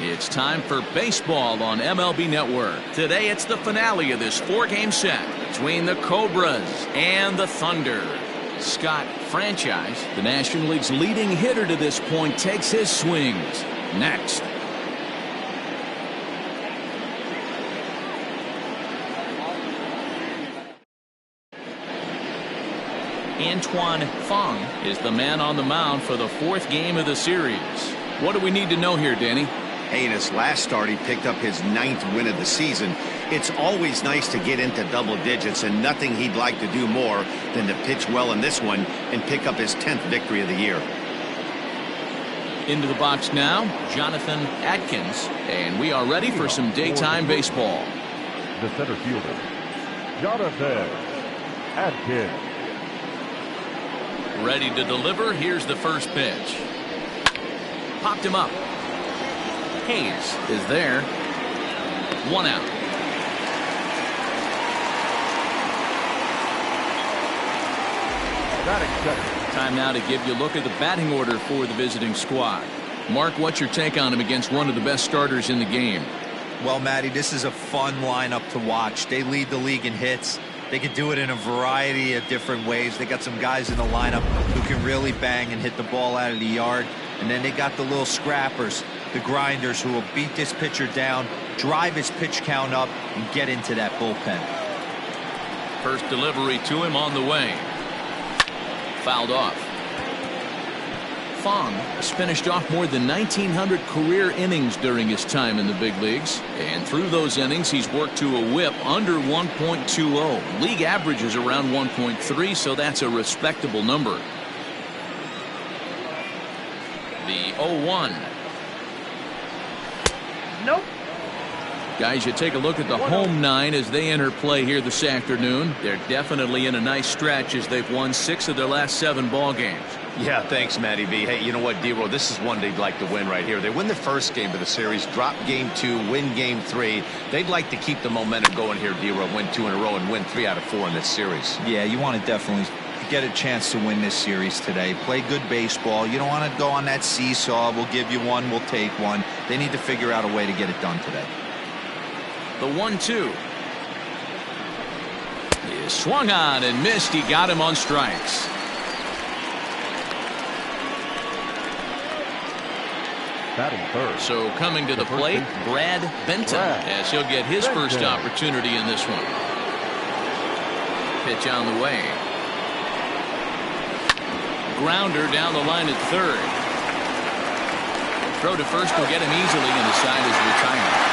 It's time for baseball on MLB Network. Today it's the finale of this 4-game set between the Cobras and the Thunder. Scott Franchise, the National League's leading hitter to this point, takes his swings. Next. Antoine Fong is the man on the mound for the 4th game of the series. What do we need to know here, Danny? Hey, in his last start, he picked up his 9th win of the season. It's always nice to get into double digits, and nothing he'd like to do more than to pitch well in this one and pick up his 10th victory of the year. Into the box now, Jonathan Atkins, and we are ready for some daytime baseball. The center fielder, Jonathan Atkins. Ready to deliver. Here's the first pitch. Popped him up. Hayes is there. 1 out. Time now to give you a look at the batting order for the visiting squad. Mark, what's your take on him against one of the best starters in the game? Well, Matty, this is a fun lineup to watch. They lead the league in hits. They can do it in a variety of different ways. They got some guys in the lineup who can really bang and hit the ball out of the yard. And then they got the little scrappers, the grinders, who will beat this pitcher down, drive his pitch count up, and get into that bullpen. First delivery to him on the way. Fouled off. Fong has finished off more than 1,900 career innings during his time in the big leagues. And through those innings, he's worked to a whip under 1.20. League average is around 1.3, so that's a respectable number. The 0-1. Nope. Guys, you take a look at the home 9 as they enter play here this afternoon. They're definitely in a nice stretch as they've won 6 of their last 7 ball games. Yeah, thanks, Matty B. Hey, you know what, D-Roll, this is one they'd like to win right here. They win the first game of the series, drop game 2, win game 3. They'd like to keep the momentum going here, D-Roll, win 2 in a row and win 3 out of 4 in this series. Yeah, you want to definitely get a chance to win this series today. Play good baseball. You don't want to go on that seesaw. We'll give you one, we'll take one. They need to figure out a way to get it done today. The 1-2 is swung on and missed. He got him on strikes. Batting third. So coming to the plate, Brad Benton, as he'll get his first opportunity in this one. Pitch on the way. Grounder down the line at third. Throw to first will get him easily, and the side is retired.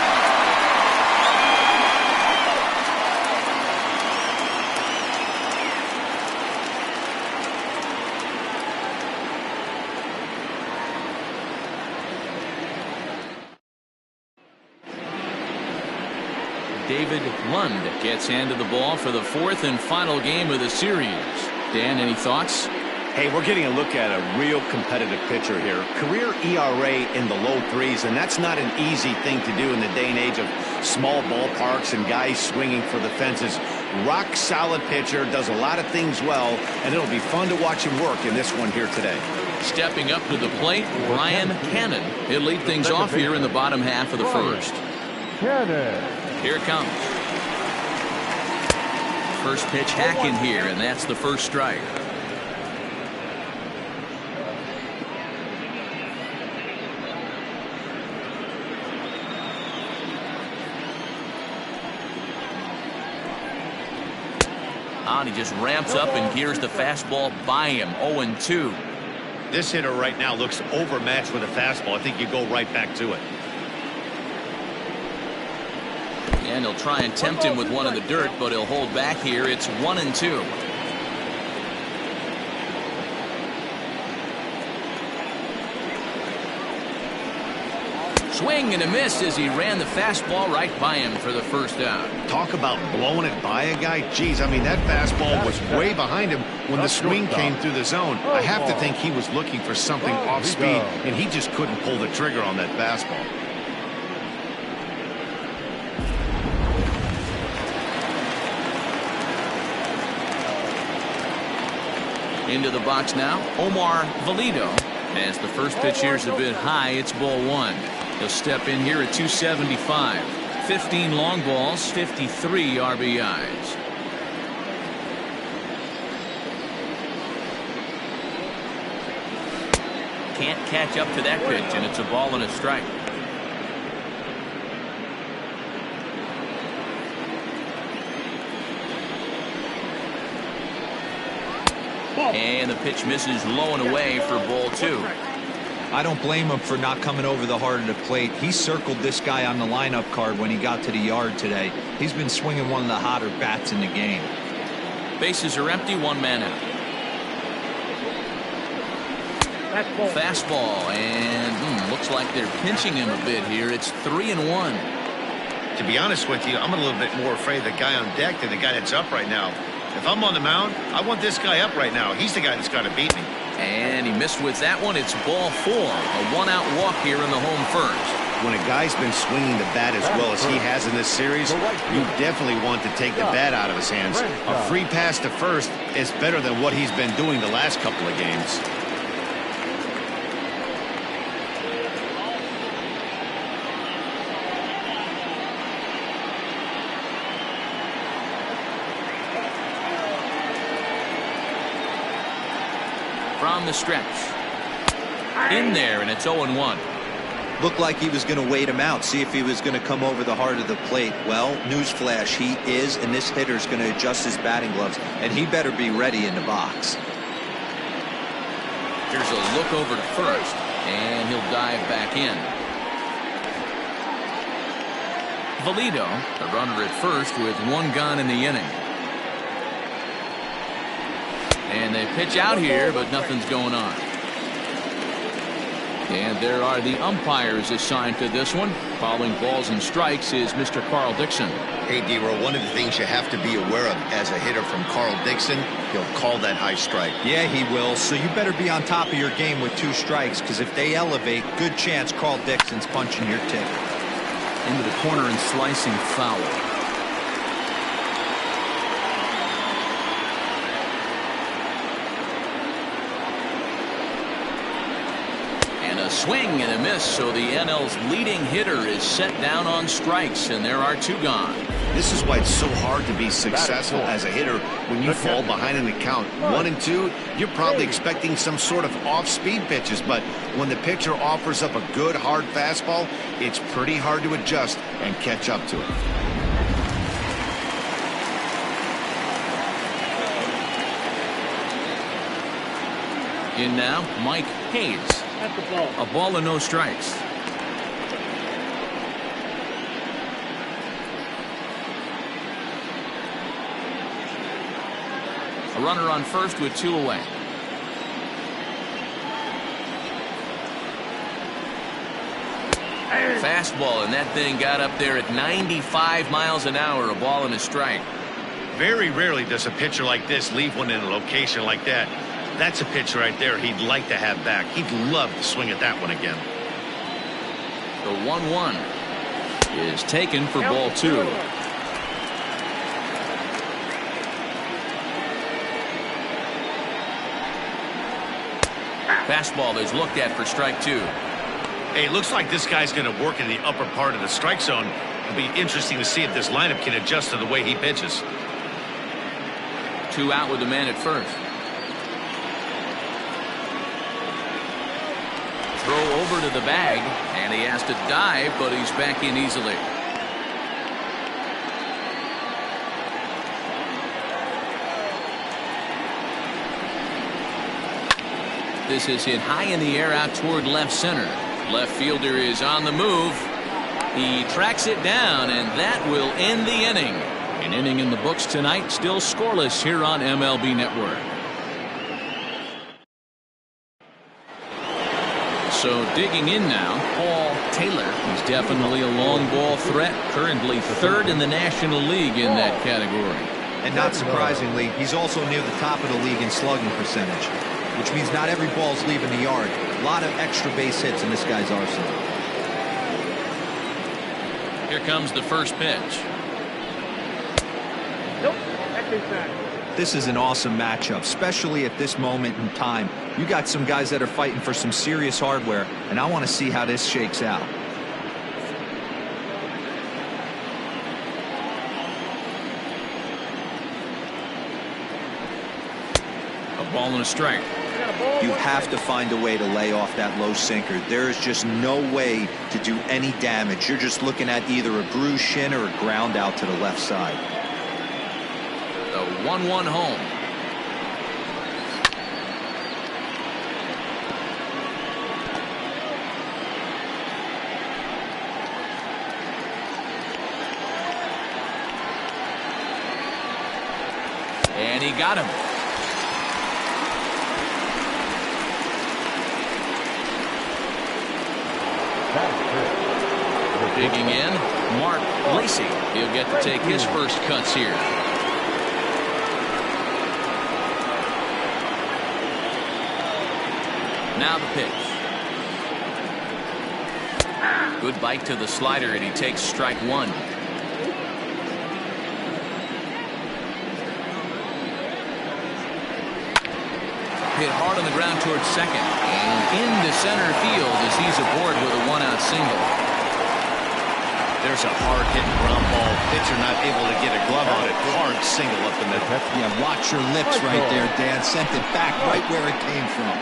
David Lund gets handed the ball for the 4th and final game of the series. Dan, any thoughts? Hey, we're getting a look at a real competitive pitcher here. Career ERA in the low 3s, and that's not an easy thing to do in the day and age of small ballparks and guys swinging for the fences. Rock solid pitcher, does a lot of things well, and it'll be fun to watch him work in this one here today. Stepping up to the plate, Brian Cannon. He'll lead things off here in the bottom half of the first. Here it comes. First pitch hacking here, and that's the first strike. On, he just ramps up and gears the fastball by him. 0-2. This hitter right now looks overmatched with a fastball. I think you go right back to it. And he'll try and tempt him with one in the dirt, but he'll hold back here. It's 1-2. Swing and a miss as he ran the fastball right by him for the first out. Talk about blowing it by a guy. Geez, I mean, that fastball was way behind him when the swing came through the zone. I have to think he was looking for something off speed, and he just couldn't pull the trigger on that fastball. Into the box now, Omar Valido. As the first pitch here is a bit high, it's ball 1. He'll step in here at 275. 15 long balls, 53 RBIs. Can't catch up to that pitch, and it's a ball and a strike. And the pitch misses low and away for ball 2. I don't blame him for not coming over the heart of the plate. He circled this guy on the lineup card when he got to the yard today. He's been swinging one of the hotter bats in the game. Bases are empty, 1 man out. Fastball, and looks like they're pinching him a bit here. It's 3-1. To be honest with you, I'm a little bit more afraid of the guy on deck than the guy that's up right now. If I'm on the mound, I want this guy up right now. He's the guy that's got to beat me. And he missed with that one. It's ball 4. A 1-out walk here in the home first. When a guy's been swinging the bat as well as he has in this series, you definitely want to take the bat out of his hands. A free pass to first is better than what he's been doing the last couple of games. From the stretch. In there, and it's 0-1. Looked like he was going to wait him out, see if he was going to come over the heart of the plate. Well, newsflash, he is, and this hitter's going to adjust his batting gloves, and he better be ready in the box. Here's a look over to first, and he'll dive back in. Valido, the runner at first with 1 gone in the inning. And they pitch out here, but nothing's going on. And there are the umpires assigned to this one. Calling balls and strikes is Mr. Carl Dixon. Hey, D-Roll, one of the things you have to be aware of as a hitter from Carl Dixon, he'll call that high strike. Yeah, he will. So you better be on top of your game with 2 strikes, because if they elevate, good chance Carl Dixon's punching your tick. Into the corner and slicing foul. Swing and a miss, so the NL's leading hitter is set down on strikes, and there are 2 gone. This is why it's so hard to be successful as a hitter when you fall behind in the count. 1 and 2, you're probably expecting some sort of off-speed pitches, but when the pitcher offers up a good hard fastball, it's pretty hard to adjust and catch up to it. In now, Mike Hayes. A ball and no strikes. A runner on first with 2 away. Fastball, and that thing got up there at 95 miles an hour. A ball and a strike. Very rarely does a pitcher like this leave one in a location like that. That's a pitch right there he'd like to have back. He'd love to swing at that one again. The 1-1 is taken for ball 2. Fastball is looked at for strike 2. Hey, it looks like this guy's going to work in the upper part of the strike zone. It'll be interesting to see if this lineup can adjust to the way he pitches. 2 out with the man at first. Throw over to the bag, and he has to dive, but he's back in easily. This is hit high in the air out toward left center. Left fielder is on the move. He tracks it down, and that will end the inning. An inning in the books tonight, still scoreless here on MLB Network. So digging in now, Paul Taylor. He's definitely a long ball threat. Currently 3rd in the National League in that category. And not surprisingly, he's also near the top of the league in slugging percentage, which means not every ball's leaving the yard. A lot of extra base hits in this guy's arsenal. Here comes the first pitch. Nope, that's inside. This is an awesome matchup, especially at this moment in time. You got some guys that are fighting for some serious hardware, and I want to see how this shakes out. Ball and a strike. You have to find a way to lay off that low sinker. There is just no way to do any damage. You're just looking at either a bruised shin or a ground out to the left side. The 1-1 home. And he got him. Digging in, Mark Lacey. He'll get to take his first cuts here. Now the pitch. Good bite to the slider, and he takes strike one. Hit hard on the ground towards second, and into center field as he's aboard with a one-out single. There's a hard-hitting ground ball. Pitcher not able to get a glove on it. Hard single up the middle. Yeah, watch your lips right there, Dan. Sent it back right where it came from.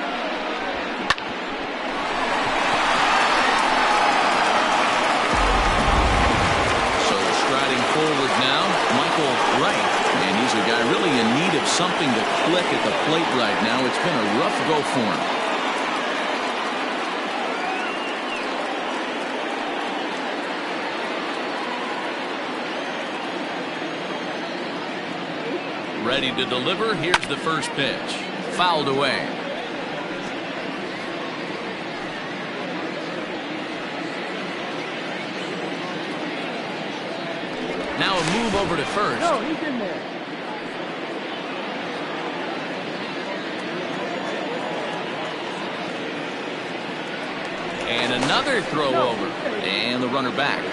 So striding forward now, Michael Wright. And he's a guy really in need of something to click at the plate right now. It's been a rough go for him. Ready to deliver. Here's the first pitch. Fouled away. Now a move over to first. No, he's in there. And another throw over. And the runner back.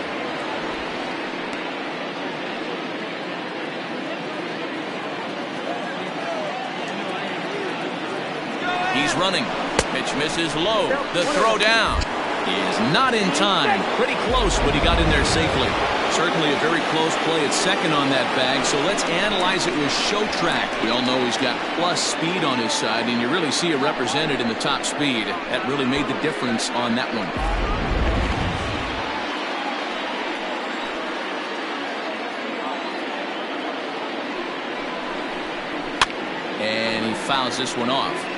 He's running. Pitch misses low. The throw down is not in time. Pretty close, but he got in there safely. Certainly a very close play at second on that bag. So let's analyze it with show track. We all know he's got plus speed on his side, and you really see it represented in the top speed. That really made the difference on that one. And he fouls this one off.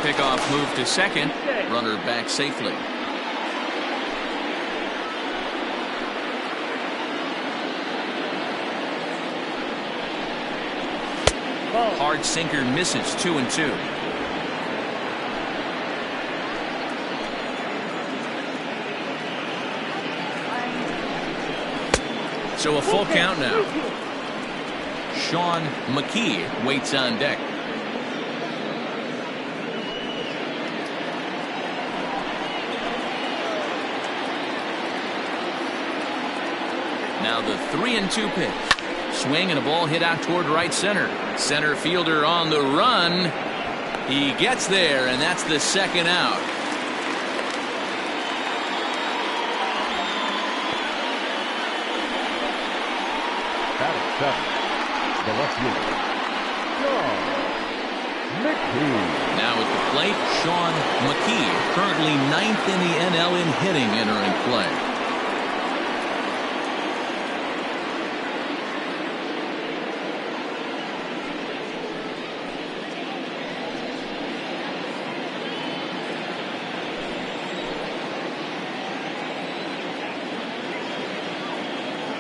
Pickoff move to second. Runner back safely. Hard sinker misses. 2-2. So a full count now. Sean McKee waits on deck. Now the 3-2 pitch. Swing and a ball hit out toward right center. Center fielder on the run. He gets there, and that's the second out. Batting seven, the left fielder, Sean McKee. Now at the plate, Sean McKee, currently 9th in the NL in hitting, entering play.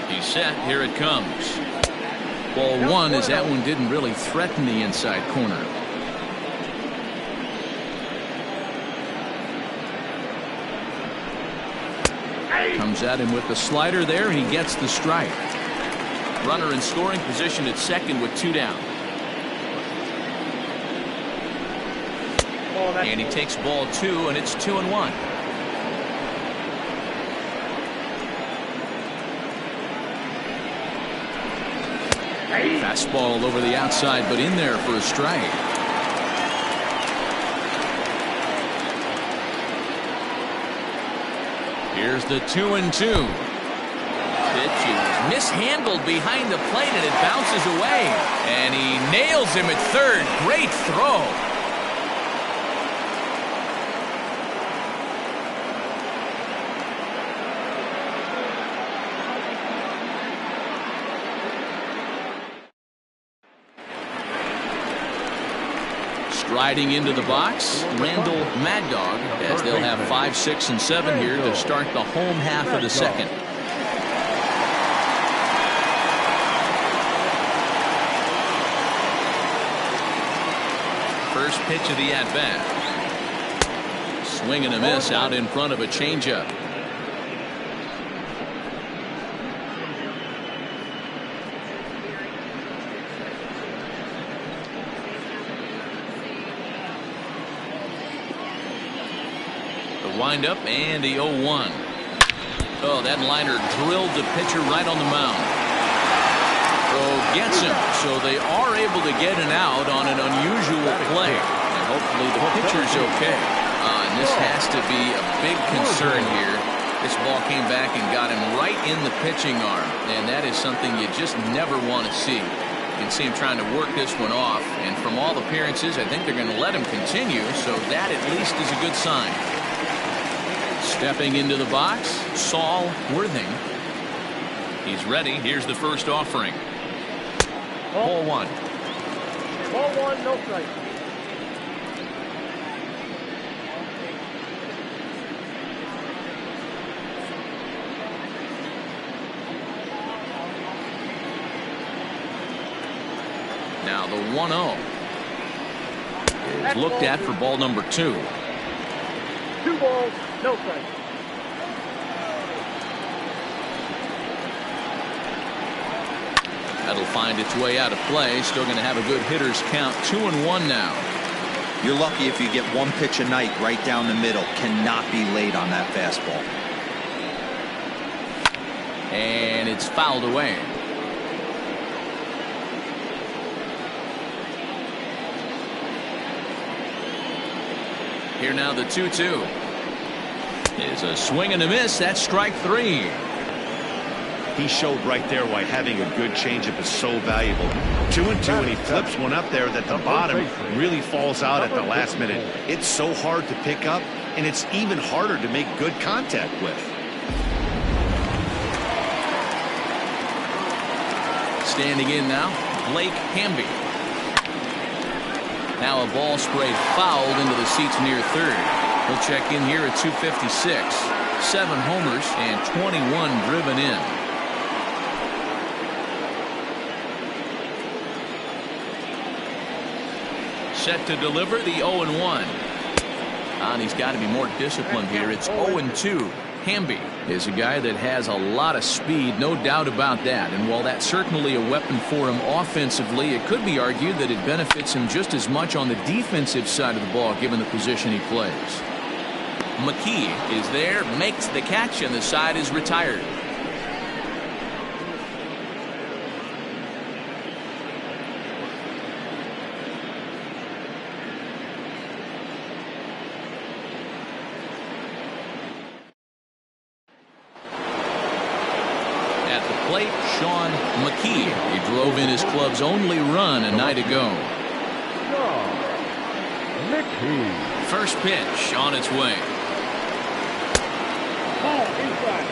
He's set. Here it comes. Ball one, as that one didn't really threaten the inside corner. Comes at him with the slider there, and he gets the strike. Runner in scoring position at second with 2 down. And he takes ball 2, and it's 2-1. Fastball over the outside, but in there for a strike. Here's the 2-2. mishandled behind the plate, and it bounces away. And he nails him at third. Great throw. Riding into the box, Randall Mad Dog, as they'll have 5, 6, and 7 here to start the home half of the second. First pitch of the at-bat. Swing and a miss out in front of a changeup. Wind up and the 0-1. Oh, that liner drilled the pitcher right on the mound. Throw gets him, so they are able to get an out on an unusual play. And hopefully the pitcher's okay. And this has to be a big concern here. This ball came back and got him right in the pitching arm, and that is something you just never want to see. You can see him trying to work this one off, and from all appearances, I think they're going to let him continue, so that at least is a good sign. Stepping into the box, Saul Worthing. He's ready. Here's the first offering. Ball 1. Ball 1, no strike. Now the 1-0 is looked at for ball number 2. 2 balls, no strike. That'll find its way out of play. Still going to have a good hitter's count. 2-1 now. You're lucky if you get one pitch a night right down the middle. Cannot be late on that fastball. And it's fouled away. Here now the 2-2 is a swing and a miss. That's strike 3. He showed right there why having a good changeup is so valuable. 2-2, and he flips one up there that the bottom really falls out at the last minute. It's so hard to pick up, and it's even harder to make good contact with. Standing in now, Blake Hamby. Now a ball sprayed fouled into the seats near third. He'll check in here at 256. 7 homers and 21 driven in. Set to deliver the 0-1. And he's got to be more disciplined here. It's 0-2. Hamby is a guy that has a lot of speed, no doubt about that. And while that's certainly a weapon for him offensively, it could be argued that it benefits him just as much on the defensive side of the ball, given the position he plays. McKee is there, makes the catch, and the side is retired. Sean McKee. He drove in his club's only run a night ago. McKee. First pitch on its way. Ball inside.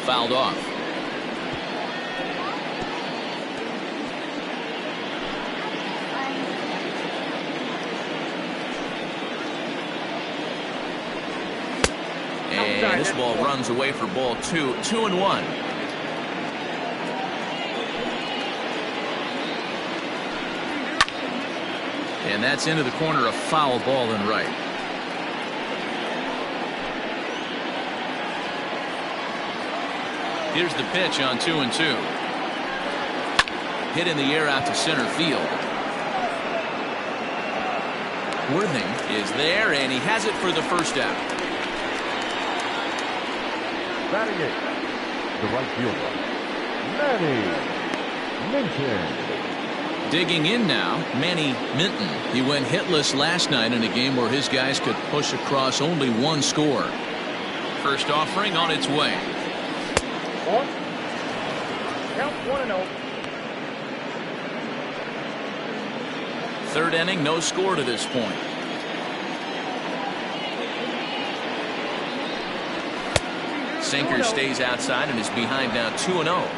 Fouled off. And this ball runs away for ball 2. 2-1. And that's into the corner, a foul ball and right. Here's the pitch on 2-2. Hit in the air out to center field. Worthing is there, and he has it for the first out. Batting it, the right fielder, Manny Minton. Digging in now, Manny Minton. He went hitless last night in a game where his guys could push across only one score. First offering on its way. On. Count 1-0. Third inning, no score to this point. Sinker stays outside and is behind now 2-0.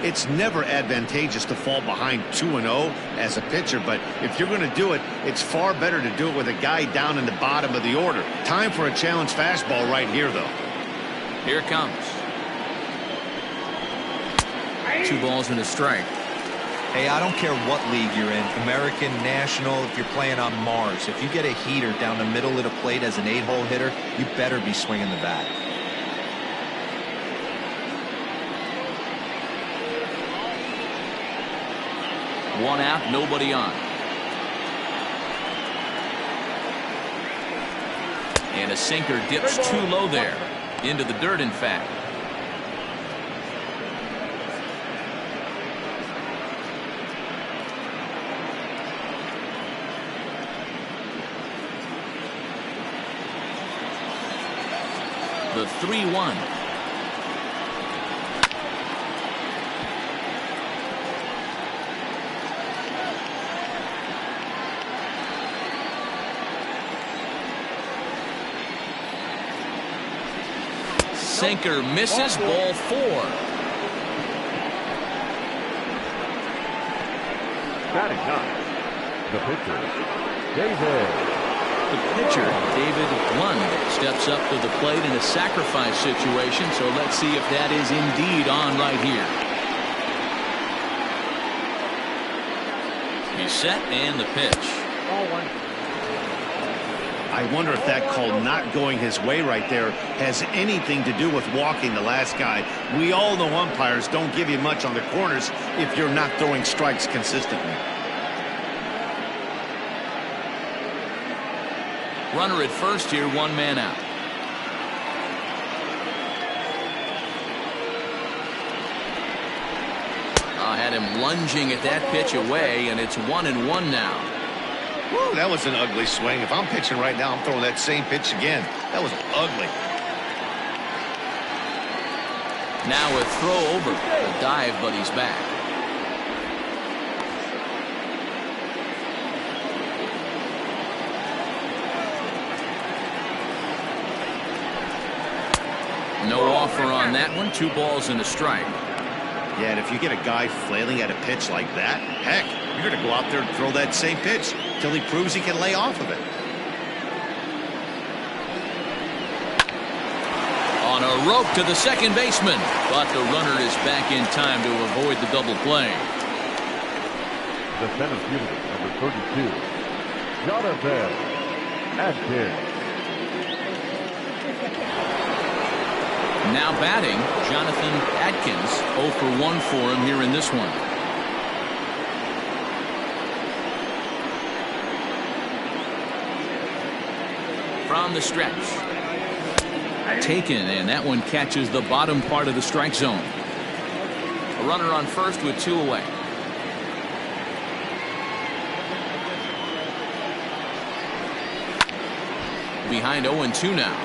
It's never advantageous to fall behind 2-0 as a pitcher, but if you're going to do it, it's far better to do it with a guy down in the bottom of the order. Time for a challenge fastball right here, though. Here it comes. 2 balls and a strike. Hey, I don't care what league you're in, American, National, if you're playing on Mars. If you get a heater down the middle of the plate as an 8-hole hitter, you better be swinging the bat. One out, nobody on. And a sinker dips too low there. Into the dirt, in fact. The 3-1. Sinker misses, ball 4. Batting 9. The pitcher, David. The pitcher, David Lund, steps up to the plate in a sacrifice situation, so let's see if that is indeed on right here. He's set, and the pitch. Ball 1. I wonder if that call not going his way right there has anything to do with walking the last guy. We all know umpires don't give you much on the corners if you're not throwing strikes consistently. Runner at first here, 1 man out. Had him lunging at that pitch away, and it's 1-1 now. Woo, that was an ugly swing. If I'm pitching right now, I'm throwing that same pitch again. That was ugly. Now a throw over. A dive, but he's back. No offer on that one. 2 balls and a strike. Yeah, and if you get a guy flailing at a pitch like that, heck, you're going to go out there and throw that same pitch till he proves he can lay off of it. On a rope to the second baseman, but the runner is back in time to avoid the double play. The center fielder, number 32, Jonathan Atkins. Now batting, Jonathan Atkins. 0 for 1 for him here in this one. From the stretch. Taken, and that one catches the bottom part of the strike zone. A runner on first with 2 away. Behind 0-2 now.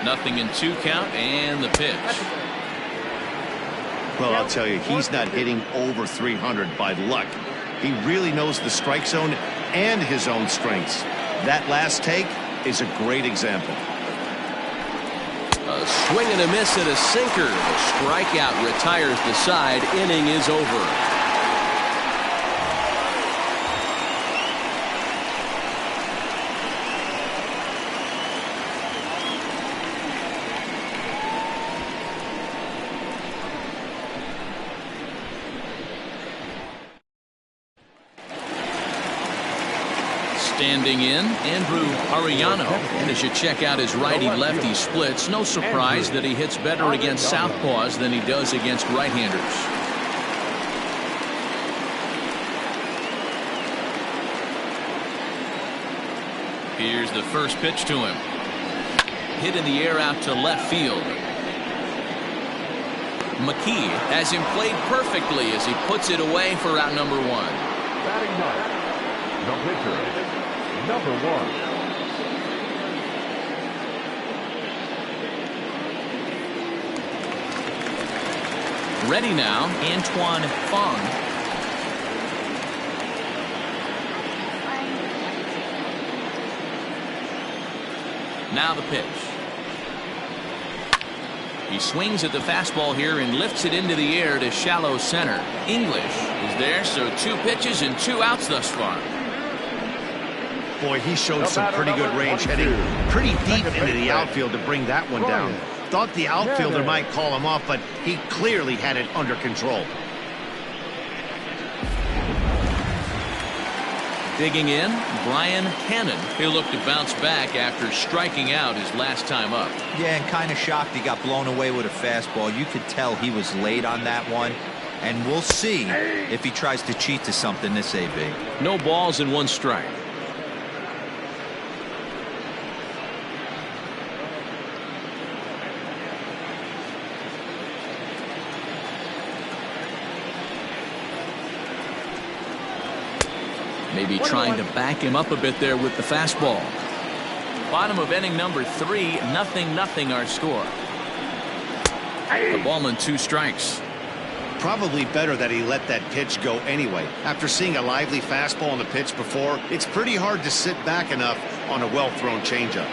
Nothing in 2 count, and the pitch. Well, I'll tell you, he's not hitting over 300 by luck. He really knows the strike zone and his own strengths. That last take is a great example. A swing and a miss at a sinker. The strikeout retires the side. Inning is over. Standing in, Andrew Ariano. And as you check out his righty-lefty splits, no surprise that he hits better against southpaws than he does against right-handers. Here's the first pitch to him. hit in the air out to left field. McKee has him played perfectly as he puts it away for out number 1. Batting ninth, the pitcher, number 1. Ready now, Antoine Fong. Now the pitch. He swings at the fastball here and lifts it into the air to shallow center. English is there, so 2 pitches and 2 outs thus far. Boy, he showed some pretty good range, heading pretty deep into the outfield to bring that one down. Thought the outfielder might call him off, but he clearly had it under control. Digging in, Brian Cannon. He'll look to bounce back after striking out his last time up. Yeah, and kind of shocked he got blown away with a fastball. You could tell he was late on that one. And we'll see if he tries to cheat to something this AB. No balls and 1 strike. Maybe trying to back him up a bit there with the fastball. Bottom of inning number 3, 0-0 our score. The ball and 2 strikes. Probably better that he let that pitch go anyway. After seeing a lively fastball on the pitch before, it's pretty hard to sit back enough on a well-thrown changeup.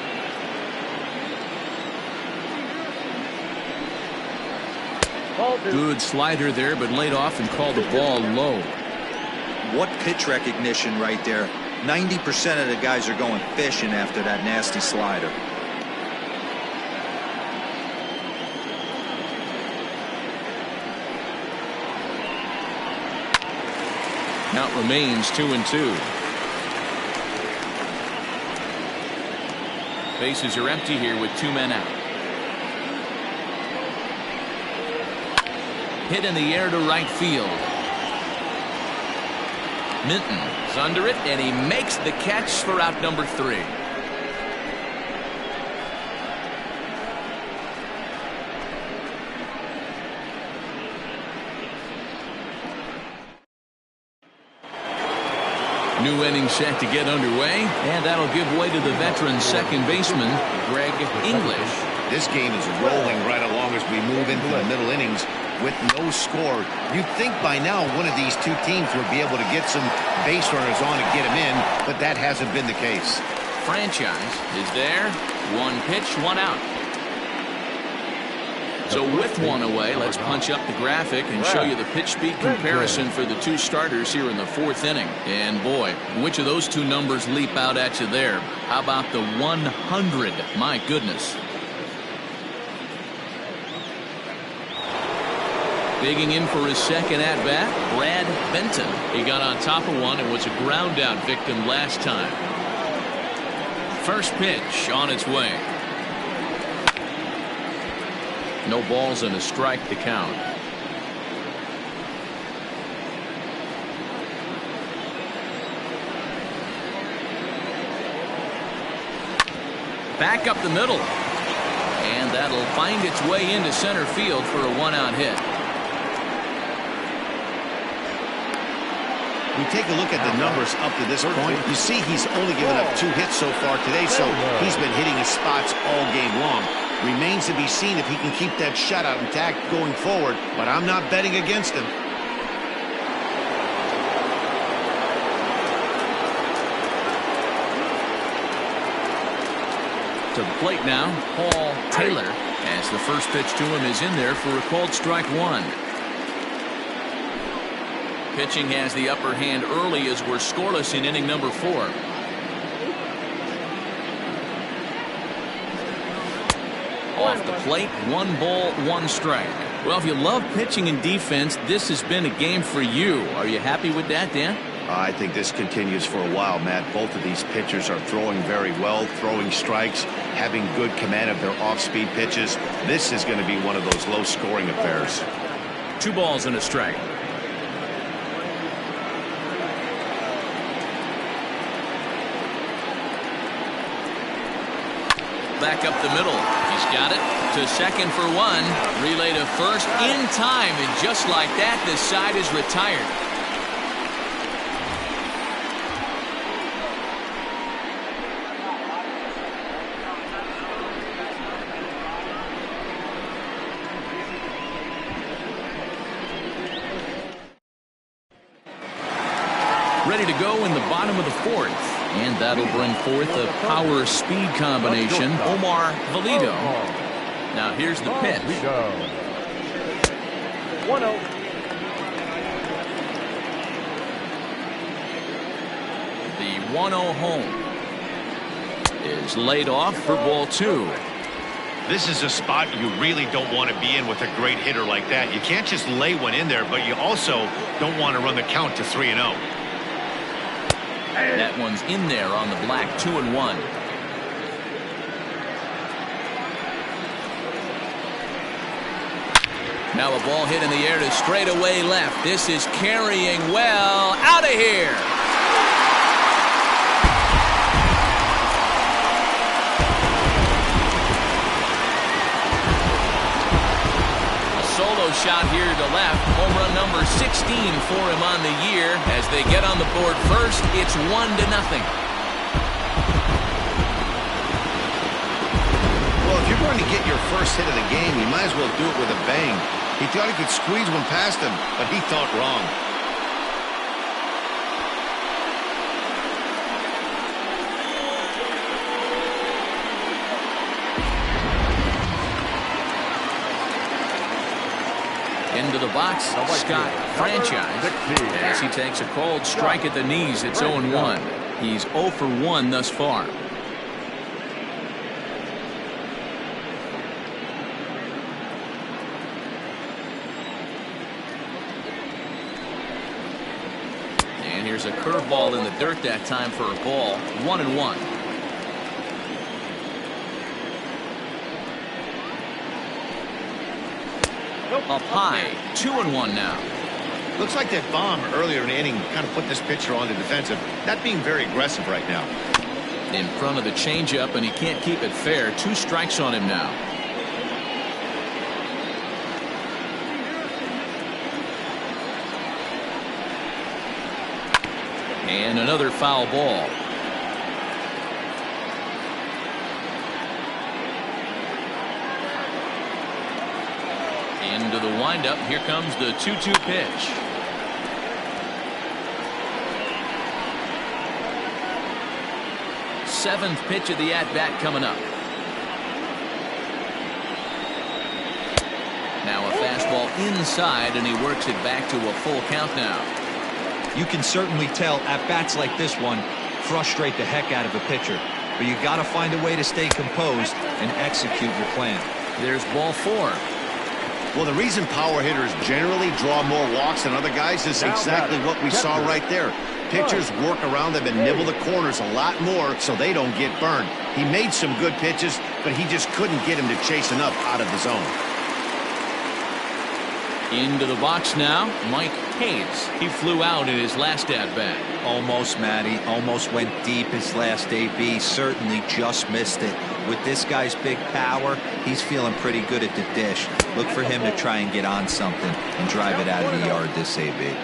Good slider there, but laid off and called the ball low. What pitch recognition right there. 90% of the guys are going fishing after that nasty slider. Count remains 2-2. Bases are empty here with 2 men out. Hit in the air to right field. Minton is under it, and he makes the catch for out number 3. New inning set to get underway, and that'll give way to the veteran second baseman, Greg English. This game is rolling right along as we move into the middle innings with no score. You'd think by now one of these 2 teams would be able to get some base runners on and get them in, but that hasn't been the case. Franchise is there. 1 pitch, 1 out. So with 1 away, let's punch up the graphic and show you the pitch speed comparison for the 2 starters here in the 4th inning. And boy, which of those 2 numbers leap out at you there? How about the 100? My goodness. Digging in for his second at-bat, Brad Benton. He got on top of one and was a ground-out victim last time. First pitch on its way. No balls and a strike to count. Back up the middle. And that'll find its way into center field for a 1-out hit. We take a look at the numbers up to this point. You see he's only given up 2 hits so far today, so he's been hitting his spots all game long. Remains to be seen if he can keep that shutout intact going forward, but I'm not betting against him. To the plate now, Paul Taylor, as the first pitch to him is in there for a called strike 1. Pitching has the upper hand early as we're scoreless in inning number 4. Off the plate, 1 ball, 1 strike. Well, if you love pitching and defense, this has been a game for you. Are you happy with that, Dan? I think this continues for a while, Matt. Both of these pitchers are throwing very well, throwing strikes, having good command of their off-speed pitches. This is going to be one of those low-scoring affairs. 2 balls and a strike. back up the middle. He's got it to second for one. Relay to first in time, and just like that, the side is retired. Ready to go in the bottom of the fourth. And that'll bring forth a power-speed combination. Omar Valido. Now here's the pitch. 1-0. The 1-0 home is laid off for ball two. This is a spot you really don't want to be in with a great hitter like that. You can't just lay one in there, but you also don't want to run the count to 3-0. That one's in there on the black. 2-1. Now a ball hit in the air to straightaway left. This is carrying well. Out of here. Solo shot here to left. Home run number 16 for him on the year. As they get on the board first, it's 1-0. Well, if you're going to get your first hit of the game, you might as well do it with a bang. He thought he could squeeze one past him, but he thought wrong. Into the box, Scott Franchise, as he takes a cold strike at the knees. It's 0-1. He's 0 for 1 thus far. And here's a curveball in the dirt that time for a ball. 1-1. Up high, 2-1 now. Looks like that bomb earlier in the inning kind of put this pitcher on the defensive. Not being very aggressive right now. In front of the changeup, and he can't keep it fair. 2 strikes on him now. And another foul ball. Into the windup. Here comes the 2-2 pitch. Seventh pitch of the at-bat coming up. Now a fastball inside, and he works it back to a full count now. You can certainly tell at-bats like this one frustrate the heck out of a pitcher. But you got to find a way to stay composed and execute your plan. There's ball 4. Well, the reason power hitters generally draw more walks than other guys is exactly what we saw right there. Pitchers work around them and nibble the corners a lot more so they don't get burned. He made some good pitches, but he just couldn't get him to chase enough out of the zone. Into the box now, Mike Hayes. He flew out in his last at-bat. Almost, Matty. Almost went deep his last AB. Certainly just missed it. With this guy's big power, he's feeling pretty good at the dish. Look for him to try and get on something and drive it out of the yard this AB.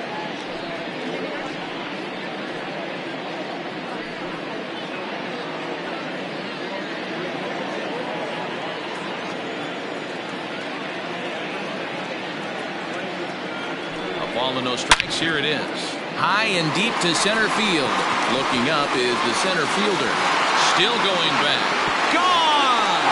A ball and no strikes. Here it is. High and deep to center field. Looking up is the center fielder. Still going back. Gone!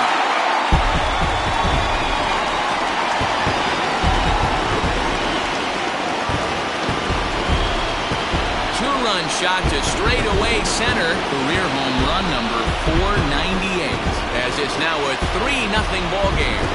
Two-run shot to straightaway center. Career home run number 498. As it's now a 3-0 ball game.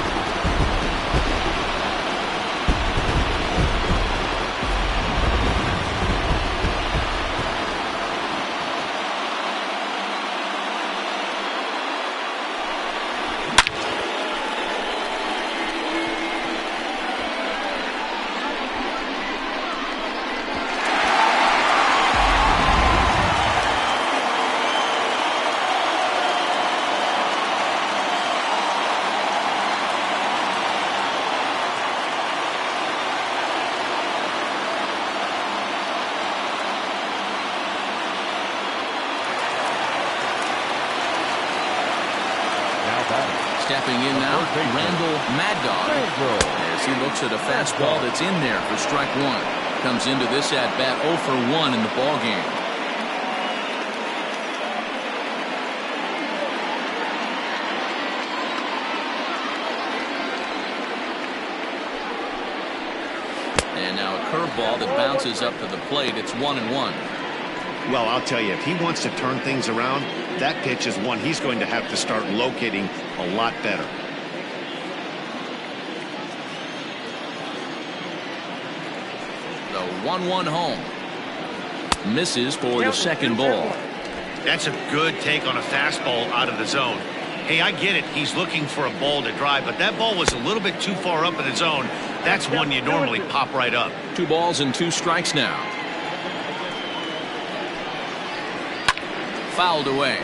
Stepping in now, Randall Mad Dog, as he looks at a fastball that's in there for strike one. Comes into this at bat 0 for 1 in the ball game. And now a curveball that bounces up to the plate. It's 1-1. Well, I'll tell you, if he wants to turn things around, that pitch is one he's going to have to start locating a lot better. The 1-1 home. Misses for the second ball. That's a good take on a fastball out of the zone. Hey, I get it. He's looking for a ball to drive, but that ball was a little bit too far up in the zone. That's one you normally pop right up. 2 balls and 2 strikes now. Fouled away.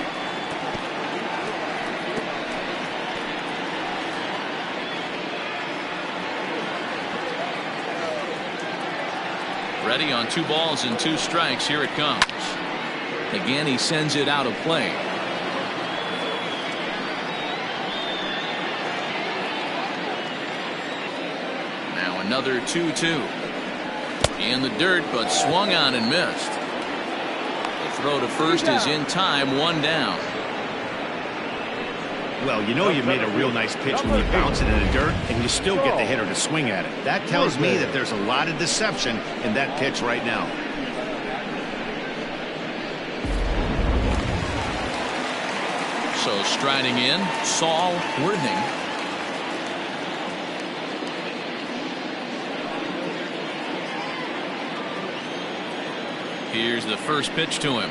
Ready on 2 balls and 2 strikes. Here it comes. Again, he sends it out of play. Now another 2-2. In the dirt, but swung on and missed. The throw to first is in time, 1 down. Well, you know you made a real nice pitch when you bounce it in the dirt and you still get the hitter to swing at it. That tells me that there's a lot of deception in that pitch right now. So striding in, Saul Worthing. Here's the first pitch to him.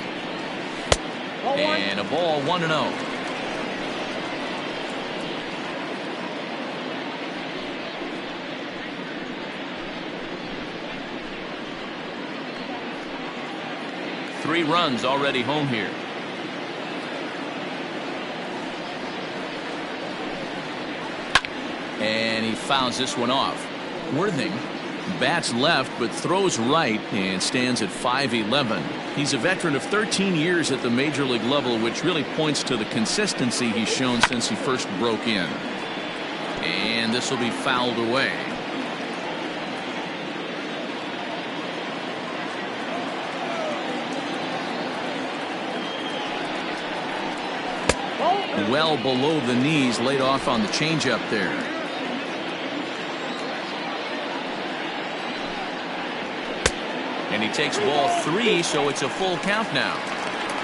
And a ball, 1-0. Three runs already home here. And he fouls this one off. Worthing bats left but throws right and stands at 5'11". He's a veteran of 13 years at the major league level, which really points to the consistency he's shown since he first broke in. And this will be fouled away. Well below the knees, laid off on the changeup there. And he takes ball 3, so it's a full count now.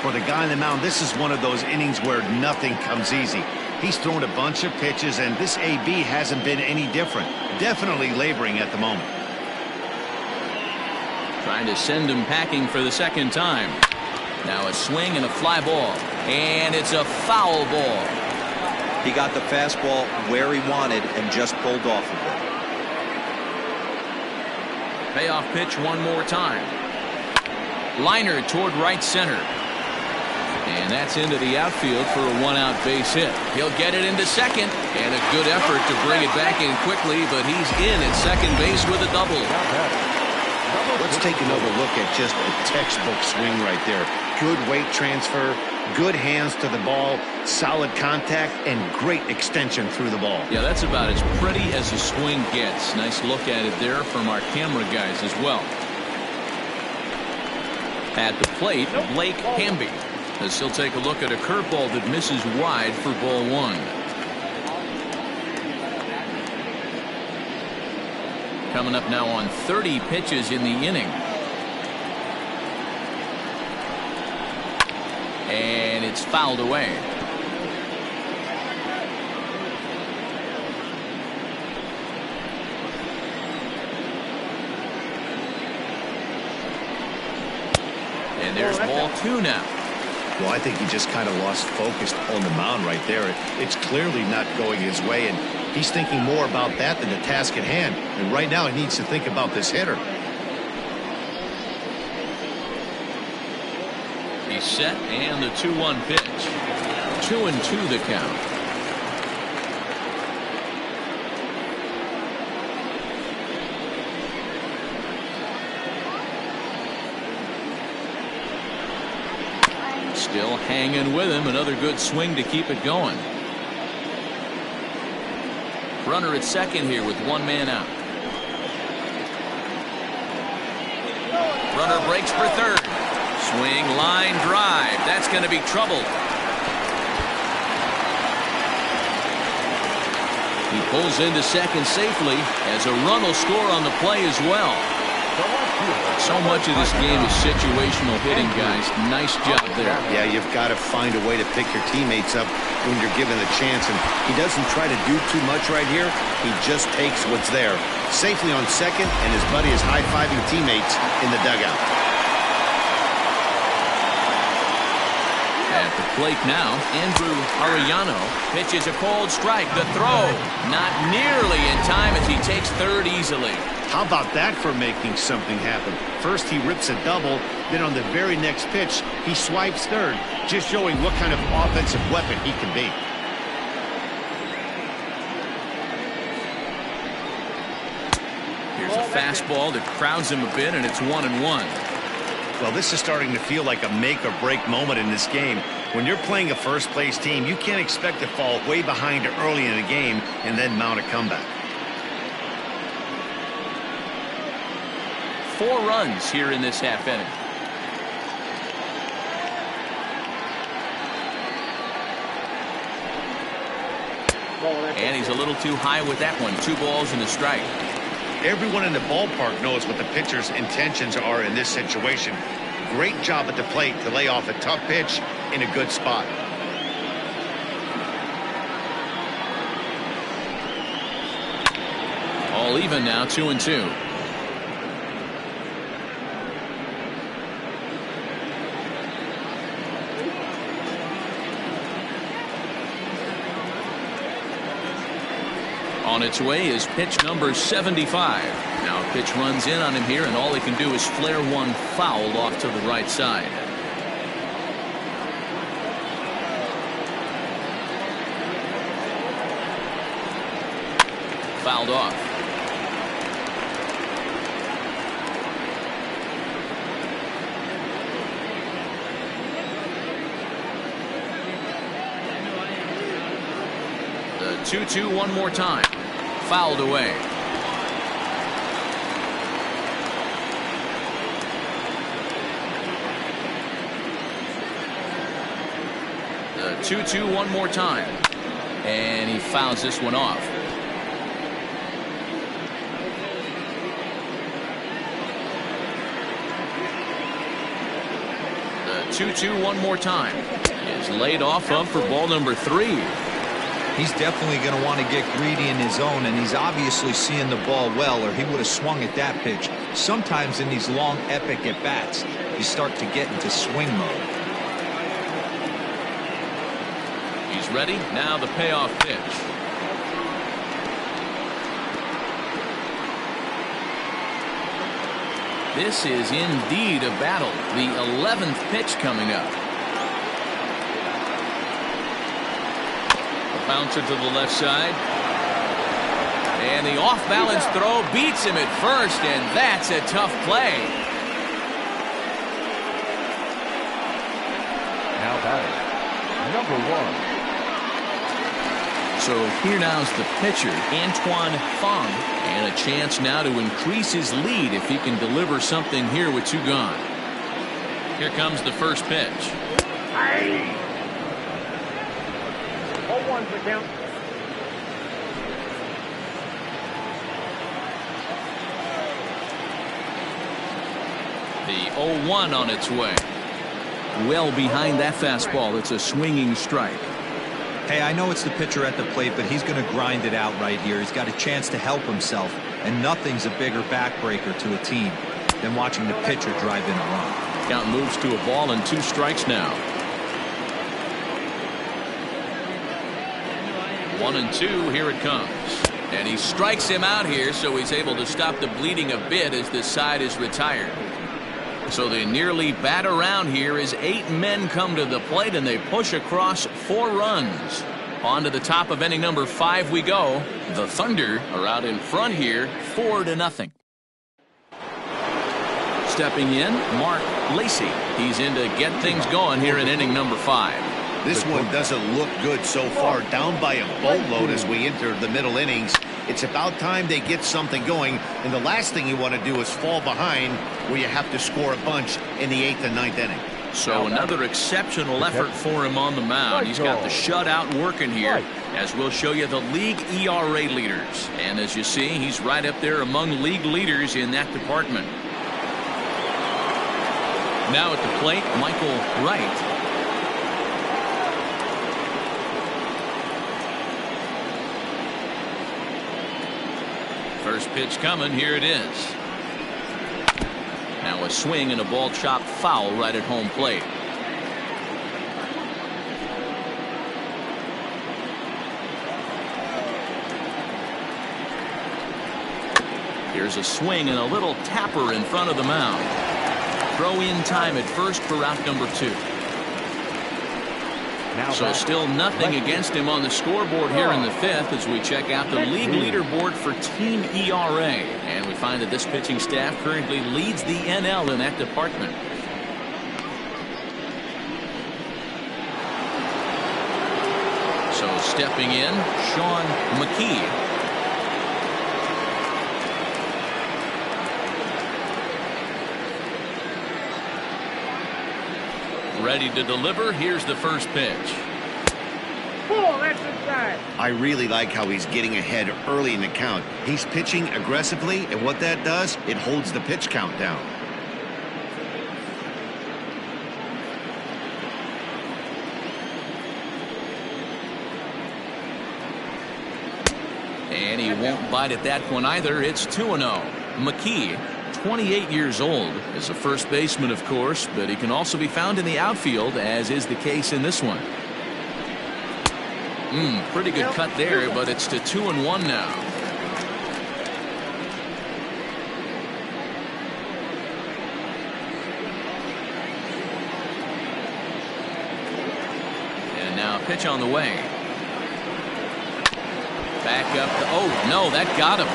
For the guy on the mound, this is one of those innings where nothing comes easy. He's thrown a bunch of pitches, and this AB hasn't been any different. Definitely laboring at the moment. Trying to send him packing for the second time. Now a swing and a fly ball. And it's a foul ball. He got the fastball where he wanted and just pulled off of it. Payoff pitch one more time. Liner toward right center. And that's into the outfield for a 1-out base hit. He'll get it into second. And a good effort to bring it back in quickly, but he's in at second base with a double. Let's take another look at just a textbook swing right there. Good weight transfer, good hands to the ball, solid contact, and great extension through the ball. Yeah, that's about as pretty as a swing gets. Nice look at it there from our camera guys as well. At the plate, Blake Hamby, as he'll take a look at a curveball that misses wide for ball 1. Coming up now on 30 pitches in the inning. And it's fouled away. And there's ball 2 now. Well, I think he just kind of lost focus on the mound right there. It's clearly not going his way, and he's thinking more about that than the task at hand. And right now he needs to think about this hitter. He's set, and the 2-1 pitch. 2-2 the count. Still hanging with him. Another good swing to keep it going. Runner at second here with one man out. Runner breaks for third. Swing, line drive. That's going to be trouble. He pulls into second safely as a run will score on the play as well. So much of this game is situational hitting, guys. Nice job there. Yeah, you've got to find a way to pick your teammates up when you're given the chance. And he doesn't try to do too much right here. He just takes what's there. Safely on second, and his buddy is high-fiving teammates in the dugout. At the plate now, Andrew Arellano pitches a cold strike. The throw not nearly in time as he takes third easily. How about that for making something happen? First he rips a double, then on the very next pitch he swipes third, just showing what kind of offensive weapon he can be. Here's a fastball that crowds him a bit, and it's 1-1. Well, this is starting to feel like a make or break moment in this game. When you're playing a first place team, you can't expect to fall way behind early in the game and then mount a comeback. 4 runs here in this half inning. And he's a little too high with that one. 2 balls and a strike. Everyone in the ballpark knows what the pitcher's intentions are in this situation. Great job at the plate to lay off a tough pitch in a good spot. All even now, 2-2. On its way is pitch number 75. Now a pitch runs in on him here, and all he can do is flare one foul off to the right side. Fouled off. The 2-2 one more time. Fouled away. The 2-2 one more time. And he fouls this one off. The 2-2 one more time. Is laid off up for ball number 3. He's definitely going to want to get greedy in his zone, and he's obviously seeing the ball well, or he would have swung at that pitch. Sometimes in these long, epic at-bats, you start to get into swing mode. He's ready. Now the payoff pitch. This is indeed a battle. The 11th pitch coming up. Bouncer to the left side. And the off-balance throw beats him at first, and that's a tough play. Now batting, number 1. So here now's the pitcher, Antoine Fong, and a chance now to increase his lead if he can deliver something here with 2 gone. Here comes the first pitch. The count. The 0-1 on its way. Well behind that fastball. It's a swinging strike. Hey, I know it's the pitcher at the plate, but he's going to grind it out right here. He's got a chance to help himself, and nothing's a bigger backbreaker to a team than watching the pitcher drive in a run. Count moves to a ball and 2 strikes now. 1-2, here it comes. And he strikes him out here, so he's able to stop the bleeding a bit as this side is retired. So they nearly bat around here as 8 men come to the plate, and they push across 4 runs. On to the top of inning number 5 we go. The Thunder are out in front here, 4-0. Stepping in, Mark Lacey. He's in to get things going here in inning number 5. This one doesn't look good so far. Down by a boatload as we enter the middle innings. It's about time they get something going. And the last thing you want to do is fall behind where you have to score a bunch in the 8th and 9th inning. So another exceptional effort for him on the mound. He's got the shutout working here, as we'll show you the league ERA leaders. And as you see, he's right up there among league leaders in that department. Now at the plate, Michael Wright. First pitch coming. Here it is. Now a swing and a ball chopped foul right at home plate. Here's a swing and a little tapper in front of the mound. Throw in time at first for out number 2. So still nothing against him on the scoreboard here in the 5th as we check out the league leaderboard for team ERA. And we find that this pitching staff currently leads the NL in that department. So stepping in, Sean McKee. Ready to deliver. Here's the first pitch. I really like how he's getting ahead early in the count. He's pitching aggressively, and what that does, it holds the pitch count down. And he won't bite at that one either. It's 2-0. McKee, 28 years old, is a first baseman, of course, but he can also be found in the outfield, as is the case in this one. Pretty good cut there, but it's to 2-1 now. And now pitch on the way. Back up. Oh, no, that got him.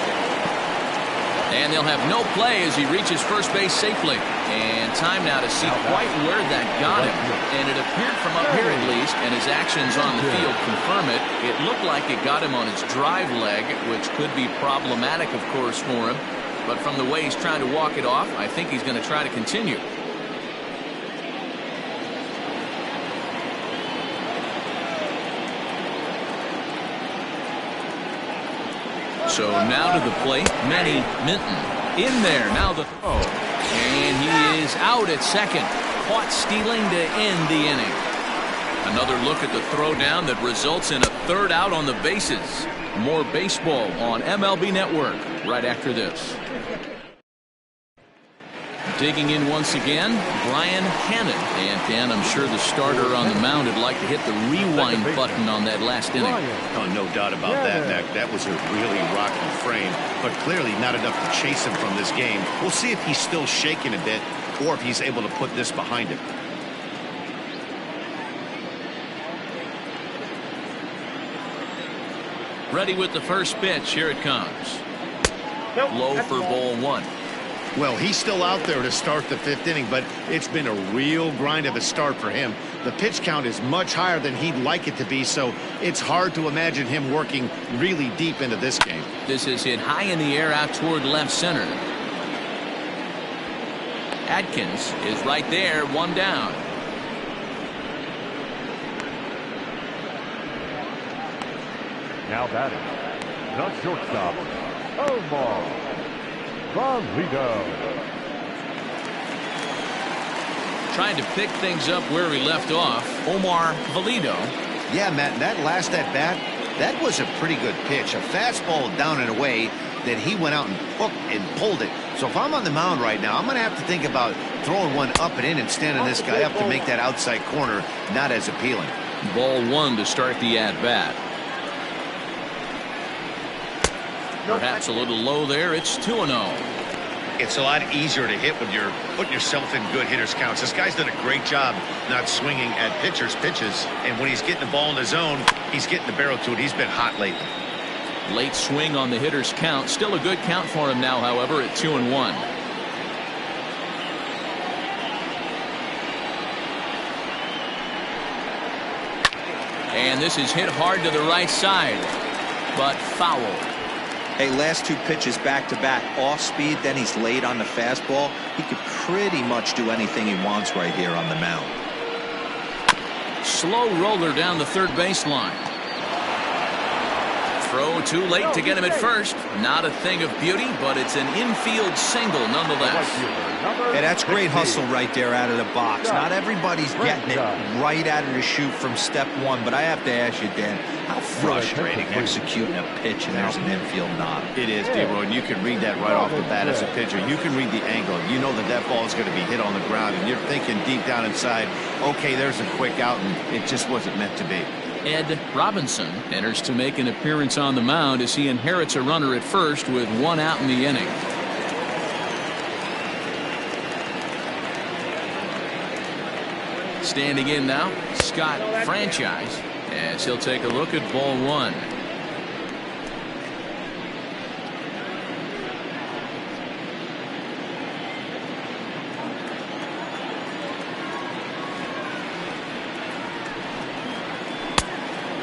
And they'll have no play as he reaches first base safely. And time now to see quite where that got him. And it appeared from up here at least, and his actions on the field confirm it. It looked like it got him on his drive leg, which could be problematic, of course, for him. But from the way he's trying to walk it off, I think he's going to try to continue. So now to the plate, Manny Minton. In there, now the throw. And he is out at second. Caught stealing to end the inning. Another look at the throwdown that results in a third out on the bases. More baseball on MLB Network right after this. Digging in once again, Brian Hannon. And Dan, I'm sure the starter on the mound would like to hit the rewind button on that last inning. Oh, no doubt about that, Mac. That was a really rocky frame, but clearly not enough to chase him from this game. We'll see if he's still shaking a bit or if he's able to put this behind him. Ready with the first pitch. Here it comes. Low for ball 1. Well, he's still out there to start the 5th inning, but it's been a real grind of a start for him. The pitch count is much higher than he'd like it to be, so it's hard to imagine him working really deep into this game. This is hit high in the air out toward left center. Atkins is right there, 1 down. Now batting, the shortstop, Omar Valido. Trying to pick things up where he left off, Omar Valido. Yeah, Matt, that last at bat, that was a pretty good pitch. A fastball down and away that he went out and hooked and pulled it. So if I'm on the mound right now, I'm going to have to think about throwing one up and in and standing this guy up to make that outside corner not as appealing. Ball 1 to start the at-bat. Perhaps a little low there. It's 2-0. It's a lot easier to hit when you're putting yourself in good hitters counts. This guy's done a great job not swinging at pitchers' pitches. And when he's getting the ball in the zone, he's getting the barrel to it. He's been hot lately. Late swing on the hitter's count. Still a good count for him now, however, at 2-1. And this is hit hard to the right side, but foul. Hey, last two pitches back-to-back, off speed, then he's late on the fastball. He could pretty much do anything he wants right here on the mound. Slow roller down the third baseline. Throw too late to get him at first. Not a thing of beauty, but it's an infield single nonetheless. Hey, that's great hustle right there out of the box. Not everybody's getting it right out of the chute from step one, but I have to ask you, Dan, how frustrating executing a pitch and there's an infield knob. It is, D-Roy, and you can read that right off the bat as a pitcher. You can read the angle. You know that that ball is going to be hit on the ground, and you're thinking deep down inside, okay, there's a quick out, and it just wasn't meant to be. Ed Robinson enters to make an appearance on the mound as he inherits a runner at first with 1 out in the inning. Standing in now, Scott Franchise, as he'll take a look at ball 1.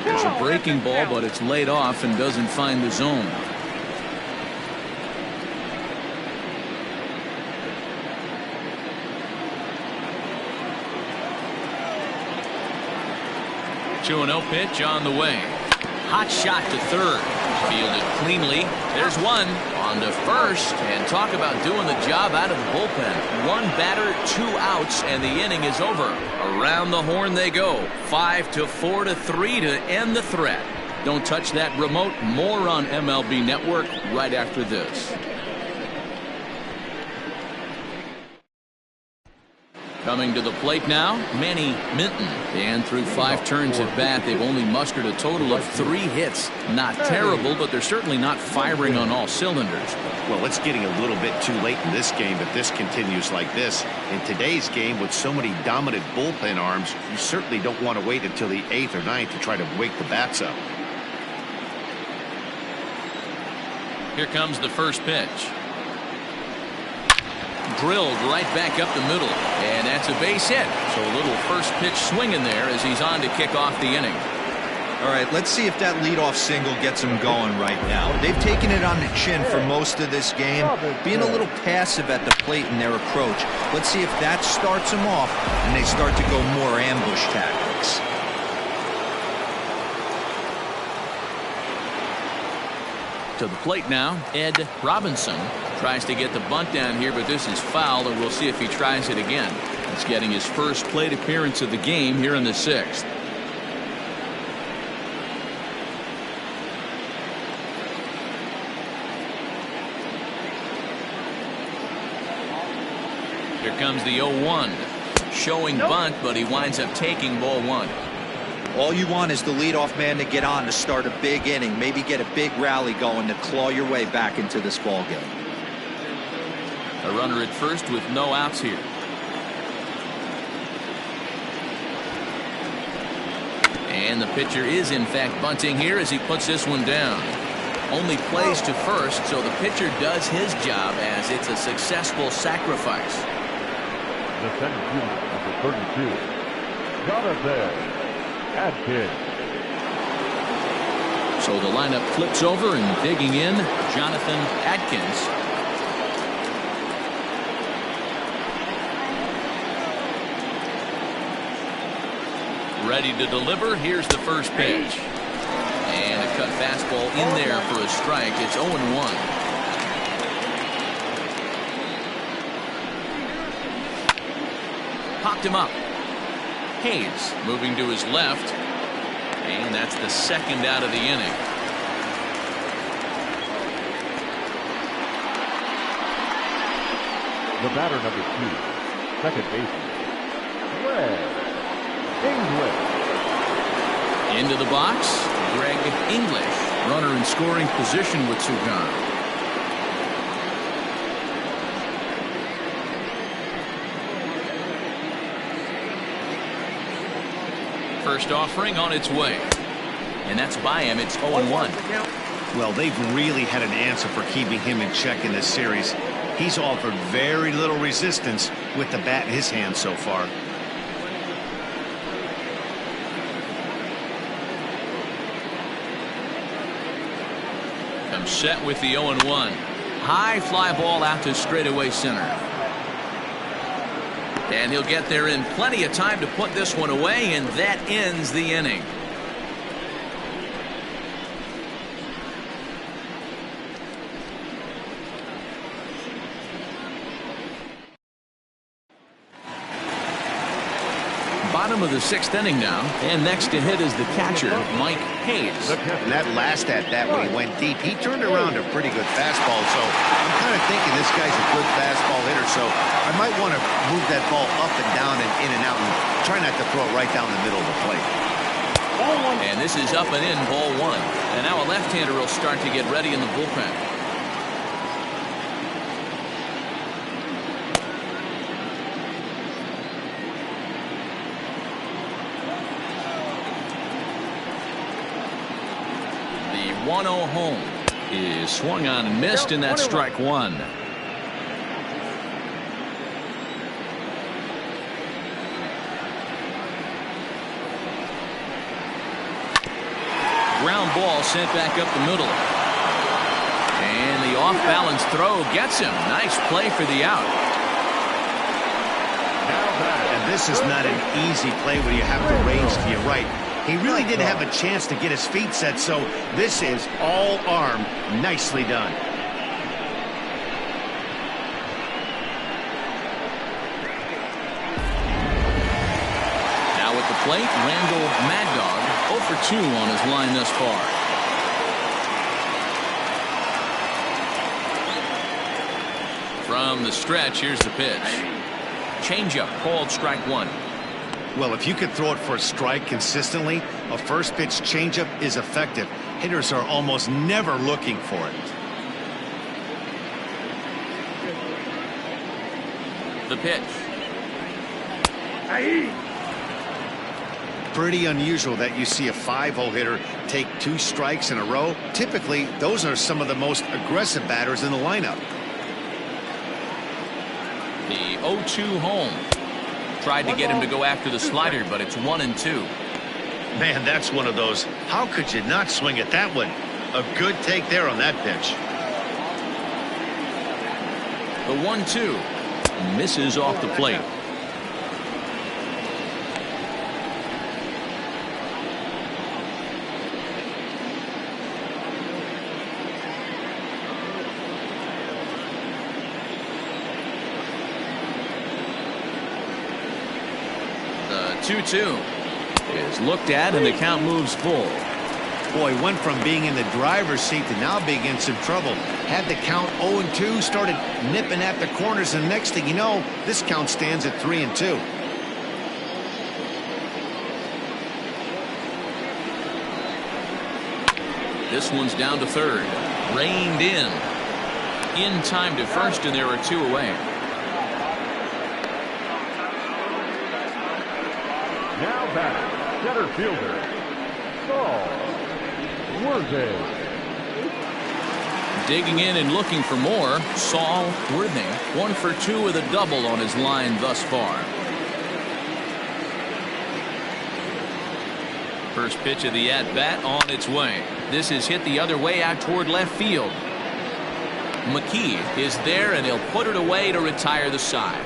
There's a breaking ball, but it's laid off and doesn't find the zone. Two and 0 pitch on the way. Hot shot to third. Fielded cleanly. There's one on to first. And talk about doing the job out of the bullpen. 1 batter, 2 outs, and the inning is over. Around the horn they go. 5-4 to 3 to end the threat. Don't touch that remote. More on MLB Network right after this. Coming to the plate now, Manny Minton. And through 5 turns at bat, they've only mustered a total of 3 hits. Not terrible, but they're certainly not firing on all cylinders. Well, it's getting a little bit too late in this game if this continues like this. In today's game, with so many dominant bullpen arms, you certainly don't want to wait until the 8th or 9th to try to wake the bats up. Here comes the first pitch. Drilled right back up the middle, and that's a base hit. So a little first pitch swing in there as he's on to kick off the inning. All right, let's see if that leadoff single gets them going right now. They've taken it on the chin for most of this game, being a little passive at the plate in their approach. Let's see if that starts them off and they start to go more ambush tactics. To the plate now, Ed Robinson tries to get the bunt down here, but this is foul, and we'll see if he tries it again. He's getting his first plate appearance of the game here in the 6th. Here comes the 0-1. Showing bunt, but he winds up taking ball 1. All you want is the leadoff man to get on to start a big inning, maybe get a big rally going to claw your way back into this ball game. A runner at first with no outs here. And the pitcher is in fact bunting here as he puts this one down. Only plays to first, so the pitcher does his job as it's a successful sacrifice. The center fielder, number 32, Jonathan Adkins. So the lineup flips over, and digging in, Jonathan Adkins. Ready to deliver. Here's the first pitch. And a cut fastball in there for a strike. It's 0-1. Popped him up. Hayes moving to his left, and that's the 2nd out of the inning. The batter, number 2, second baseman, Greg English. Into the box, Greg English, runner in scoring position with 2 gone. First offering on its way, and that's by him. It's 0-1. Well, they've really had an answer for keeping him in check in this series. He's offered very little resistance with the bat in his hand so far. I'm set with the 0-1. High fly ball out to straightaway center. And he'll get there in plenty of time to put this one away, and that ends the inning. Bottom of the 6th inning now, and next to hit is the catcher, Mike Hayes. And that last at-bat when he went deep, he turned around a pretty good fastball. So I'm kind of thinking this guy's a good fastball hitter, so I might want to move that ball up and down and in and out and try not to throw it right down the middle of the plate. And this is up and in, ball 1. And now a left-hander will start to get ready in the bullpen. The 1-0 home is swung on and missed, and that's strike 1. Ground ball sent back up the middle. And the off-balance throw gets him. Nice play for the out. And this is not an easy play when you have the range to your right. He really didn't have a chance to get his feet set, so this is all arm. Nicely done. Now at the plate, Randall Mad Dog 0 for 2 on his line thus far. From the stretch, here's the pitch. Changeup called strike 1. Well, if you can throw it for a strike consistently, a first pitch changeup is effective. Hitters are almost never looking for it. The pitch. Pretty unusual that you see a 5-hole hitter take 2 strikes in a row. Typically, those are some of the most aggressive batters in the lineup. The 0-2 home. Tried to get him to go after the slider, but it's 1-2. Man, that's one of those. How could you not swing at that one? A good take there on that pitch. The 1-2 misses off the plate. The 2-2 is looked at, and the count moves full. Boy, went from being in the driver's seat to now being in some trouble. Had the count 0-2, started nipping at the corners, and next thing you know, this count stands at 3-2. This one's down to third. Reined in. In time to first, and there are 2 away. Now batting, center fielder, Saul Worthy. Digging in and looking for more, Saul Worthy. 1 for 2 with a double on his line thus far. First pitch of the at-bat on its way. This is hit the other way out toward left field. McKee is there, and he'll put it away to retire the side.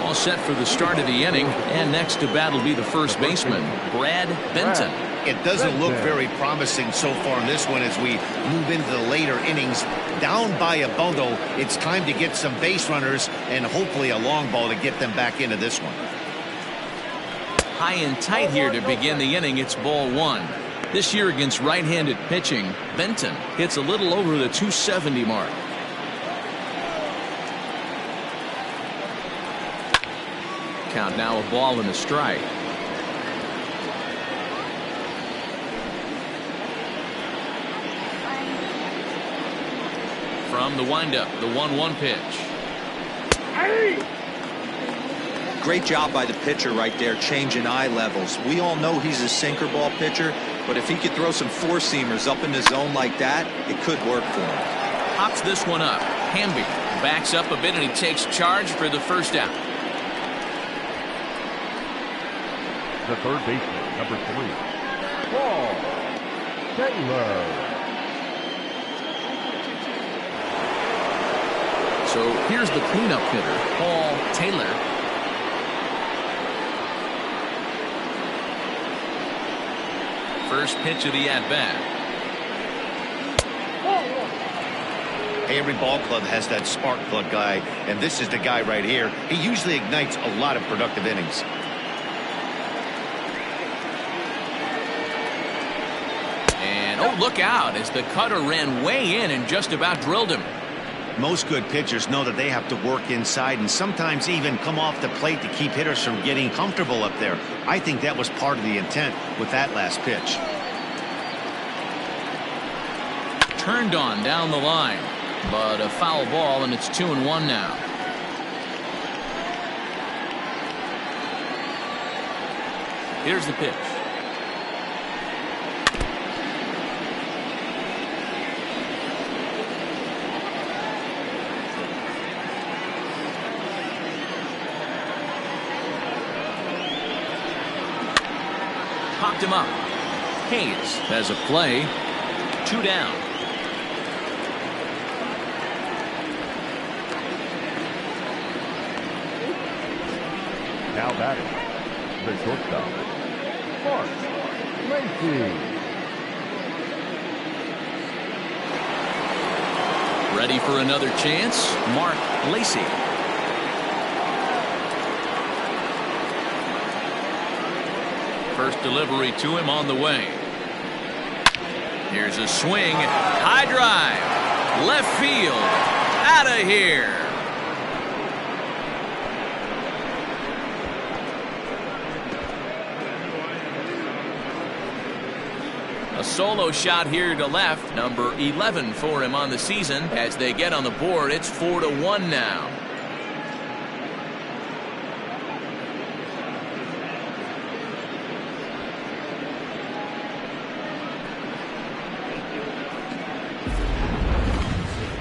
All set for the start of the inning, and next to bat will be the first baseman, Brad Benton. It doesn't look very promising so far in this one as we move into the later innings. Down by a bundle, it's time to get some base runners and hopefully a long ball to get them back into this one. High and tight here to begin the inning. It's ball 1. This year against right-handed pitching, Benton hits a little over the 270 mark. Count now a ball and a strike. From the windup, the 1-1 pitch. great job by the pitcher right there, changing eye levels. We all know he's a sinker ball pitcher, but if he could throw some four-seamers up in the zone like that, it could work for him. Pops this one up. Hamby backs up a bit and he takes charge for the first out. The third baseman, number 3, Paul Taylor. So here's the cleanup hitter, Paul Taylor. First pitch of the at-bat. Hey, every ball club has that spark plug guy, and this is the guy right here. He usually ignites a lot of productive innings. And oh, look out as the cutter ran way in and just about drilled him. Most good pitchers know that they have to work inside and sometimes even come off the plate to keep hitters from getting comfortable up there. I think that was part of the intent with that last pitch. Turned on down the line, but a foul ball, and it's 2-1 now. Here's the pitch. Popped him up. Hayes has a play. 2 down. Now batting, the shortstop, Mark Lacy. Ready for another chance, Mark Lacy. First delivery to him on the way. Here's a swing. High drive. Left field. Out of here. A solo shot here to left. Number 11 for him on the season. As they get on the board, it's 4-1 now.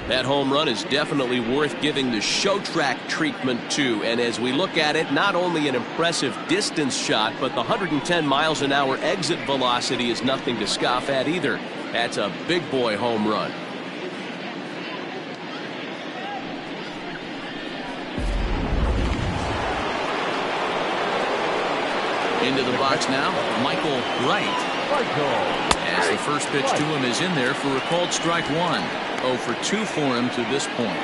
That home run is definitely worth giving the show track treatment to. And as we look at it, not only an impressive distance shot, but the 110 miles an hour exit velocity is nothing to scoff at either. That's a big boy home run. Into the box now, Michael Wright. As the first pitch to him is in there for a called strike 1. 0 for 2 for him to this point.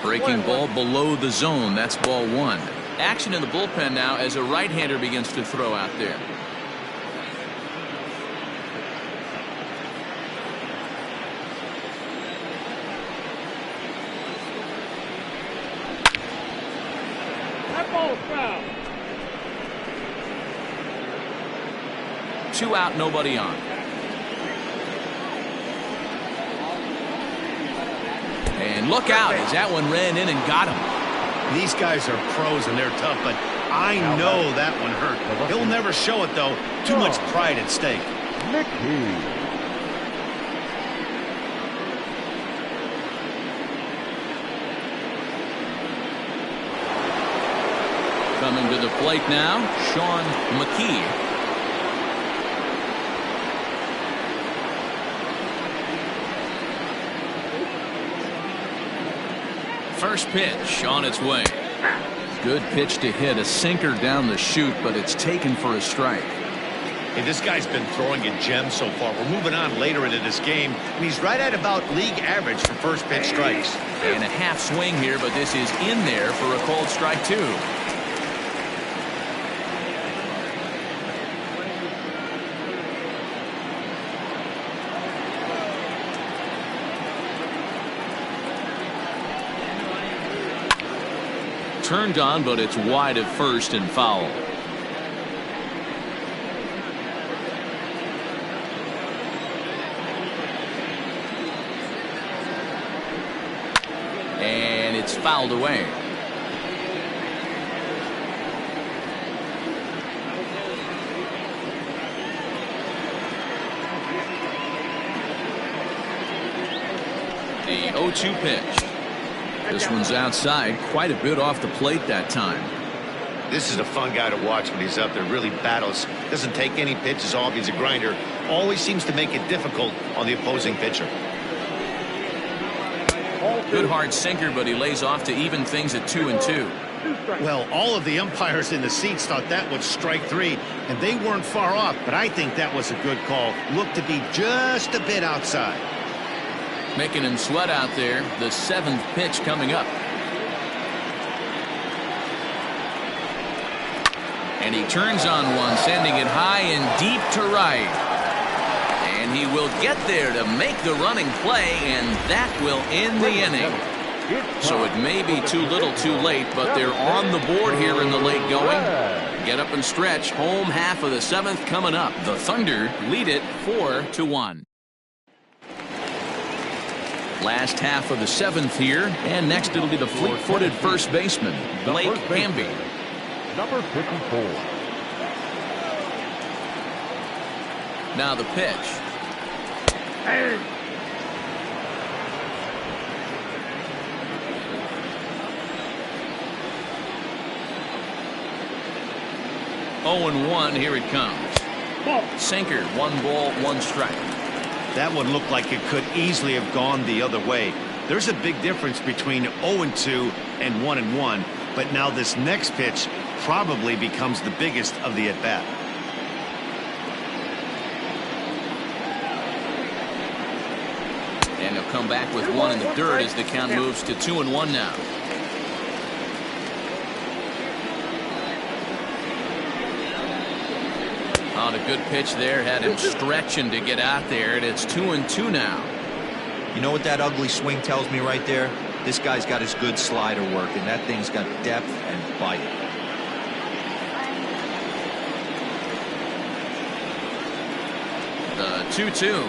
Breaking ball below the zone. That's ball 1. Action in the bullpen now as a right-hander begins to throw out there. Two out, nobody on. And look out as that one ran in and got him. These guys are pros and they're tough, but I know that one hurt. He'll never show it, though. Too much pride at stake. Coming to the plate now, Sean McKee. First pitch on its way. Good pitch to hit, a sinker down the chute, but it's taken for a strike. Hey, this guy's been throwing a gem so far. We're moving on later into this game, and he's right at about league average for first pitch strikes. And a half swing here, but this is in there for a called strike 2. Turned on, but it's wide at first and foul. It's fouled away. The 0-2 pitch. This one's outside, quite a bit off the plate that time. This is a fun guy to watch when he's up there. Really battles. Doesn't take any pitches off. He's a grinder. Always seems to make it difficult on the opposing pitcher. Good hard sinker, but he lays off to even things at 2-2. Well, all of the umpires in the seats thought that was strike three, and they weren't far off, but I think that was a good call. Looked to be just a bit outside. Making him sweat out there. The 7th pitch coming up. And he turns on one, sending it high and deep to right. And he will get there to make the running play, and that will end the inning. So it may be too little too late, but they're on the board here in the late going. Get up and stretch. Home half of the 7th coming up. The Thunder lead it 4-1. Last half of the 7th here, and next it'll be the fleet-footed first baseman, Blake Hamby. Number 54. Now the pitch. Hey. 0-1, here it comes. Sinker, 1 ball, 1 strike. That one looked like it could easily have gone the other way. There's a big difference between 0-2 and 1-1, but now this next pitch probably becomes the biggest of the at-bat. And he'll come back with 1 in the dirt as the count moves to 2-1 now. On a good pitch there, had him stretching to get out there, and it's 2-2 now. You know what that ugly swing tells me right there? This guy's got his good slider work, and that thing's got depth and bite. The 2-2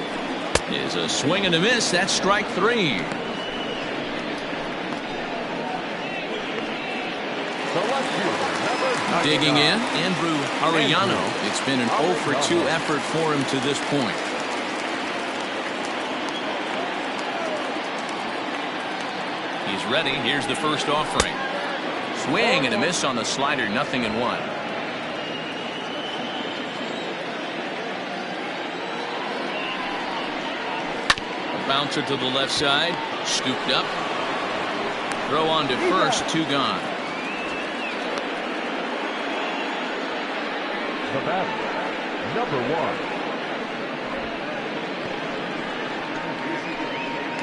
is a swing and a miss. That's strike 3. Digging in, Andrew Arellano. It's been an 0-for-2 effort for him to this point. He's ready. Here's the first offering. Swing and a miss on the slider. 0-1. A bouncer to the left side. Scooped up. Throw on to first. 2 gone. The batter, number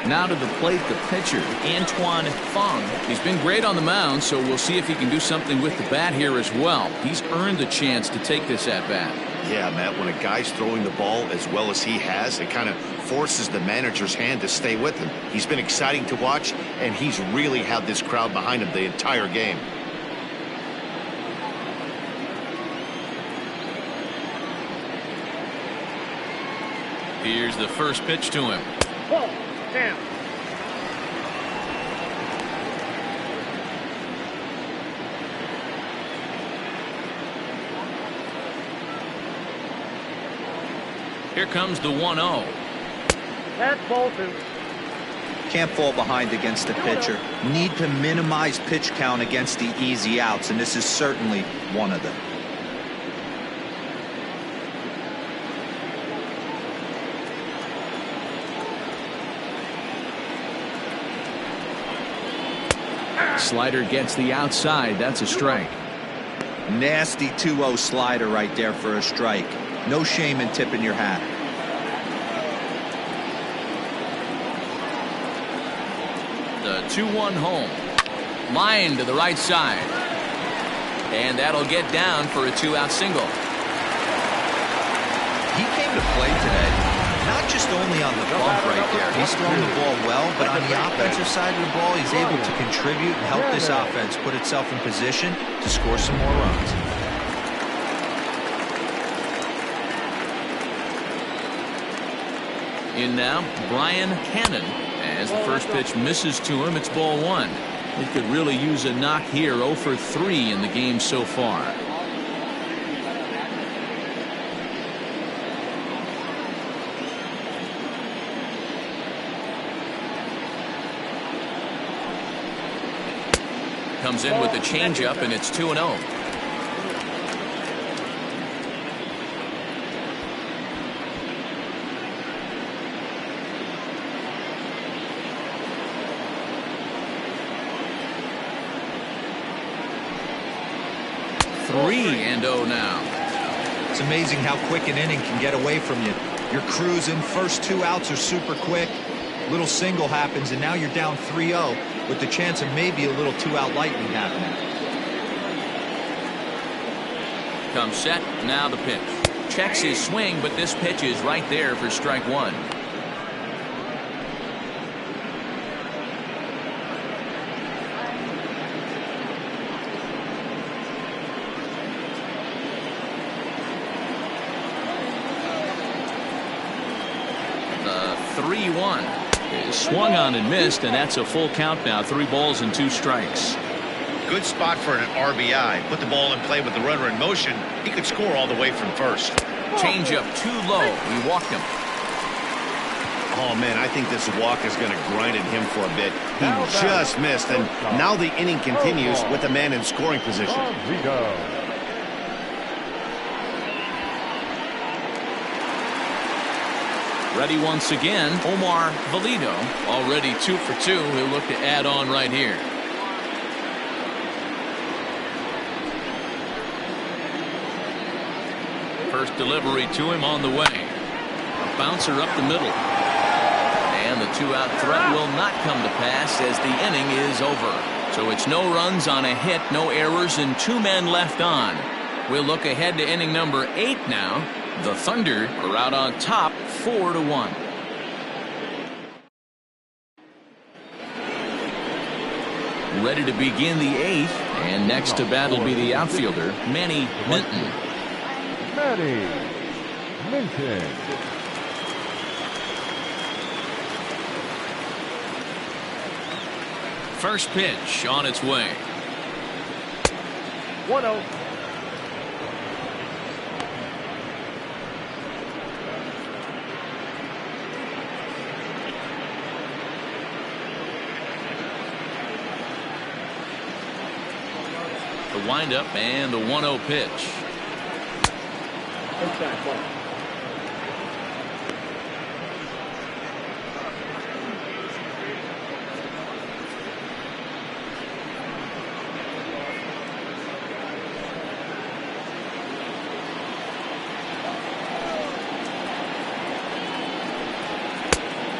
1. Now to the plate, the pitcher, Antoine Fong. He's been great on the mound, so we'll see if he can do something with the bat here as well. He's earned the chance to take this at bat. Yeah, Matt, when a guy's throwing the ball as well as he has, it kind of forces the manager's hand to stay with him. He's been exciting to watch, and he's really had this crowd behind him the entire game. Here's the first pitch to him. Here comes the 1-0. That's Bolton. Can't fall behind against the pitcher. Need to minimize pitch count against the easy outs, and this is certainly one of them. Slider gets the outside. That's a strike. Nasty 2-0 slider right there for a strike. No shame in tipping your hat. The 2-1 home. Line to the right side. And that'll get down for a 2-out single. He came to play today. Not just only on the bump right there. He's thrown the ball well, but on the offensive side of the ball, he's able to contribute and help this offense put itself in position to score some more runs. In now, Brian Cannon. As the first pitch misses to him, it's ball 1. He could really use a knock here. 0 for 3 in the game so far. Comes in with the changeup, and it's 2-0. Three and 0 now. It's amazing how quick an inning can get away from you. You're cruising. First 2 outs are super quick. Little single happens, and now you're down 3-0 with the chance of maybe a little 2-out lightning happening. Comes set. Now the pitch. Checks his swing, but this pitch is right there for strike 1. The 3-1 is swung on and missed, and that's a full count now. 3 balls and 2 strikes. Good spot for an RBI. Put the ball in play with the runner in motion. He could score all the way from first. Changeup too low. He walked him. Oh, man, I think this walk is going to grind at him for a bit. He just missed, and now the inning continues with the man in scoring position. Ready once again, Omar Valido. Already 2 for 2. He'll look to add on right here. First delivery to him on the way. A bouncer up the middle. And the 2-out threat will not come to pass as the inning is over. So it's no runs on a hit, no errors, and 2 men left on. We'll look ahead to inning number 8 now. The Thunder are out on top 4-1. Ready to begin the 8th, and next to bat will be the outfielder, Manny Minton. Manny Minton. First pitch on its way. 1-0. The windup and the 1-0 pitch.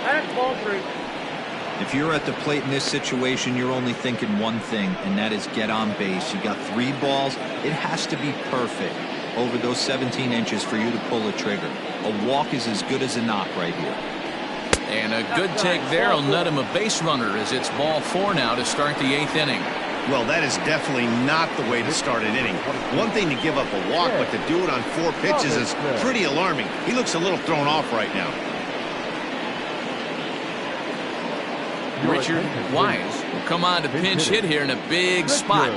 That's ball 3. If you're at the plate in this situation, you're only thinking one thing, and that is get on base. You got 3 balls. It has to be perfect over those 17 inches for you to pull the trigger. A walk is as good as a knock right here. And a good take there will net him a base runner as it's ball 4 now to start the 8th inning. Well, that is definitely not the way to start an inning. One thing to give up a walk, but to do it on 4 pitches is pretty alarming. He looks a little thrown off right now. Richard Wise will come on to pinch hit here in a big spot.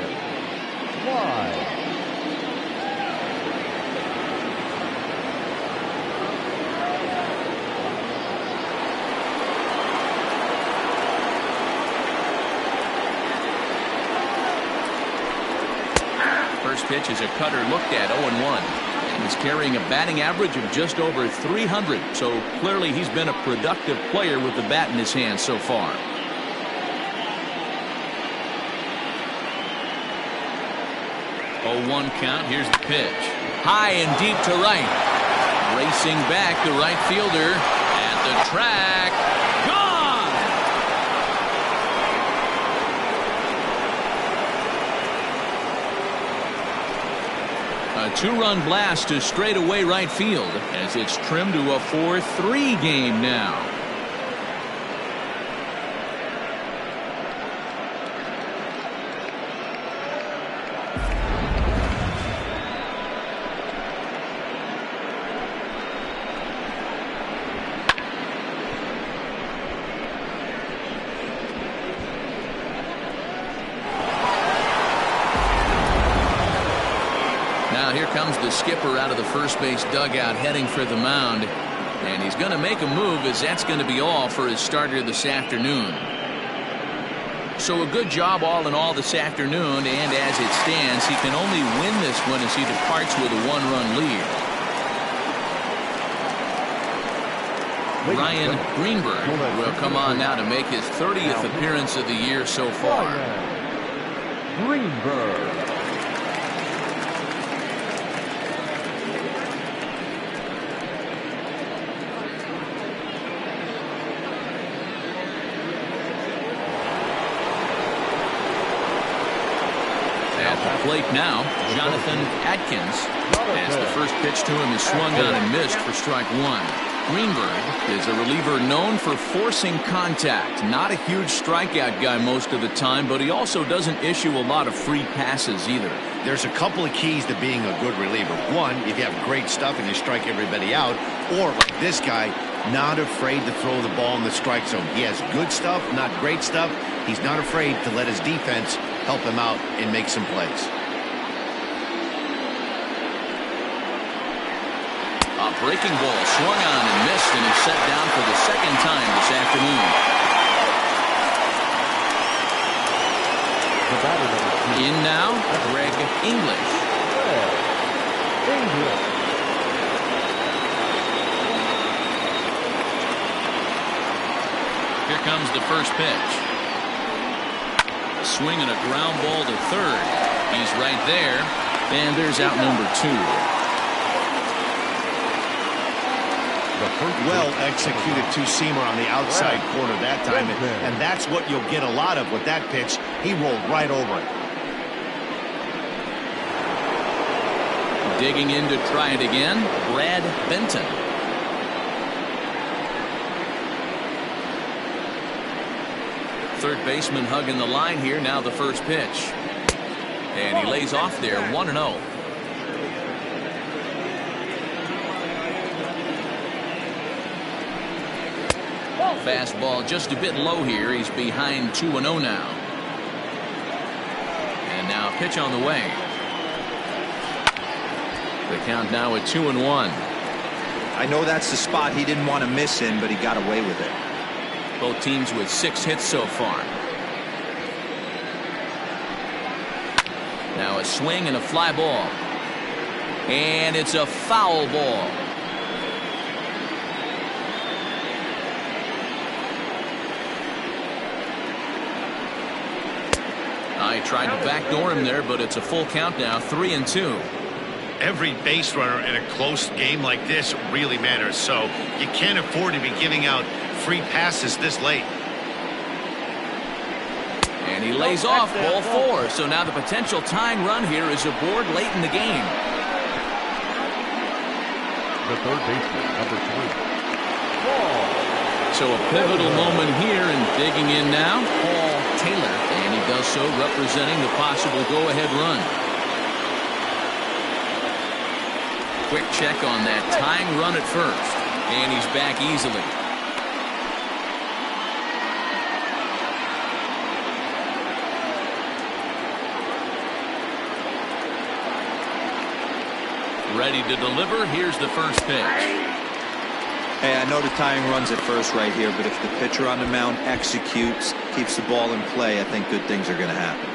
First pitch is a cutter looked at 0-1. And he's carrying a batting average of just over 300. So clearly he's been a productive player with the bat in his hand so far. Oh, 1 count. Here's the pitch. High and deep to right. Racing back, the right fielder at the track. Gone! A 2-run blast to straightaway right field as it's trimmed to a 4-3 game now. Now here comes the skipper out of the first base dugout heading for the mound. And he's going to make a move, as that's going to be all for his starter this afternoon. So a good job all in all this afternoon, and as it stands, he can only win this one as he departs with a 1-run lead. Ryan Greenberg will come on now to make his 30th appearance of the year so far. Greenberg. At the plate now, Jonathan Atkins, as the first pitch to him is swung on and missed for strike one. Greenberg is a reliever known for forcing contact. Not a huge strikeout guy most of the time, but he also doesn't issue a lot of free passes either. There's a couple of keys to being a good reliever. One, if you have great stuff and you strike everybody out, or like this guy, not afraid to throw the ball in the strike zone. He has good stuff, not great stuff. He's not afraid to let his defense help him out and make some plays. A breaking ball swung on and missed, and is set down for the second time this afternoon. In now, Greg English. Here comes the first pitch. A swing and a ground ball to third. He's right there, and there's out number 2. Well executed two-seamer on the outside corner that time, and that's what you'll get a lot of with that pitch. He rolled right over it. Digging in to try it again, Brad Benton. Third baseman hugging the line here. Now the first pitch, and he lays off there, 1-0. Fastball just a bit low here. He's behind 2-0 now. And now pitch on the way. The count now at 2-1. I know that's the spot he didn't want to miss in, but he got away with it. Both teams with 6 hits so far. Now a swing and a fly ball. And it's a foul ball. I tried to backdoor him there, but it's a full count now, 3-2. Every base runner in a close game like this really matters, so you can't afford to be giving out free passes this late. And he lays off ball 4, so now the potential tying run here is aboard late in the game. The third baseman, number 3. So a pivotal moment here, and digging in now, Paul Taylor, and he does so representing the possible go-ahead run. Quick check on that tying run at first, and he's back easily. Ready to deliver. Here's the first pitch. Hey, I know the tying run's at first right here, but if the pitcher on the mound executes, keeps the ball in play, I think good things are going to happen.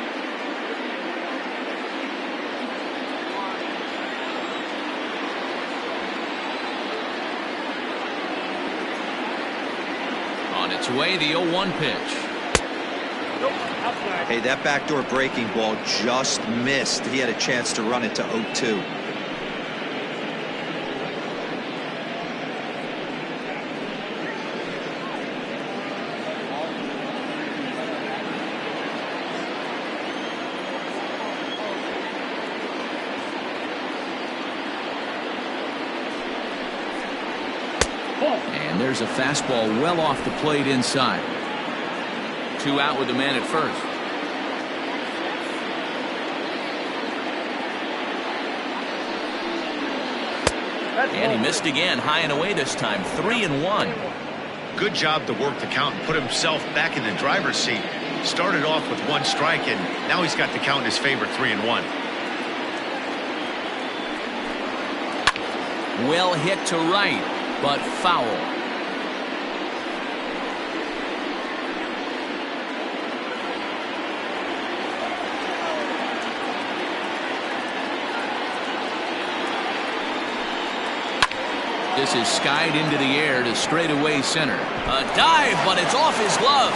On its way, the 0-1 pitch. Hey, that backdoor breaking ball just missed. He had a chance to run it to 0-2. And there's a fastball well off the plate inside. 2 out with the man at first. And he missed again, high and away this time, 3-1. Good job to work the count and put himself back in the driver's seat. Started off with 1 strike, and now he's got the count in his favor, 3-1. Well hit to right, but foul. This is skied into the air to straightaway center. A dive, but it's off his glove.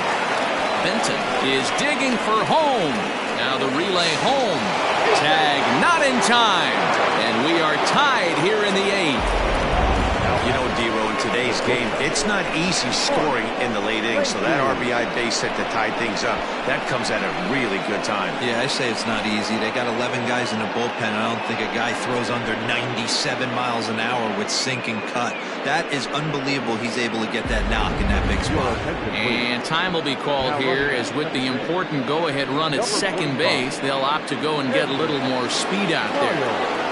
Benton is digging for home. Now the relay home. Tag not in time. And we are tied here in the 8th. You know, D-Row, in today's game, it's not easy scoring in the late innings, so that RBI base hit to tie things up, that comes at a really good time. Yeah, I say it's not easy. They got 11 guys in the bullpen. I don't think a guy throws under 97 miles an hour with sink and cut. That is unbelievable. He's able to get that knock in that big spot. And time will be called here, as with the important go-ahead run at second base, they'll opt to go and get a little more speed out there.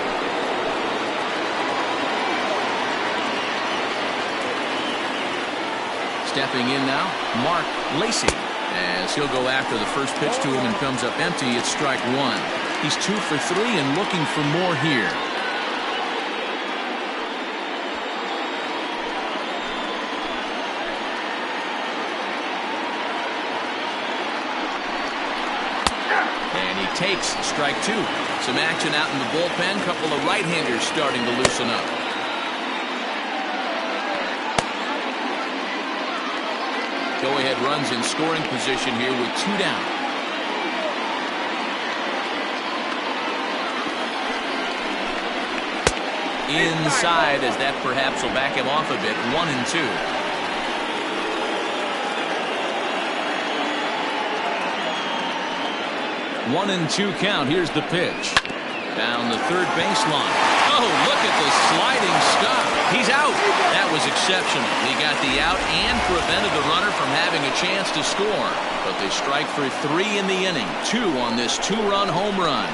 Stepping in now, Mark Lacey, as he'll go after the first pitch to him and comes up empty. It's strike one. He's 2 for 3 and looking for more here. And he takes strike 2. Some action out in the bullpen. Couple of right-handers starting to loosen up. Go-ahead runs in scoring position here with 2 down. Inside, as that perhaps will back him off a bit. 1-2. 1-2 count. Here's the pitch. Down the third baseline. Oh, look at the sliding stop. He's out. That was exceptional. He got the out and prevented the runner from having a chance to score. But they strike for 3 in the inning. 2 on this 2-run home run.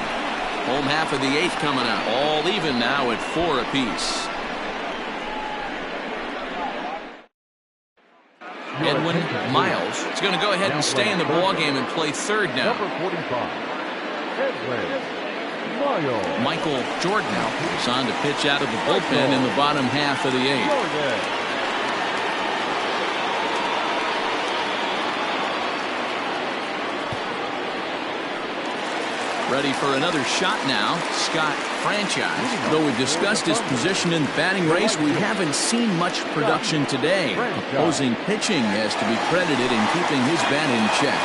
Home half of the 8th coming up. All even now at 4 apiece. Edwin Miles is going to go ahead and stay in the ballgame and play third now. Number 45, Edwin Michael Jordan is on to pitch out of the bullpen in the bottom half of the 8th. Ready for another shot now, Scott Franchise. Though we've discussed his position in the batting race, we haven't seen much production today. Opposing pitching has to be credited in keeping his bat in check.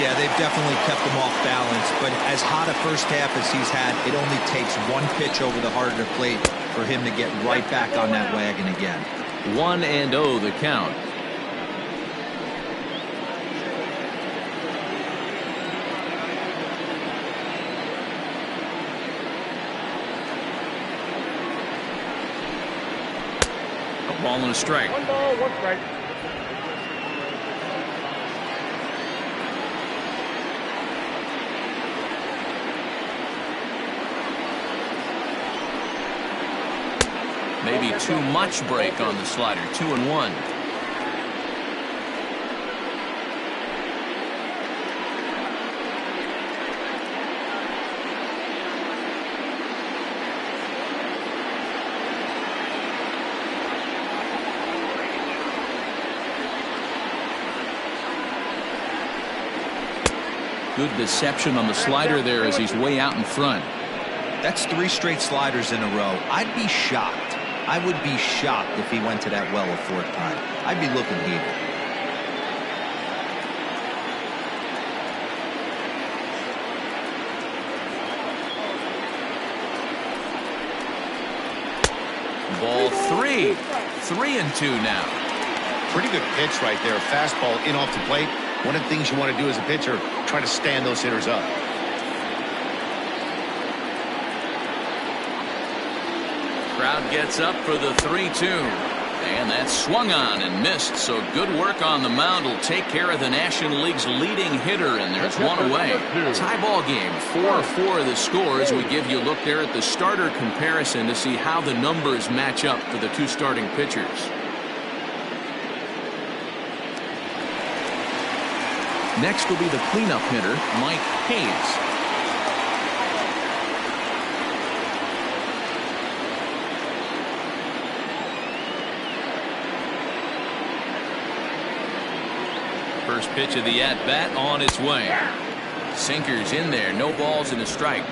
Yeah, they've definitely kept him off balance, but as hot a first half as he's had, it only takes one pitch over the heart of the plate for him to get right back on that wagon again. 1-0 the count. A ball and a strike. 1 ball, 1 strike. Maybe too much break on the slider. 2-1. Good deception on the slider there as he's way out in front. That's 3 straight sliders in a row. I'd be shocked. I would be shocked if he went to that well a 4th time. I'd be looking heated. Ball 3. 3-2 now. Pretty good pitch right there. Fastball in off the plate. One of the things you want to do as a pitcher, try to stand those hitters up. Crowd gets up for the 3-2. And that's swung on and missed, so good work on the mound will take care of the National League's leading hitter, and there's one away. Tie ball game, 4-4 the score as we give you a look there at the starter comparison to see how the numbers match up for the 2 starting pitchers. Next will be the cleanup hitter, Mike Hayes. First pitch of the at-bat on its way. Sinker's in there. No balls and a strike.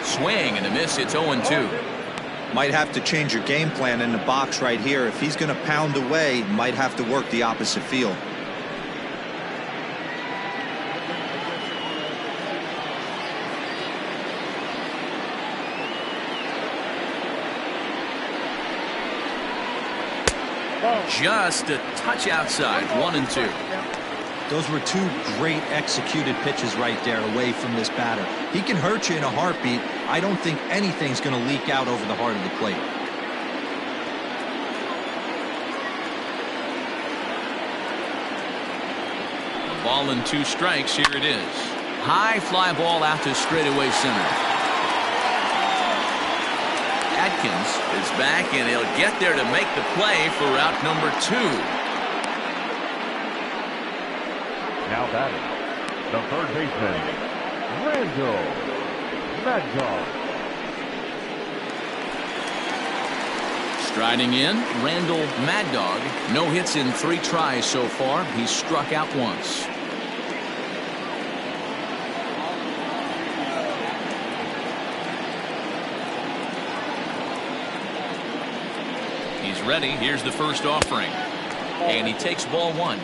Swing and a miss. It's 0-2. Might have to change your game plan in the box right here. If he's going to pound away, might have to work the opposite field. Just a touch outside. 1-2. Those were two great executed pitches right there away from this batter. He can hurt you in a heartbeat. I don't think anything's going to leak out over the heart of the plate. A ball and 2 strikes. Here it is. High fly ball out to straightaway center. Atkins is back, and he'll get there to make the play for out number 2. Now batting, the third baseman, Randall Maddox. Striding in, Randall Mad Dog. No hits in 3 tries so far. He's struck out once. He's ready. Here's the first offering. And he takes ball 1.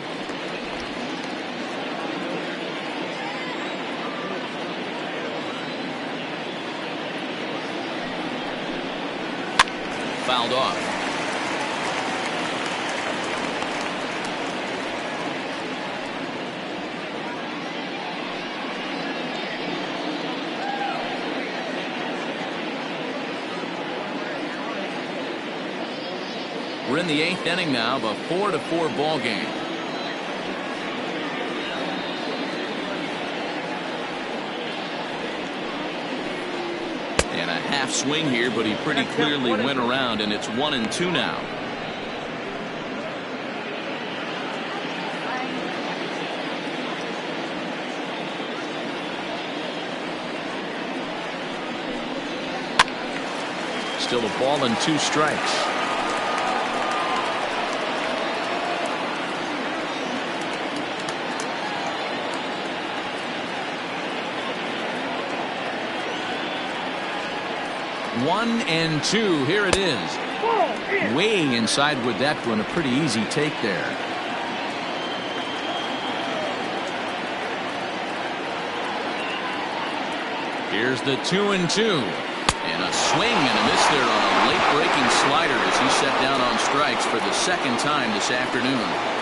Fouled off. We're in the 8th inning now of a 4-4 ball game. And a half swing here, but he pretty clearly went around, and it's 1-2 now. Still a ball and 2 strikes. One and 2. Here it is. Way inside with that one. A pretty easy take there. Here's the 2-2. And a swing and a miss there on a late breaking slider as he set down on strikes for the 2nd time this afternoon.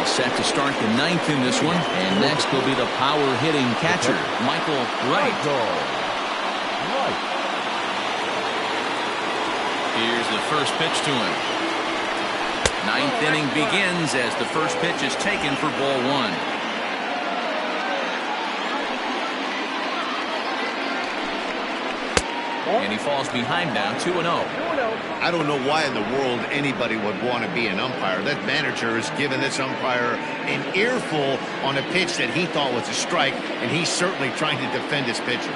Set to start the 9th in this one, and next will be the power hitting catcher, Michael Wright. Here's the first pitch to him. 9th inning begins as the first pitch is taken for ball 1. And he falls behind now, 2-0. I don't know why in the world anybody would want to be an umpire. That manager has given this umpire an earful on a pitch that he thought was a strike, and he's certainly trying to defend his pitcher.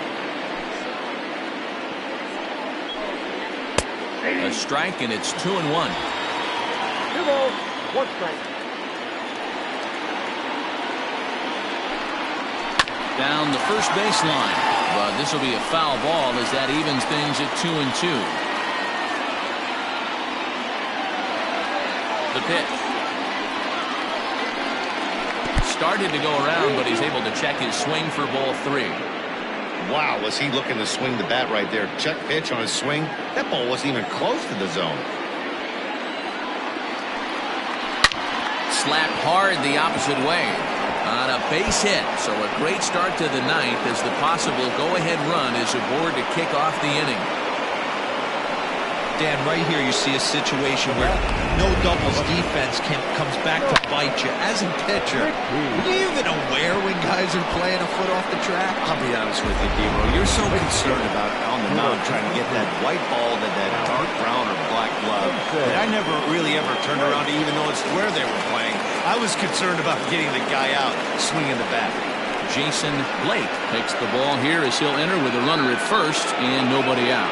A strike, and it's 2-1. 2 balls, 1 strike. Down the first baseline. But this will be a foul ball as that evens things at 2-2. The pitch. Started to go around, but he's able to check his swing for ball 3. Wow, was he looking to swing the bat right there? Check pitch on his swing. That ball wasn't even close to the zone. Slapped hard the opposite way. On a base hit, so a great start to the 9th as the possible go-ahead run is aboard to kick off the inning. Dan, right here you see a situation where no doubles defense comes back to bite you. As a pitcher, are you even aware when guys are playing a foot off the track? I'll be honest with you, Dero. You're so concerned about on the mound trying to get that white ball to that dark brown or black glove. base. I never really ever turned around to even notice where they were playing. I was concerned about getting the guy out, swinging the bat. Jason Blake takes the ball here as he'll enter with a runner at first and nobody out.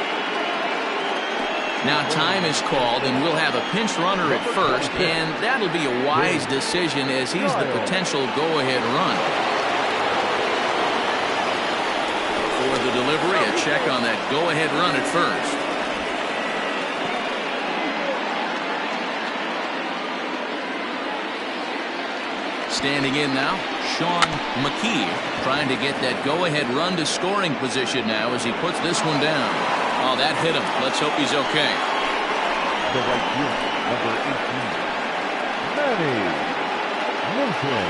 Now time is called and we'll have a pinch runner at first, and that'll be a wise decision as he's the potential go-ahead run. For the delivery, a check on that go-ahead run at first. Standing in now, Sean McKee trying to get that go-ahead run to scoring position now as he puts this one down. Oh, that hit him. Let's hope he's okay. The right field, number 18, Manny Minton.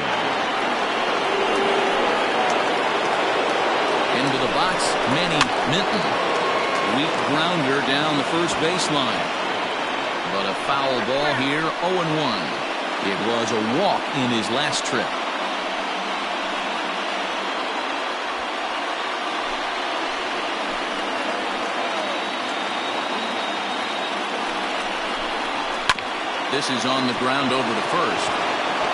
Into the box, Manny Minton. Weak grounder down the first baseline. But a foul ball here, 0-1. It was a walk in his last trip. This is on the ground over to first.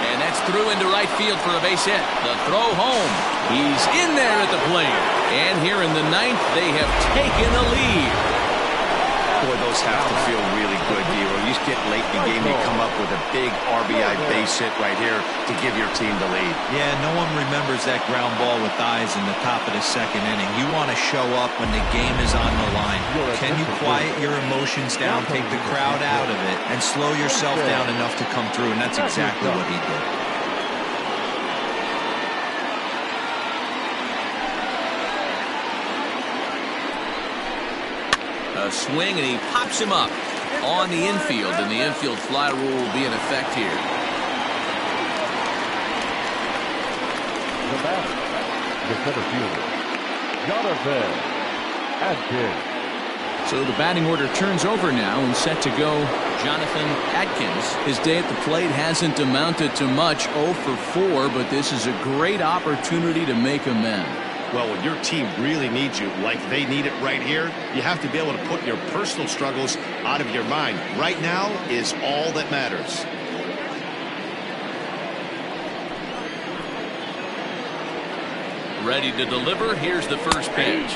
And that's through into right field for a base hit. The throw home. He's in there at the plate. And here in the ninth, they have taken the lead. Boy, those have to feel really good, Dero. You get late in the game, you come up with a big RBI base hit right here to give your team the lead. Yeah, no one remembers that ground ball with eyes in the top of the second inning. You want to show up when the game is on the line. Can you quiet your emotions down, take the crowd out of it, and slow yourself down enough to come through? And that's exactly what he did. A swing, and he pops him up on the infield, and the infield fly rule will be in effect here. The batter, the center fielder, Jonathan Atkins. So the batting order turns over now and set to go Jonathan Atkins. His day at the plate hasn't amounted to much, 0 for 4, but this is a great opportunity to make amends. Well, when your team really needs you, like they need it right here, you have to be able to put your personal struggles out of your mind. Right now is all that matters. Ready to deliver. Here's the first pitch.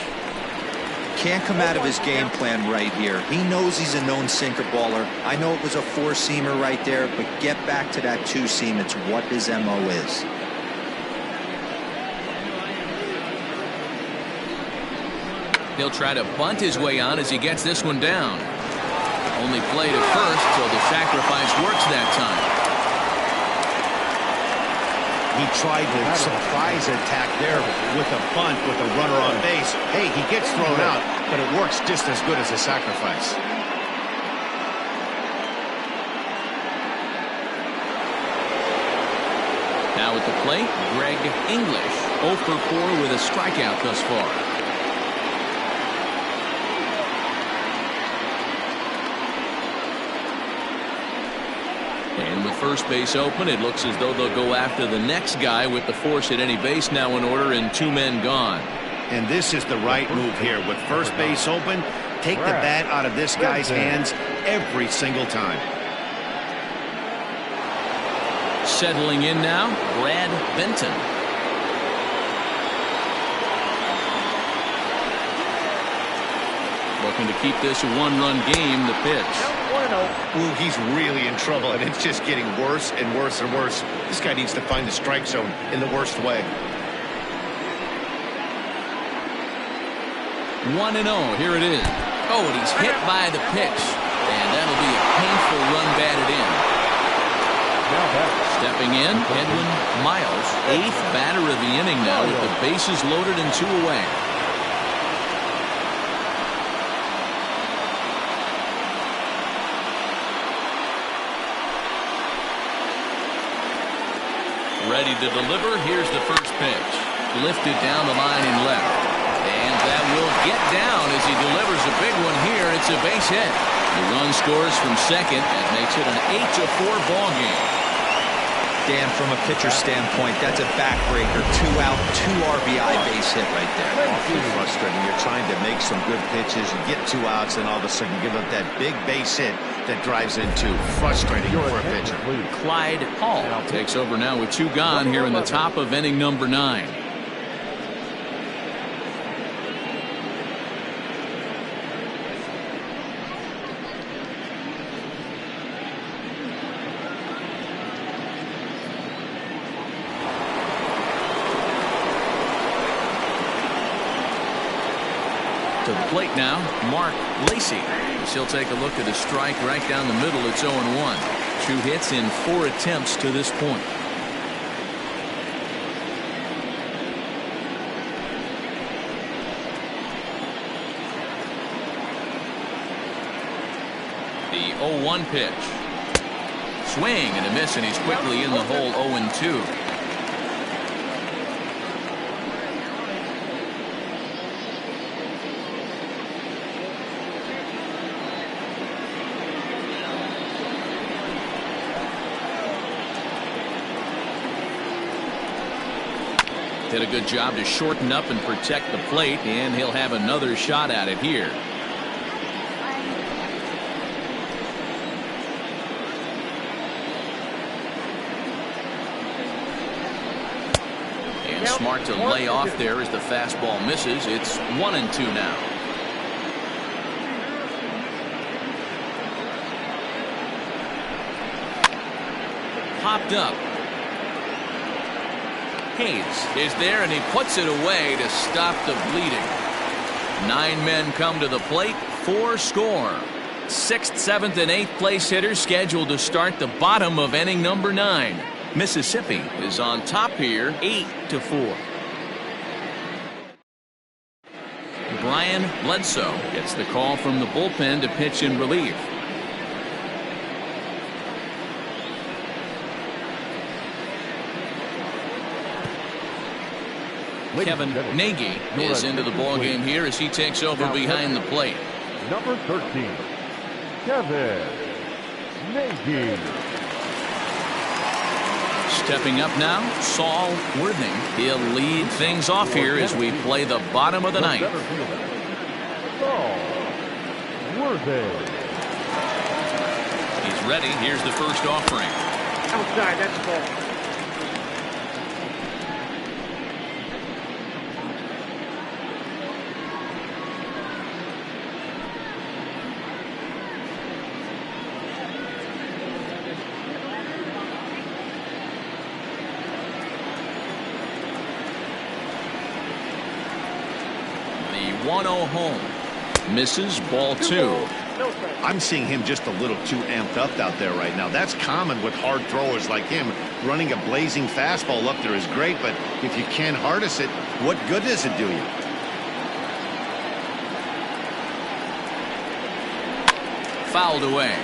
Can't come out of his game plan right here. He knows he's a known sinker baller. I know it was a four-seamer right there, but get back to that two-seam. It's what his MO is. He'll try to bunt his way on as he gets this one down. Only played at first, so the sacrifice works that time. He tried to surprise attack there with a bunt with a runner on base. Hey, he gets thrown out, but it works just as good as a sacrifice. Now at the plate, Greg English, 0 for 4 with a strikeout thus far. And with first base open, it looks as though they'll go after the next guy with the force at any base now in order and 2 men gone. And this is the right move here. With first base open, take the bat out of this guy's hands every single time. Settling in now, Brad Benton. Looking to keep this a 1-run game, the pitch. Ooh, he's really in trouble, and it's just getting worse and worse and worse. This guy needs to find the strike zone in the worst way. 1-0, here it is. Oh, and he's hit by the pitch, and that'll be a painful run batted in. Stepping in, Edwin Miles, 8th batter of the inning now with the bases loaded and 2 away. Ready to deliver. Here's the first pitch. Lifted down the line in left. And that will get down as he delivers a big one here. It's a base hit. The run scores from second and makes it an 8-4 ball game. Dan, from a pitcher standpoint, that's a backbreaker. 2 out, 2 RBI base hit right there. Awfully frustrating. You're trying to make some good pitches. You get 2 outs, and all of a sudden you give up that big base hit that drives in two. Frustrating for a pitcher. Clyde Hall takes over now with 2 gone here in the top of inning number 9. To the plate now, Mark Lacey. He'll take a look at a strike right down the middle. It's 0-1. 2 hits in 4 attempts to this point. The 0-1 pitch. Swing and a miss, and he's quickly in the hole. 0-2. Did a good job to shorten up and protect the plate, and he'll have another shot at it here. And smart to lay off there as the fastball misses. It's 1-2 now. Popped up. Hayes is there, and he puts it away to stop the bleeding. 9 men come to the plate, 4 score. 6th, 7th, and 8th place hitters scheduled to start the bottom of inning number 9. Mississippi is on top here, 8-4. Brian Bledsoe gets the call from the bullpen to pitch in relief. Kevin Nagy is into the ballgame here as he takes over behind the plate. Number 13, Kevin Nagy. Stepping up now, Saul Worthing. He'll lead things off here as we play the bottom of the ninth. Saul Worthing. He's ready. Here's the first offering. Outside, that's ball. The 1-0 home. Misses, ball 2. I'm seeing him just a little too amped up out there right now. That's common with hard throwers like him. Running a blazing fastball up there is great, but if you can't harness it, what good does it do you? Fouled away.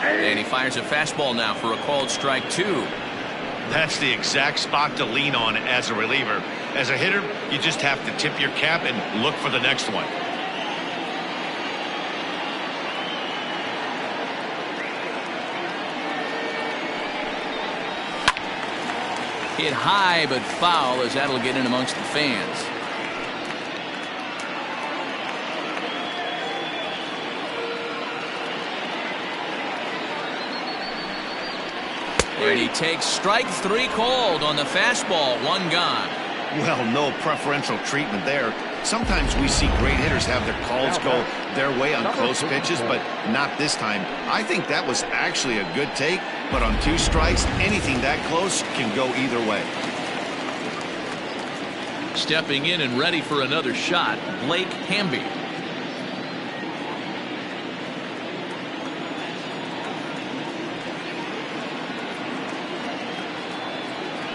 And he fires a fastball now for a called strike 2. That's the exact spot to lean on as a reliever. As a hitter, you just have to tip your cap and look for the next one. Hit high but foul as that'll get in amongst the fans. And he takes strike 3 called on the fastball. 1 gone. Well, no preferential treatment there. Sometimes we see great hitters have their calls go their way on close pitches, but not this time. I think that was actually a good take, but on 2 strikes, anything that close can go either way. Stepping in and ready for another shot, Blake Hamby.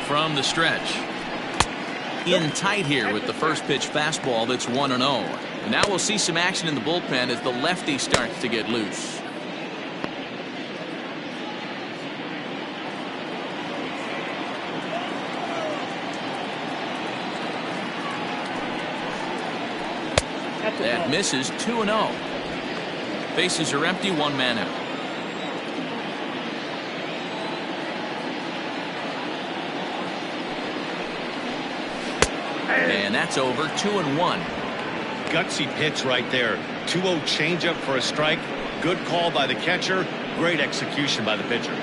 From the stretch. In tight here with the first pitch fastball that's 1-0. And now we'll see some action in the bullpen as the lefty starts to get loose. That misses. 2-0. Bases are empty. 1 man out. And that's over. 2-1. Gutsy pitch right there. 2-0 changeup for a strike. Good call by the catcher. Great execution by the pitcher.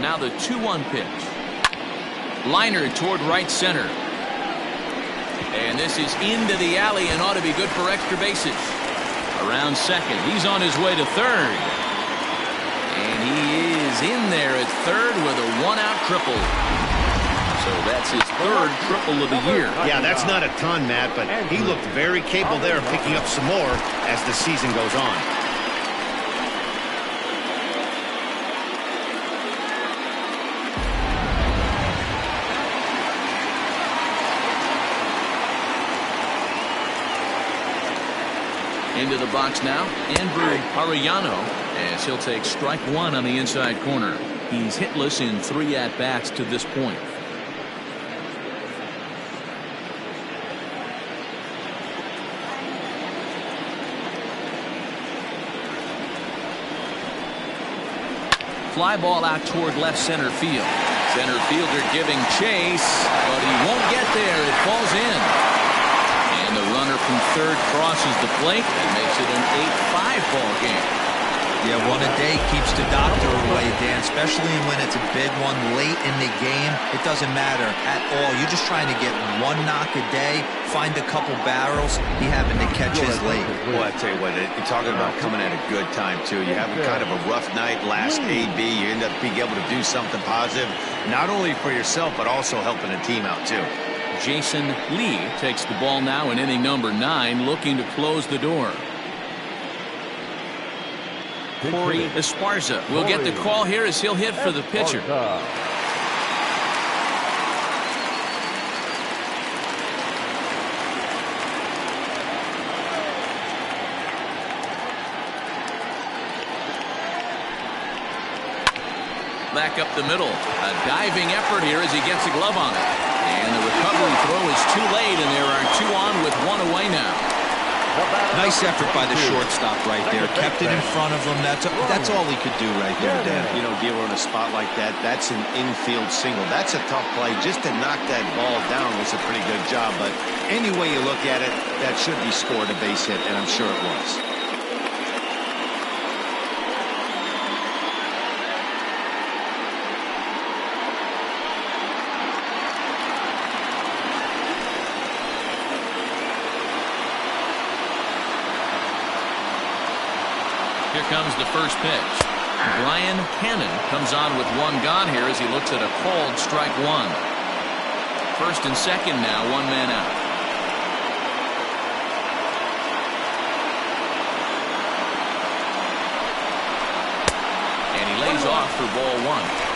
Now the 2-1 pitch. Liner toward right center. And this is into the alley and ought to be good for extra bases. Around second. He's on his way to third. And he is in there at third with a 1-out triple. So that's his third triple of the year. Yeah, that's not a ton, Matt, but he looked very capable there of picking up some more as the season goes on. Into the box now, Andrew Arellano, as he'll take strike 1 on the inside corner. He's hitless in 3 at-bats to this point. Fly ball out toward left center field. Center fielder giving chase, but he won't get there. It falls in. And the runner from third crosses the plate and makes it an 8-5 ball game. Yeah, one a day keeps the doctor away, Dan, especially when it's a big one late in the game. It doesn't matter at all. You're just trying to get 1 knock a day, find a couple barrels. He happened to catch his late. Well, I tell you what, you're talking about coming at a good time, too. You have kind of a rough night, last AB. You end up being able to do something positive, not only for yourself, but also helping the team out, too. Jason Lee takes the ball now in inning number 9, looking to close the door. Corey Esparza will get the call here as he'll hit for the pitcher. Back up the middle. A diving effort here as he gets a glove on it. And the recovery throw is too late, and there are 2 on with 1 away now. Nice effort by the shortstop right there. Kept it in front of him. That's all he could do right there, Dan. You know, Gilo, in a spot like that, that's an infield single. That's a tough play. Just to knock that ball down was a pretty good job. But any way you look at it, that should be scored a base hit, and I'm sure it was. Here comes the first pitch. Brian Hannon comes on with 1 gone here as he looks at a called strike 1. First and second now, 1 man out. And he lays off for ball 1.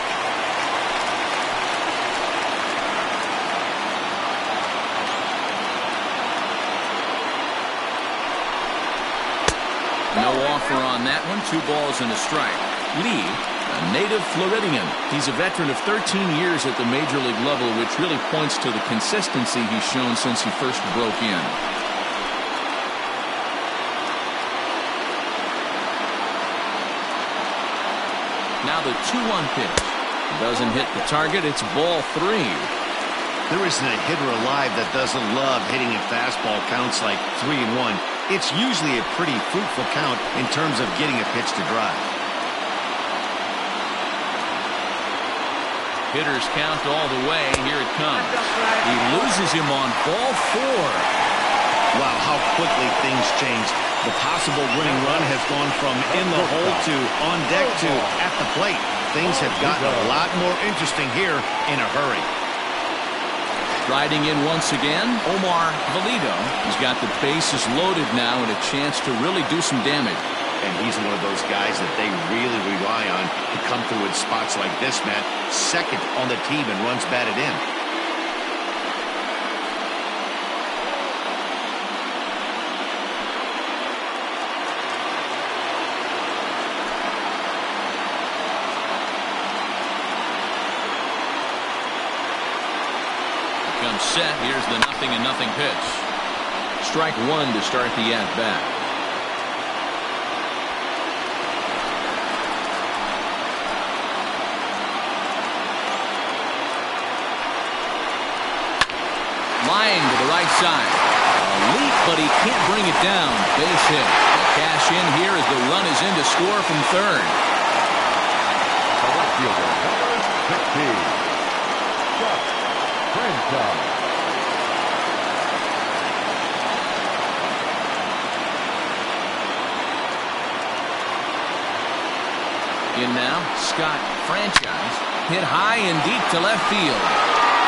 No offer on that one. 2 balls and a strike. Lee, a native Floridian. He's a veteran of 13 years at the major league level, which really points to the consistency he's shown since he first broke in. Now the 2-1 pitch. Doesn't hit the target. It's ball 3. There isn't a hitter alive that doesn't love hitting a fastball counts like 3-1. It's usually a pretty fruitful count in terms of getting a pitch to drive. Hitters count all the way. Here it comes. He loses him on ball 4. Wow, how quickly things changed. The possible winning run has gone from in the hole to on deck to at the plate. Things have gotten a lot more interesting here in a hurry. Riding in once again, Omar Valido. He's got the bases loaded now and a chance to really do some damage. And he's one of those guys that they really rely on to come through in spots like this, Matt. Second on the team and runs batted in. set. Here's the 0-0 pitch. Strike one to start the at-bat. Line to the right side. A leap, but he can't bring it down. Base hit. The cash in here as the run is in to score from third. The right fielder, number 16. Scott Franchise. In now, Scott Franchise. Hit high and deep to left field.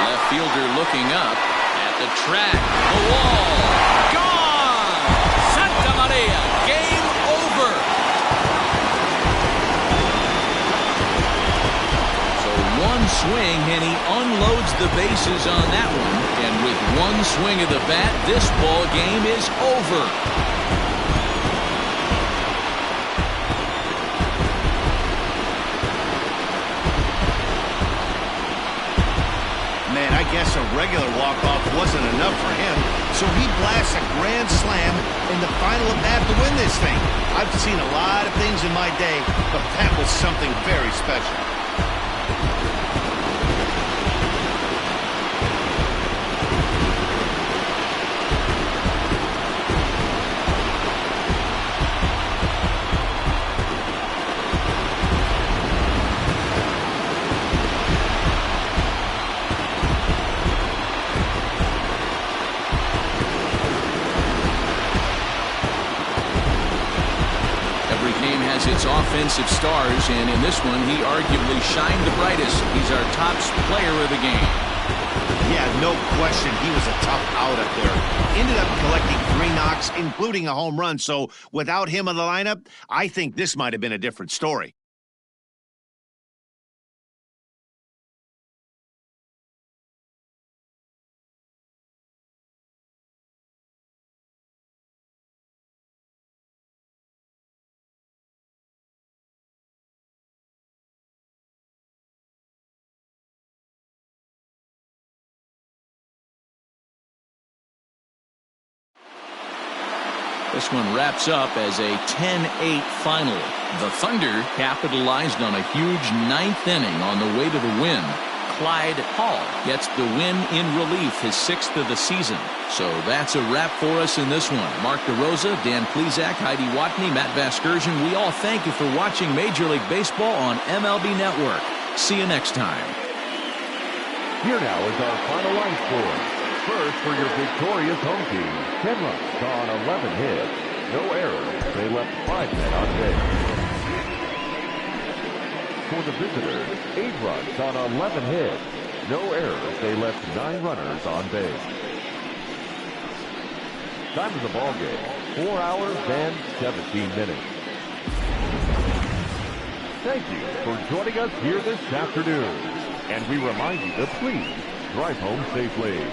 Left fielder looking up. The track, the wall, gone! Santa Maria, game over! So one swing and he unloads the bases on that one. And with one swing of the bat, this ball game is over. Man, I guess a regular walk-off wasn't enough for him, so he blasts a grand slam in the final at-bat to win this thing. I've seen a lot of things in my day, but that was something very special. Its offensive stars, and in this one he arguably shined the brightest. He's our top player of the game. Yeah, no question, he was a tough out up there. Ended up collecting 3 knocks, including a home run, so without him in the lineup, I think this might have been a different story. This one wraps up as a 10-8 final. The Thunder capitalized on a huge 9th inning on the way to the win. Clyde Hall gets the win in relief, his 6th of the season. So that's a wrap for us in this one. Mark DeRosa, Dan Plesac, Heidi Watney, Matt Vasgersian, we all thank you for watching Major League Baseball on MLB Network. See you next time. Here now is our final line score. First, for your victorious home team, 10 runs on 11 hits. No errors. They left 5 men on base. For the visitors, 8 runs on 11 hits. No errors. They left 9 runners on base. Time of the ball game, 4 hours and 17 minutes. Thank you for joining us here this afternoon. And we remind you to please drive home safely.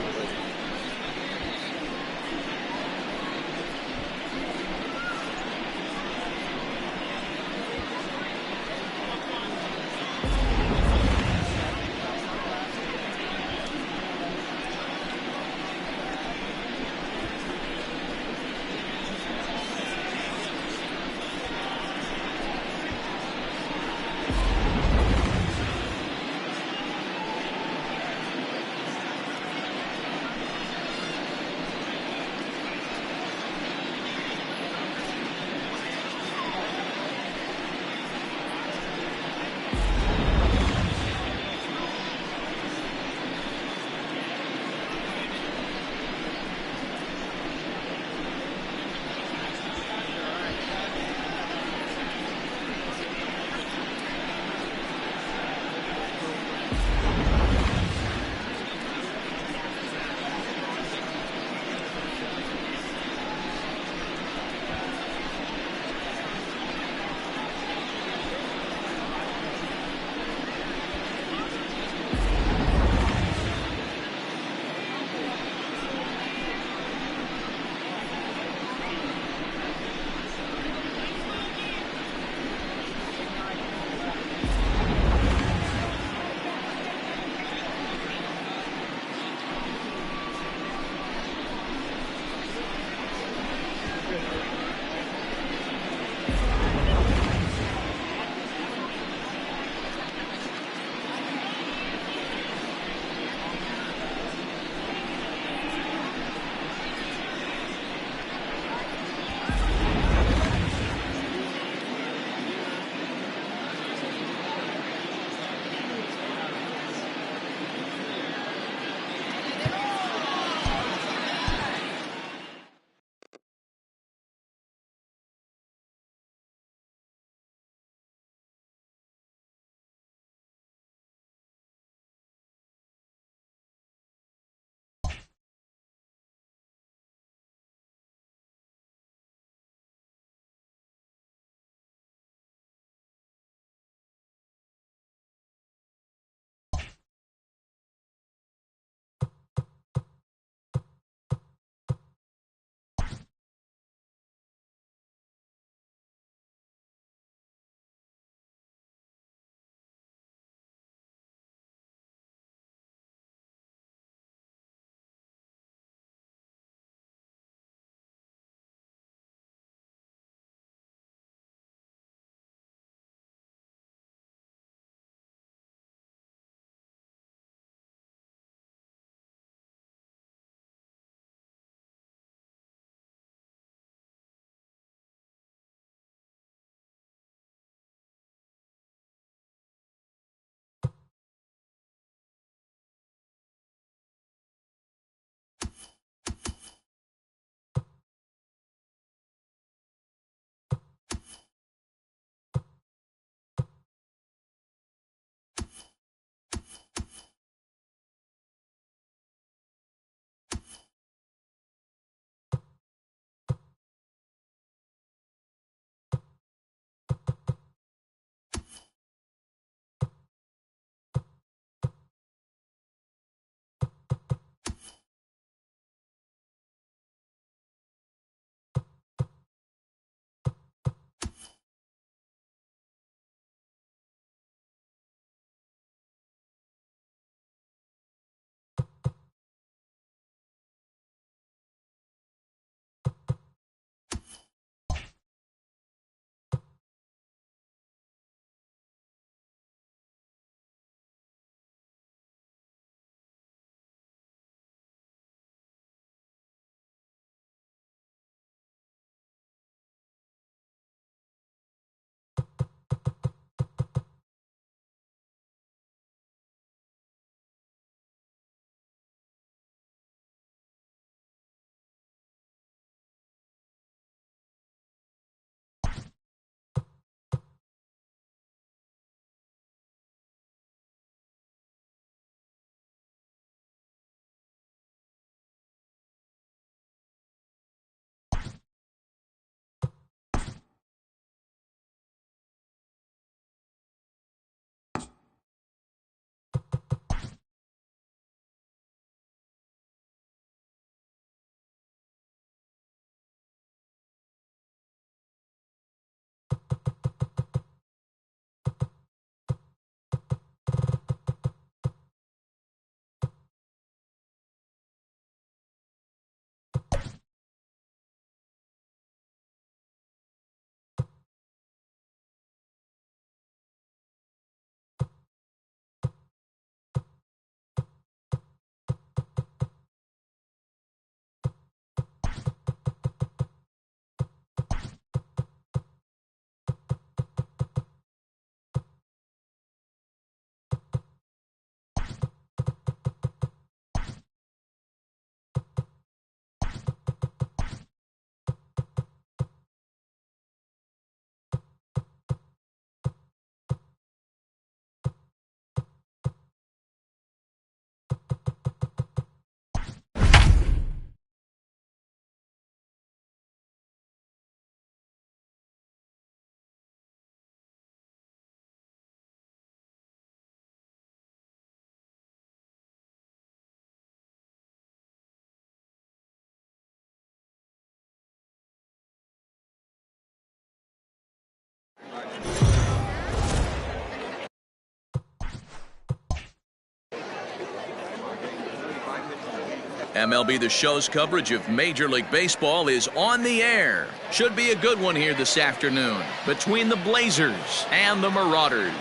MLB The Show's coverage of Major League Baseball is on the air. Should be a good one here this afternoon between the Blazers and the Marauders.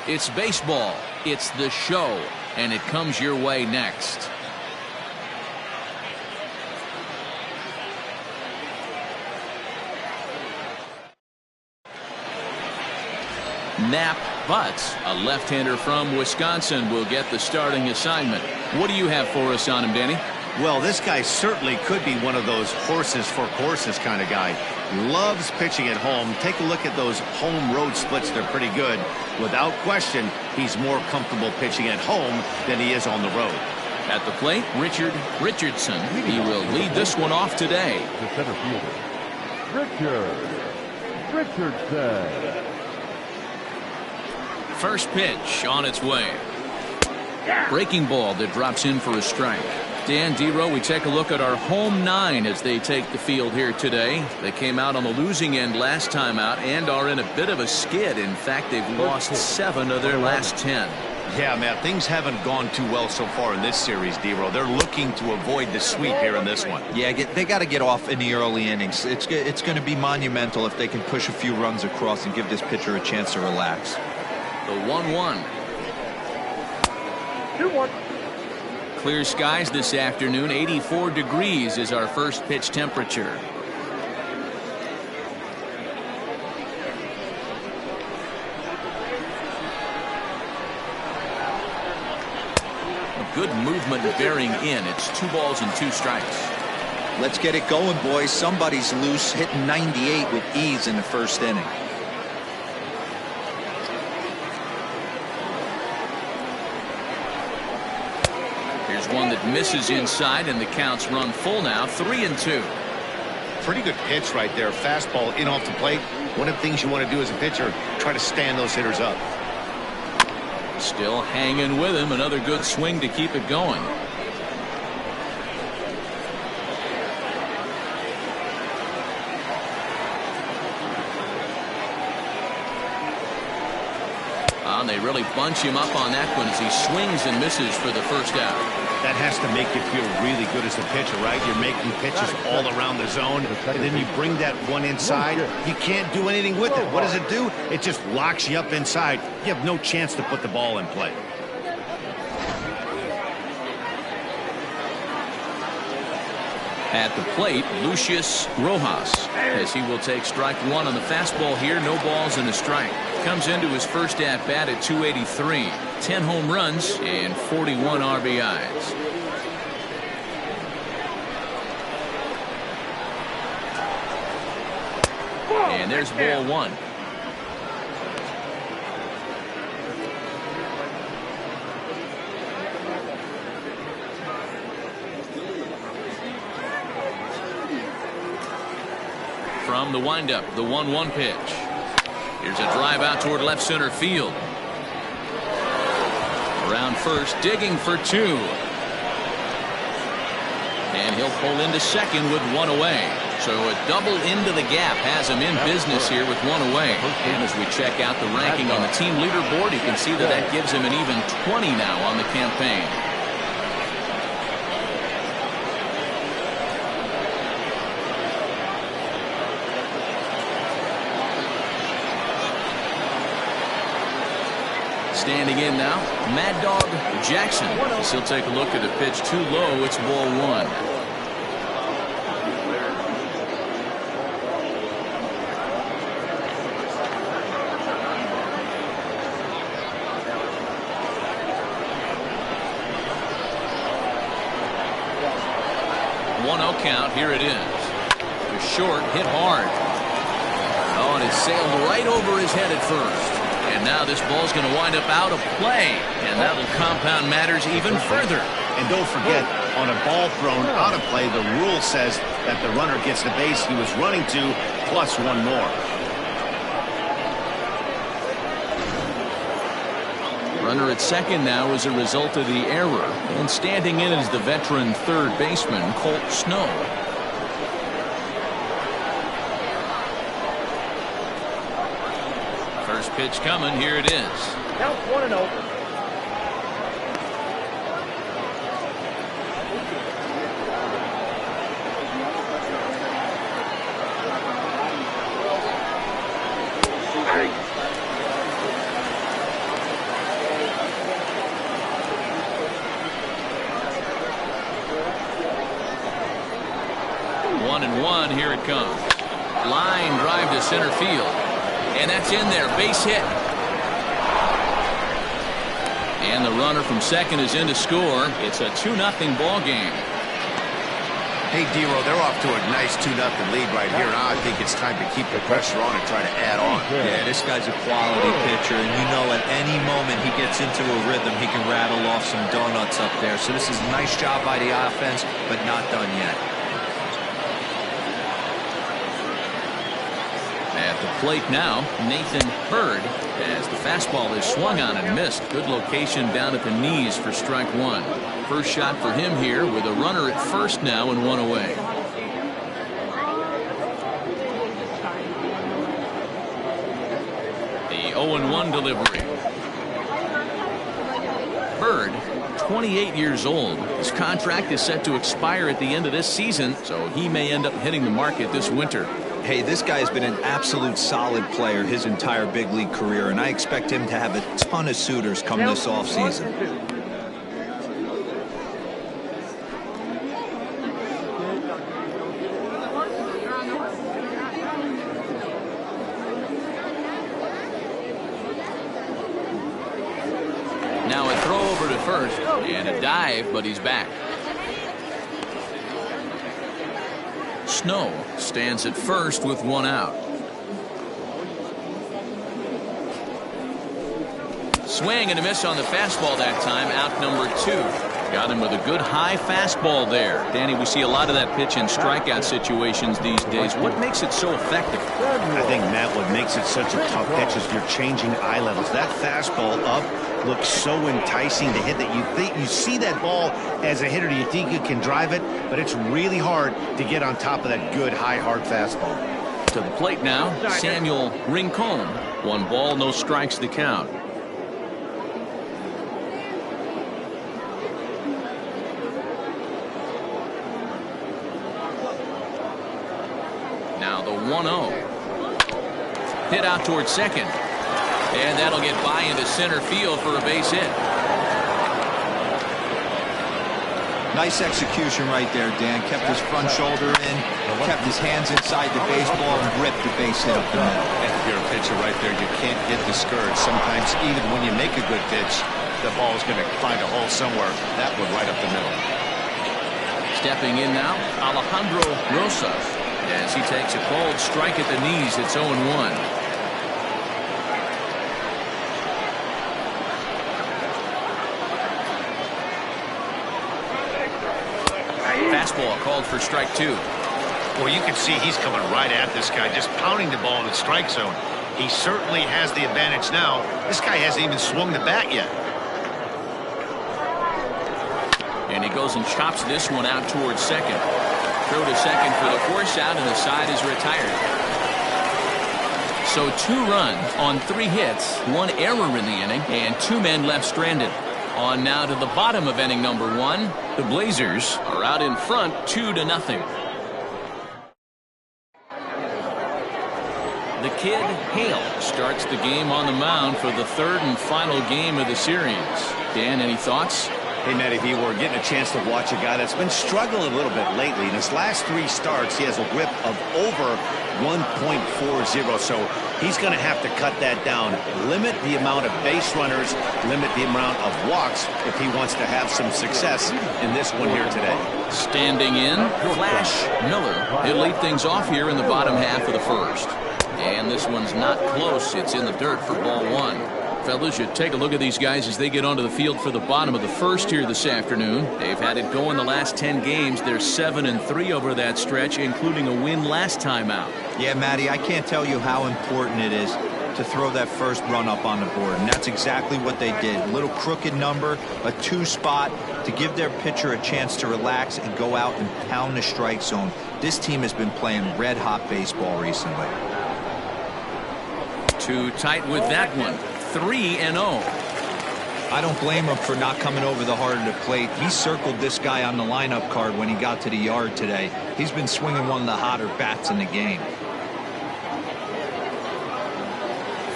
It's baseball, it's The Show, and it comes your way next. Knapp Butts, a left-hander from Wisconsin, will get the starting assignment. What do you have for us on him, Danny? Well, this guy certainly could be one of those horses for courses kind of guy. Loves pitching at home. Take a look at those home road splits. They're pretty good. Without question, he's more comfortable pitching at home than he is on the road. At the plate, Richard Richardson. He will lead this one off today. The center fielder, Richardson. First pitch on its way. Breaking ball that drops in for a strike. Dan Dero, we take a look at our home 9 as they take the field here today. They came out on the losing end last time out and are in a bit of a skid. In fact, they've lost 7 of their last 10. Yeah, man, things haven't gone too well so far in this series, Dero. They're looking to avoid the sweep here in this one. Yeah, they got to get off in the early innings. It's going to be monumental if they can push a few runs across and give this pitcher a chance to relax. The 1-1. 2-1. Clear skies this afternoon. 84 degrees is our first pitch temperature. A good movement bearing in. It's 2 balls and 2 strikes. Let's get it going, boys. Somebody's loose, hitting 98 with ease in the first inning. One that misses inside, and the count's run full now. 3-2. Pretty good pitch right there. Fastball in off the plate. One of the things you want to do as a pitcher, try to stand those hitters up. Still hanging with him. Another good swing to keep it going. And they really bunch him up on that one as he swings and misses for the first out. That has to make you feel really good as a pitcher, right? You're making pitches all around the zone, and then you bring that one inside. You can't do anything with it. What does it do? It just locks you up inside. You have no chance to put the ball in play. At the plate, Lucius Rojas, as he will take strike 1 on the fastball here. No balls and a strike. Comes into his first at bat at 283. 10 home runs and 41 RBIs. And there's ball 1. From the windup, the 1-1 pitch. Here's a drive out toward left center field. Around first, digging for 2. And he'll pull into second with 1 away. So a double into the gap has him in business here with 1 away. And as we check out the ranking on the team leaderboard, you can see that gives him an even 20 now on the campaign. Standing in now, Mad Dog Jackson. He'll take a look at a pitch too low. It's ball 1. Count. Here it is. The short, hit hard. Oh, and it sailed right over his head at first. And now this ball's going to wind up out of play. And that'll compound matters even further. And don't forget, on a ball thrown out of play, the rule says that the runner gets the base he was running to, plus 1 more. Runner at second now as a result of the error. And standing in is the veteran third baseman, Colt Snow. First pitch coming. Here it is. Count 1-0. 1-1. Here it comes. Line drive to center field. And that's in there. Base hit. And the runner from second is in to score. It's a 2-0 ball game. Hey, Dero, they're off to a nice 2-0 lead right here. Now I think it's time to keep the pressure on and try to add on. Yeah, this guy's a quality pitcher, and you know at any moment he gets into a rhythm, he can rattle off some donuts up there. So this is a nice job by the offense, but not done yet. At the plate now, Nathan Bird, as the fastball is swung on and missed. Good location down at the knees for strike one. First shot for him here with a runner at first now and one away. The 0-1 delivery. Bird, 28 years old. His contract is set to expire at the end of this season, so he may end up hitting the market this winter. Hey, this guy has been an absolute solid player his entire big league career, and I expect him to have a ton of suitors come this offseason. Now a throw over to first and a dive, but he's back. Snow stands at first with one out. Swing and a miss on the fastball that time. Out number 2. Got him with a good high fastball there. Danny, we see a lot of that pitch in strikeout situations these days. What makes it so effective? I think, Matt, what makes it such a tough pitch is you're changing eye levels. That fastball up looks so enticing to hit that you see that ball as a hitter, you think you can drive it, but it's really hard to get on top of that good high hard fastball. To the plate now, Samuel Rincon. 1 ball, no strikes to count. Now the 1-0. Hit out towards second. And that'll get by into center field for a base hit. Nice execution right there, Dan. Kept his front shoulder in, kept his hands inside the baseball, and ripped the base hit up the middle. And if you're a pitcher right there, you can't get discouraged. Sometimes even when you make a good pitch, the ball is going to find a hole somewhere. That one right up the middle. Stepping in now, Alejandro Rosas. As he takes a cold strike at the knees, it's 0-1. Fastball called for strike 2. Well, you can see he's coming right at this guy, just pounding the ball in the strike zone. He certainly has the advantage now. This guy hasn't even swung the bat yet. And he goes and chops this one out towards second. Throw to second for the force out, and the side is retired. So 2 runs on 3 hits, 1 error in the inning, and 2 men left stranded. On now to the bottom of inning number 1. The Blazers are out in front 2-0. The kid Hale starts the game on the mound for the 3rd and final game of the series. Dan, any thoughts? Hey, Matty V, we're getting a chance to watch a guy that's been struggling a little bit lately. In his last 3 starts, he has a whip of over 1.40, so he's going to have to cut that down. Limit the amount of base runners, limit the amount of walks if he wants to have some success in this one here today. Standing in, Flash Miller. He'll lead things off here in the bottom half of the 1st. And this one's not close. It's in the dirt for ball 1. Fellas, you take a look at these guys as they get onto the field for the bottom of the 1st here this afternoon. They've had it going the last 10 games. They're 7-3 over that stretch, including a win last time out. Yeah, Matty, I can't tell you how important it is to throw that first run up on the board, and that's exactly what they did. A little crooked number, a 2 spot to give their pitcher a chance to relax and go out and pound the strike zone. This team has been playing red-hot baseball recently. Too tight with that one. 3-0. I don't blame him for not coming over the heart of the plate. He circled this guy on the lineup card when he got to the yard today. He's been swinging one of the hotter bats in the game.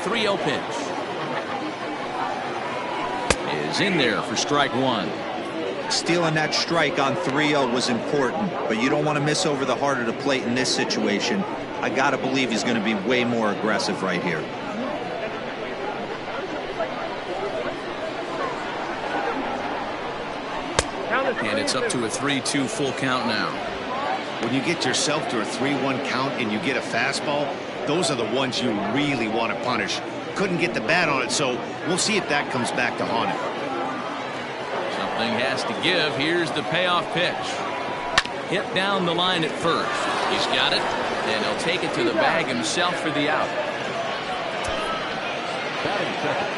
3-0 pitch is in there for strike 1. Stealing that strike on 3-0 was important, but you don't want to miss over the heart of the plate in this situation. I got to believe he's going to be way more aggressive right here. And it's up to a 3-2 full count now. When you get yourself to a 3-1 count and you get a fastball, those are the ones you really want to punish. Couldn't get the bat on it, so we'll see if that comes back to haunt him. Something has to give. Here's the payoff pitch. Hit down the line at first. He's got it, and he'll take it to the bag himself for the out. Batting second,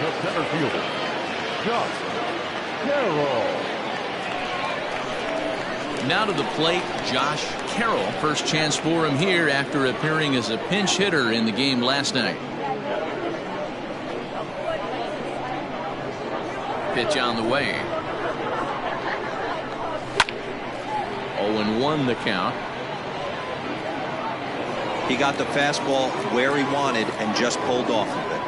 the center fielder, Josh Carroll. Now to the plate, Josh Carroll. First chance for him here after appearing as a pinch hitter in the game last night. Pitch on the way. 0-1 the count. He got the fastball where he wanted and just pulled off of it.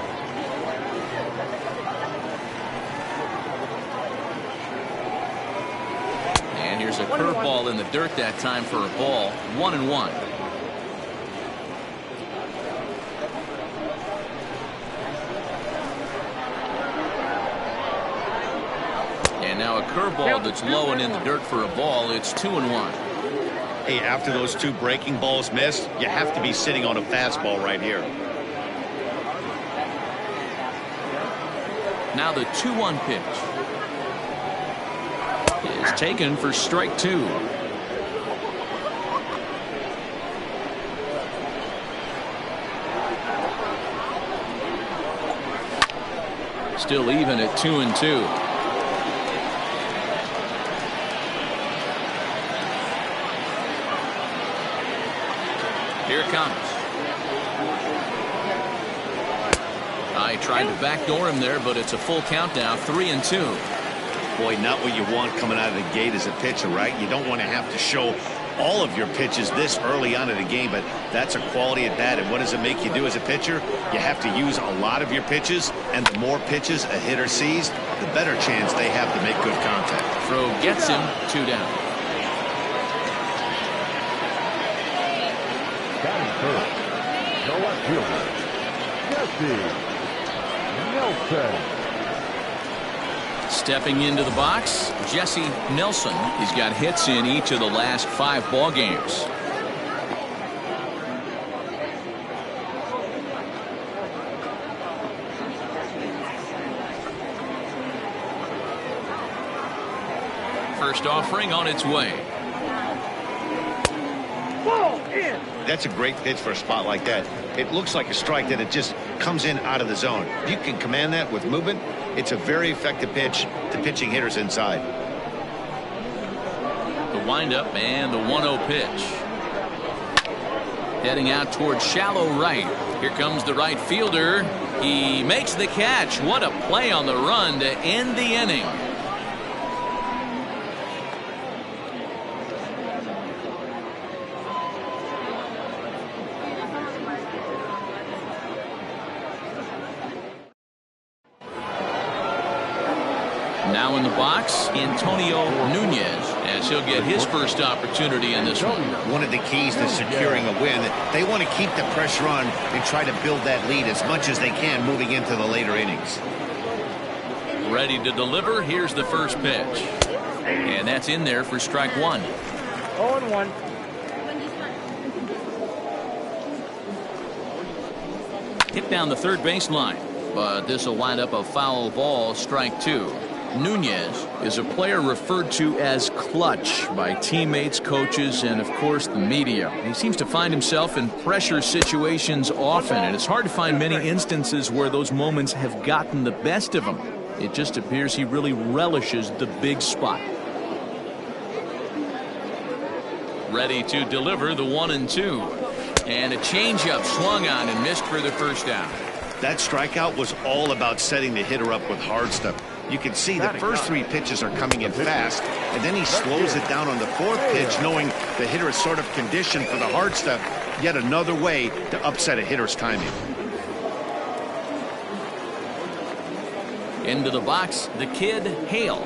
And here's a curveball in the dirt that time for a ball. 1-1. And now a curveball that's low and in the dirt for a ball. It's 2-1. Hey, after those two breaking balls missed, you have to be sitting on a fastball right here. Now the 2-1 pitch is taken for strike 2. Still even at 2-2. Here it comes. I tried to backdoor him there, but it's a full count now. 3-2. Boy, not what you want coming out of the gate as a pitcher, right? You don't want to have to show all of your pitches this early on in the game, but that's a quality at bat. And what does it make you do as a pitcher? You have to use a lot of your pitches, and the more pitches a hitter sees, the better chance they have to make good contact. Throw gets him. 2 down. Batting first, the left fielder, Jesse Nelson. Stepping into the box, Jesse Nelson. He's got hits in each of the last 5 ball games. First offering on its way. That's a great pitch for a spot like that. It looks like a strike that it just comes in out of the zone. If you can command that with movement, it's a very effective pitch to pitching hitters inside. The windup and the 1-0 pitch. Heading out towards shallow right. Here comes the right fielder. He makes the catch. What a play on the run to end the inning. Now in the box, Antonio Nunez, as he'll get his first opportunity in this one. One of the keys to securing a win, they want to keep the pressure on and try to build that lead as much as they can moving into the later innings. Ready to deliver. Here's the first pitch. And that's in there for strike 1. 0-1. Hit down the third baseline, but this will wind up a foul ball. Strike 2. Nunez is a player referred to as clutch by teammates, coaches, and of course the media. He seems to find himself in pressure situations often, and it's hard to find many instances where those moments have gotten the best of him. It just appears he really relishes the big spot. Ready to deliver the 1-2. And a changeup swung on and missed for the first down. That strikeout was all about setting the hitter up with hard stuff. You can see the first 3 pitches are coming in fast, and then he slows it down on the 4th pitch, knowing the hitter is sort of conditioned for the hard stuff. Yet another way to upset a hitter's timing. Into the box, the kid Hale.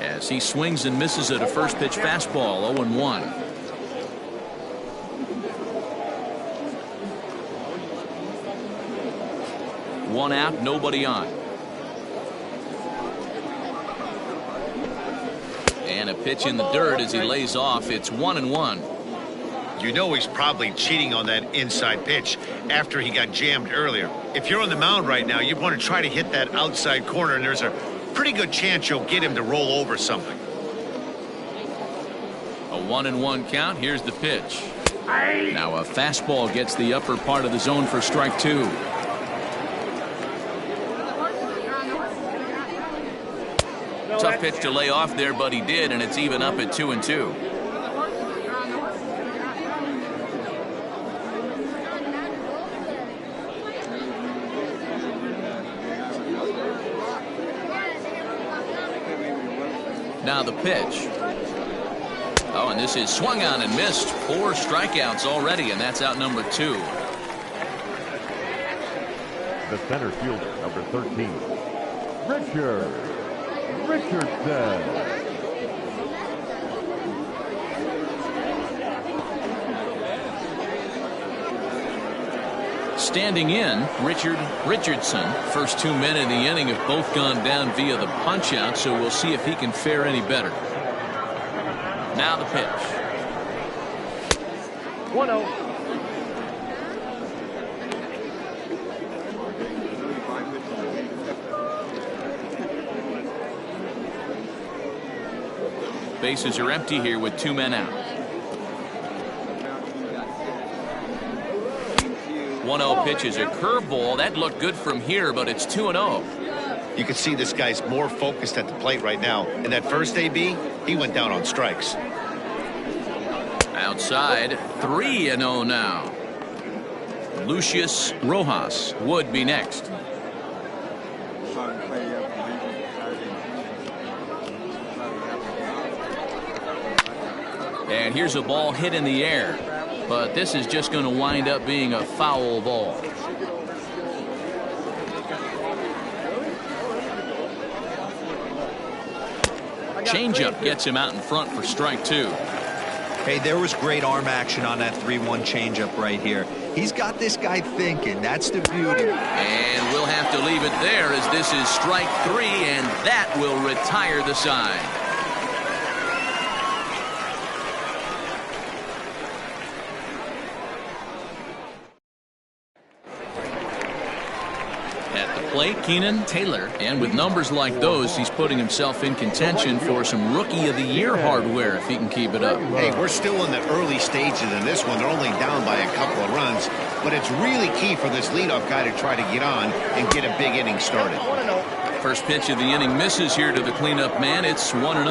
As as he swings and misses at a first pitch fastball. 0-1. One out, nobody on. And a pitch in the dirt as he lays off. It's 1-1. You know he's probably cheating on that inside pitch after he got jammed earlier. If you're on the mound right now, you want to try to hit that outside corner, and there's a pretty good chance you'll get him to roll over something. A 1-1 count. Here's the pitch. Now a fastball gets the upper part of the zone for strike two. Tough pitch to lay off there, but he did, and it's even up at 2-2. Now the pitch. Oh, and this is swung on and missed. 4 strikeouts already, and that's out number 2. The center fielder, number 13, Richardson. Standing in, Richardson. First 2 men in the inning have both gone down via the punch-out, so we'll see if he can fare any better. Now the pitch. 1-0. Bases are empty here with 2 men out. 1-0 pitch is a curveball. That looked good from here, but it's 2-0. You can see this guy's more focused at the plate right now. In that first AB, he went down on strikes. Outside, 3-0 now. Lucius Rojas would be next. And here's a ball hit in the air, but this is just going to wind up being a foul ball. Changeup gets him out in front for strike 2. Hey, there was great arm action on that 3-1 changeup right here. He's got this guy thinking. That's the beauty. And we'll have to leave it there as this is strike 3, and that will retire the side. Plate, Keenan Taylor, and with numbers like those, he's putting himself in contention for some Rookie of the Year hardware if he can keep it up. Hey, we're still in the early stages in this one. They're only down by a couple of runs, but it's really key for this leadoff guy to try to get on and get a big inning started. First pitch of the inning misses here to the cleanup man. It's 1-0.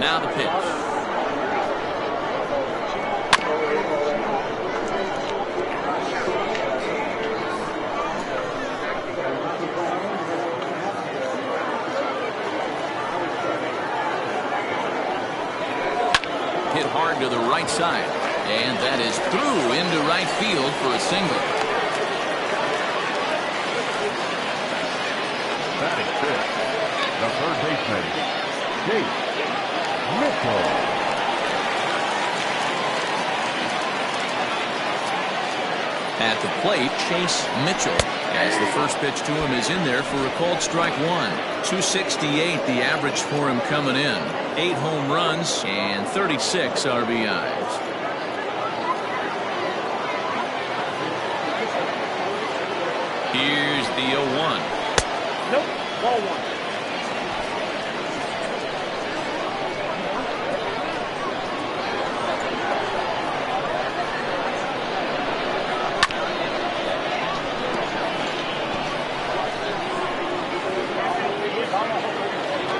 Now the pitch. Hit hard to the right side, and that is through into right field for a single. Batting fifth, the third baseman, Chase Mitchell. At the plate, Chase Mitchell, as the first pitch to him is in there for a called strike 1. 268 the average for him coming in. 8 home runs and 36 RBIs. Here's the 0-1. Nope, ball 1.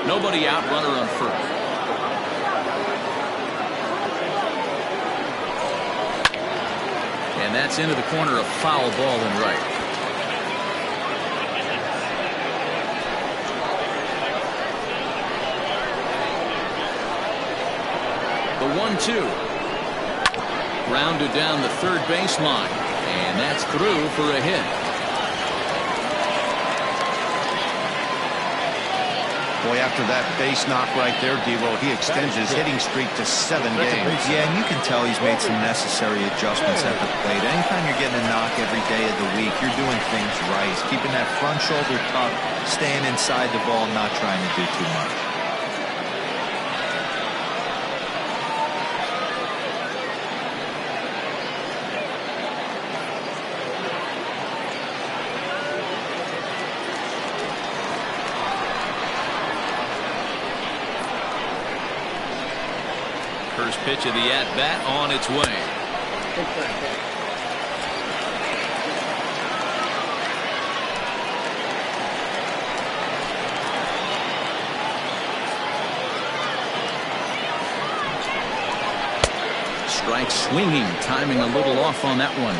Nobody out, runner on first. And that's into the corner, a foul ball in right. The 1-2. Rounded down the third baseline. And that's through for a hit. Boy, after that base knock right there, Devo, he extends his hitting streak to 7 games. Yeah, and you can tell he's made some necessary adjustments at the plate. Anytime you're getting a knock every day of the week, you're doing things right. He's keeping that front shoulder tucked, staying inside the ball, not trying to do too much. First pitch of the at-bat on its way. Strike swinging, timing a little off on that one.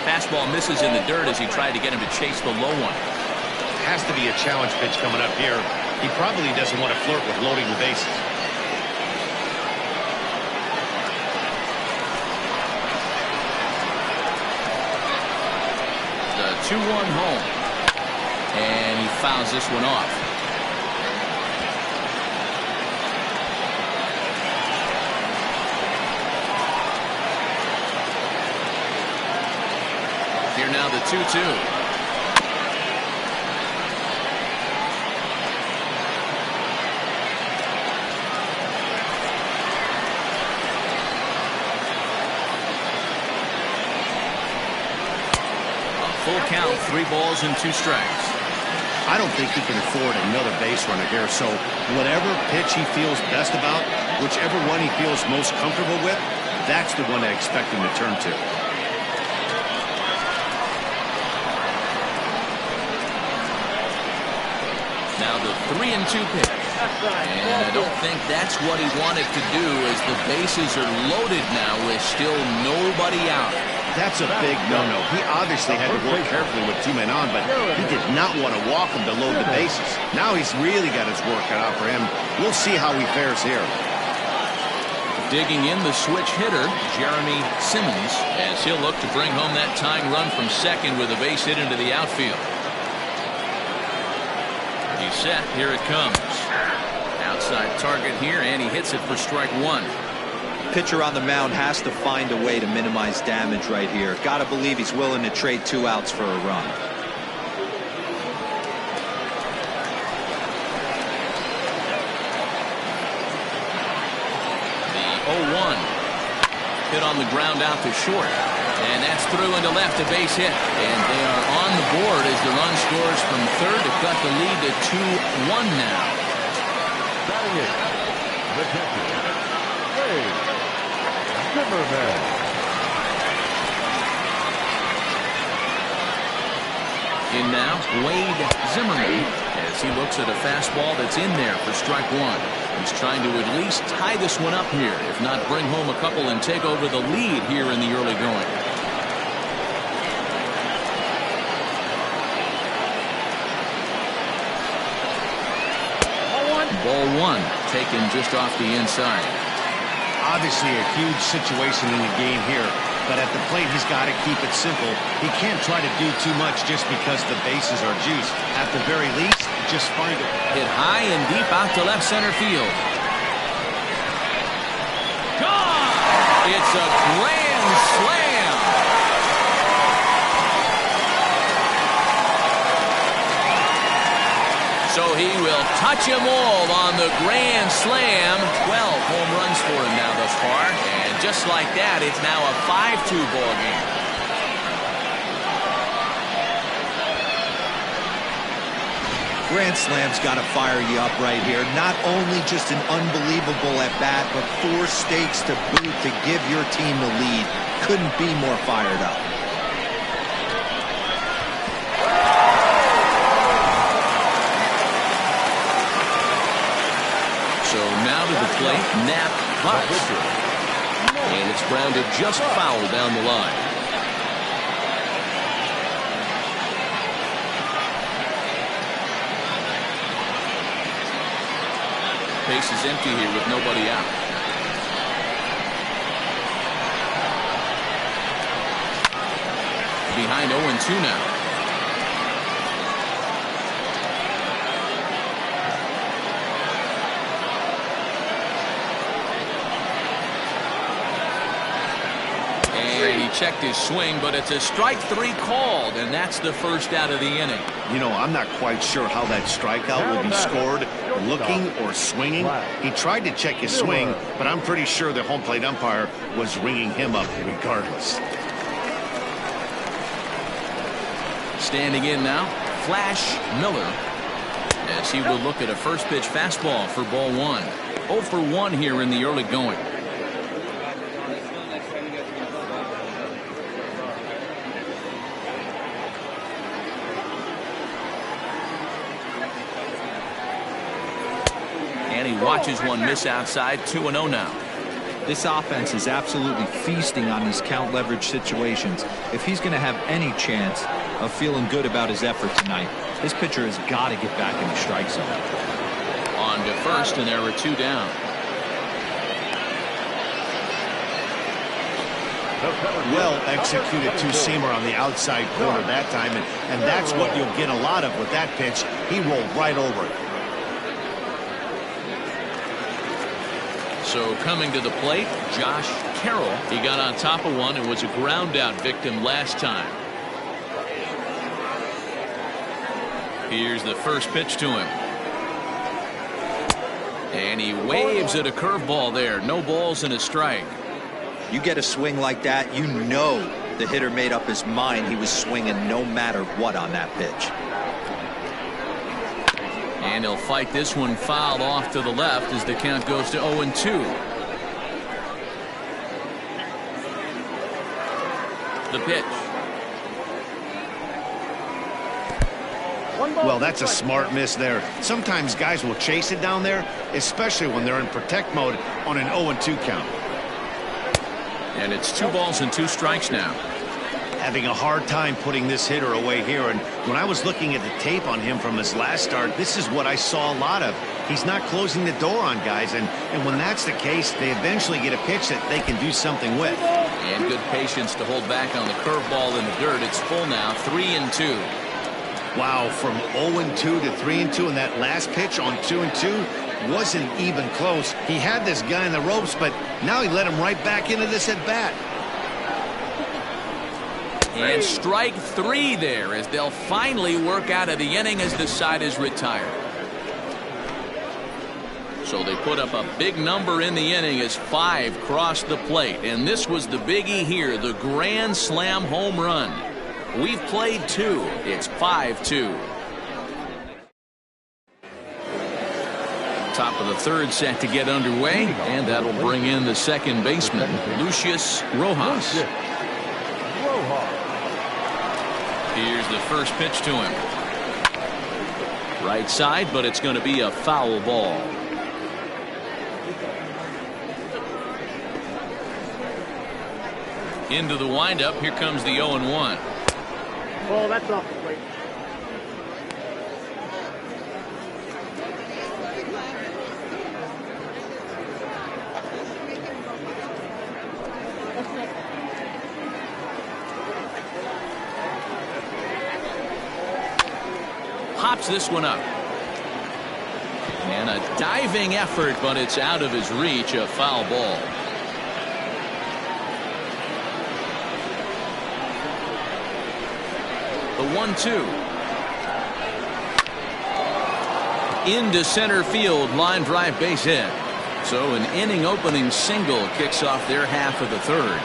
Fastball misses in the dirt as he tried to get him to chase the low one. Has to be a challenge pitch coming up here. He probably doesn't want to flirt with loading the bases. The 2-1 home. And he fouls this one off. Here now the 2-2. Full count, 3 balls and 2 strikes. I don't think he can afford another base runner here, so whatever pitch he feels best about, whichever one he feels most comfortable with, that's the one I expect him to turn to. Now the 3-2 pitch. And I don't think that's what he wanted to do, as the bases are loaded now with still nobody out. That's a big no-no. He obviously had to work carefully with 2 men on, but he did not want to walk him to load the bases. Now he's really got his work cut out for him. We'll see how he fares here. Digging in the switch hitter, Jeremy Simmons, as he'll look to bring home that tying run from second with a base hit into the outfield. He's set. Here it comes. Outside target here, and he hits it for strike 1. Pitcher on the mound has to find a way to minimize damage right here. Got to believe he's willing to trade 2 outs for a run. The 0-1 hit on the ground out to short, and that's through into left, a base hit, and they are on the board as the run scores from third to cut the lead to 2-1 now. Batting it, the catcher, Zimmerman. In now, Wade Zimmerman, as he looks at a fastball that's in there for strike 1. He's trying to at least tie this one up here, if not bring home a couple and take over the lead here in the early going. Ball 1 taken just off the inside. Obviously a huge situation in the game here, but at the plate he's got to keep it simple. He can't try to do too much just because the bases are juiced. At the very least, just find it. Hit high and deep out to left center field. Gone! It's a grand slam. So he will touch them all on the grand slam. 12 home runs for him now thus far. And just like that, it's now a 5-2 ball game. Grand Slam's got to fire you up right here. Not only just an unbelievable at-bat, but 4 stakes to boot to give your team the lead. Couldn't be more fired up. So now to the plate, Nap Bucks. And it's grounded just foul down the line. base is empty here with nobody out. Behind 0-2 now. And he checked his swing, but it's a strike 3 called, and that's the first out of the inning. You know, I'm not quite sure how that strikeout will be scored, looking or swinging. He tried to check his swing, but I'm pretty sure the home plate umpire was ringing him up regardless. Standing in now, Flash Miller, as he will look at a first pitch fastball for ball 1. 0 for 1 here in the early going. And he watches one miss outside. 2-0 now. This offense is absolutely feasting on these count leverage situations. If he's going to have any chance of feeling good about his effort tonight, this pitcher has got to get back in the strike zone. On to first, and there are 2 down. Well executed two-seamer on the outside corner that time, and that's what you'll get a lot of with that pitch. He rolled right over it. So coming to the plate, Josh Carroll. He got on top of one and was a ground out victim last time. Here's the first pitch to him. And he waves at a curveball there. No balls and a strike. You get a swing like that, you know the hitter made up his mind he was swinging no matter what on that pitch. And he'll fight this one fouled off to the left as the count goes to 0-2. The pitch. Well, that's a smart miss there. Sometimes guys will chase it down there, especially when they're in protect mode on an 0-2 count. And it's 2 balls and 2 strikes now. Having a hard time putting this hitter away here, and when I was looking at the tape on him from his last start, this is what I saw a lot of. He's not closing the door on guys, and when that's the case, they eventually get a pitch that they can do something with. And good patience to hold back on the curveball in the dirt. It's full now, 3-2. Wow, from 0-2 to 3-2, and that last pitch on 2-2 wasn't even close. He had this guy in the ropes, but now he let him right back into this at bat. And strike 3 there as they'll finally work out of the inning as the side is retired. So they put up a big number in the inning as 5 crossed the plate. And this was the biggie here, the grand slam home run. We've played 2. It's 5-2. Top of the third set to get underway, and that'll bring in the second baseman, Lucius Rojas. Here's the first pitch to him. Right side, but it's going to be a foul ball. Into the windup, here comes the 0-1. Well, that's off the plate. Pops this one up. And a diving effort, but it's out of his reach, a foul ball. The 1-2. Into center field, line drive base hit. So an inning opening single kicks off their half of the third.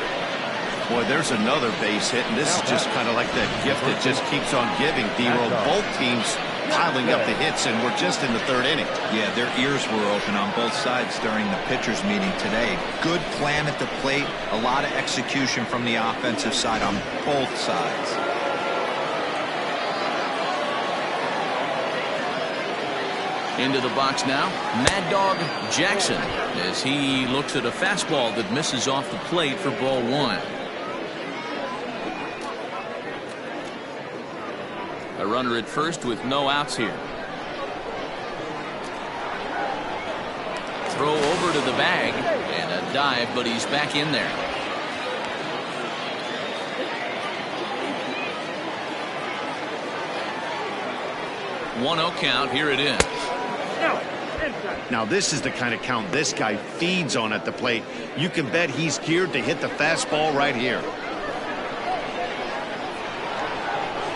Boy, there's another base hit, and this is just kind of like that gift that just keeps on giving, D-Roll. Both teams piling up the hits, and we're just in the third inning. Yeah, their ears were open on both sides during the pitchers meeting today. Good plan at the plate, a lot of execution from the offensive side on both sides. Into the box now, Mad Dog Jackson, as he looks at a fastball that misses off the plate for ball 1. A runner at first with no outs here. into the bag. And a dive, but he's back in there. One 0 count. Here it is. Now this is the kind of count this guy feeds on at the plate. You can bet he's geared to hit the fastball right here.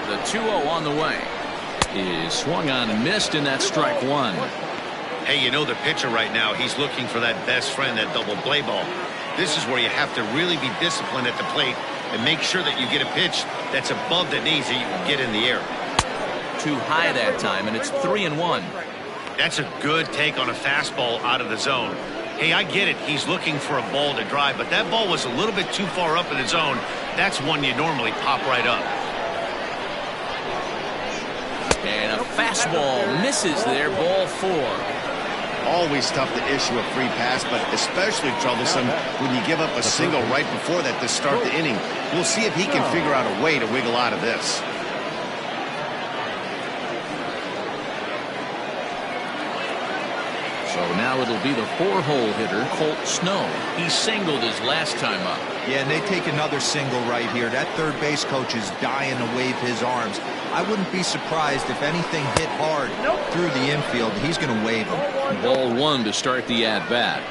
The 2-0 on the way. Is swung on and missed, and that's strike one. Hey, you know the pitcher right now, he's looking for that best friend, that double play ball. This is where you have to really be disciplined at the plate and make sure that you get a pitch that's above the knees that you can get in the air. Too high that time, and it's 3-1. That's a good take on a fastball out of the zone. Hey, I get it. He's looking for a ball to drive, but that ball was a little bit too far up in the zone. That's one you normally pop right up. And a fastball misses there, ball 4. Always tough to issue a free pass, but especially troublesome when you give up a single right before that to start the inning. We'll see if he can figure out a way to wiggle out of this. So now it'll be the 4-hole hitter, Colt Snow. He singled his last time up. Yeah, and they take another single right here. That third base coach is dying to wave his arms. I wouldn't be surprised if anything hit hard through the infield. He's going to wave him. Ball 1 to start the at-bat.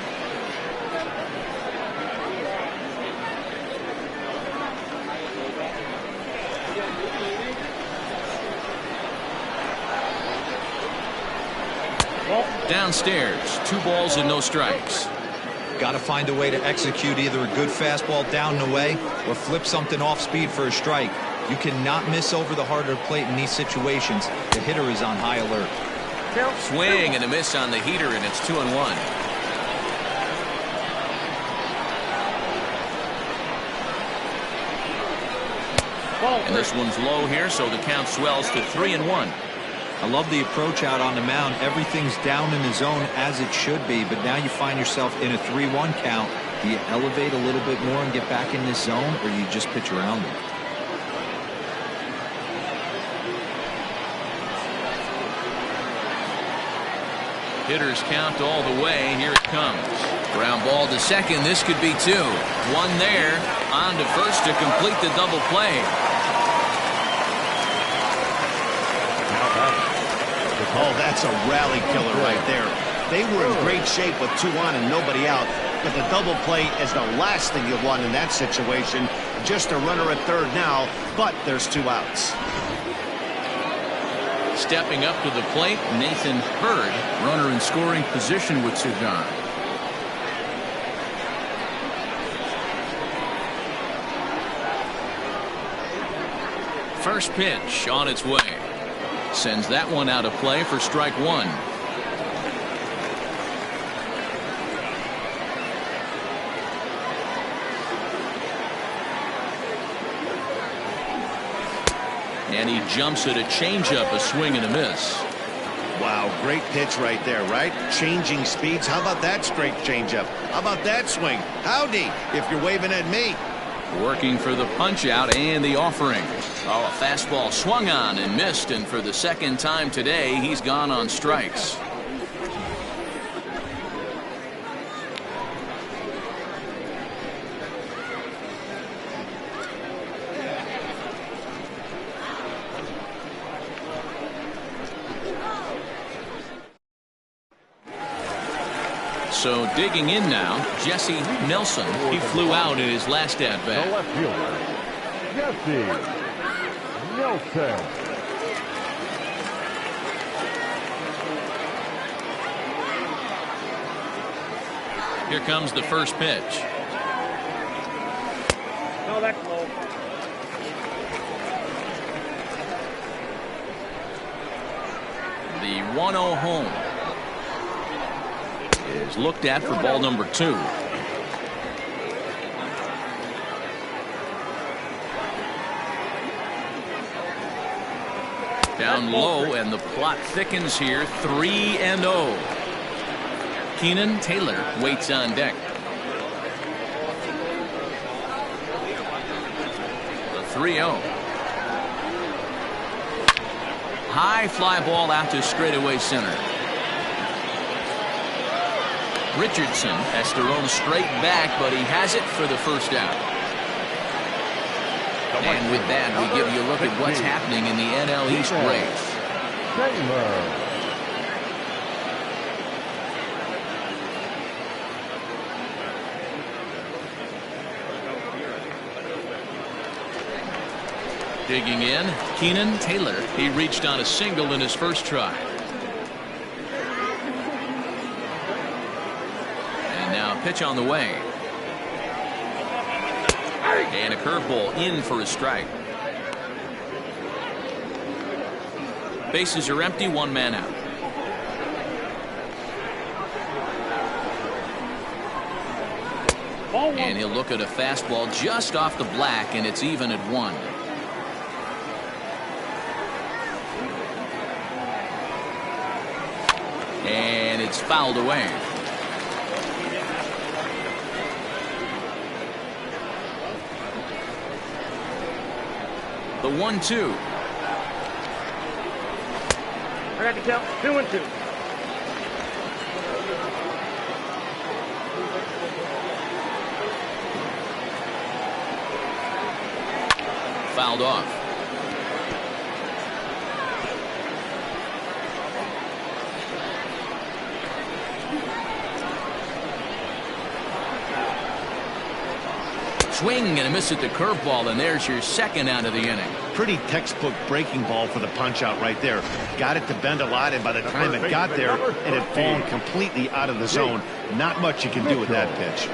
Downstairs, 2 balls and no strikes. Got to find a way to execute either a good fastball down and away or flip something off speed for a strike. You cannot miss over the harder plate in these situations. The hitter is on high alert. Swing and a miss on the heater, and it's 2-1. And this one's low here, so the count swells to 3-1. I love the approach out on the mound. Everything's down in the zone as it should be, but now you find yourself in a 3-1 count. Do you elevate a little bit more and get back in this zone, or you just pitch around it? Hitters count all the way. Here it comes. Ground ball to second. This could be 2. 1 there. On to first to complete the double play. Oh, that's a rally killer right there. They were in great shape with 2 on and nobody out, but the double play is the last thing you want in that situation. Just a runner at third now, but there's 2 outs. Stepping up to the plate, Nathan Hurd, runner in scoring position with 2 gone. First pitch on its way. Sends that one out of play for strike 1. And he jumps at a changeup, a swing and a miss. Wow, great pitch right there, right? Changing speeds. How about that straight changeup? How about that swing? Howdy, if you're waving at me. Working for the punch out and the offering. Oh, a fastball swung on and missed, and for the second time today, he's gone on strikes. So digging in now, Jesse Nelson. He flew out in his last at-bat. The left fielder, Jesse Nelson. Here comes the first pitch. No, that's low. The 1-0 home is looked at for ball number 2. Down low, and the plot thickens here. 3-0. Keenan Taylor waits on deck. The 3-0. High fly ball out to straightaway center. Richardson has to roll straight back, but he has it for the first out. And with that, we give you a look at what's happening in the NL East race. Digging in, Keenan Taylor. He reached on a single in his first try. And now pitch on the way. And a curveball in for a strike. Bases are empty, one man out. And he'll look at a fastball just off the black, and it's even at 1. And it's fouled away. The 1-2. I got the count. 2-2. Fouled off. Swing and a miss at the curveball, and there's your second out of the inning. Pretty textbook breaking ball for the punch out right there. Got it to bend a lot, and by the time it got there, it had fallen completely out of the zone. Not much you can do with that pitch.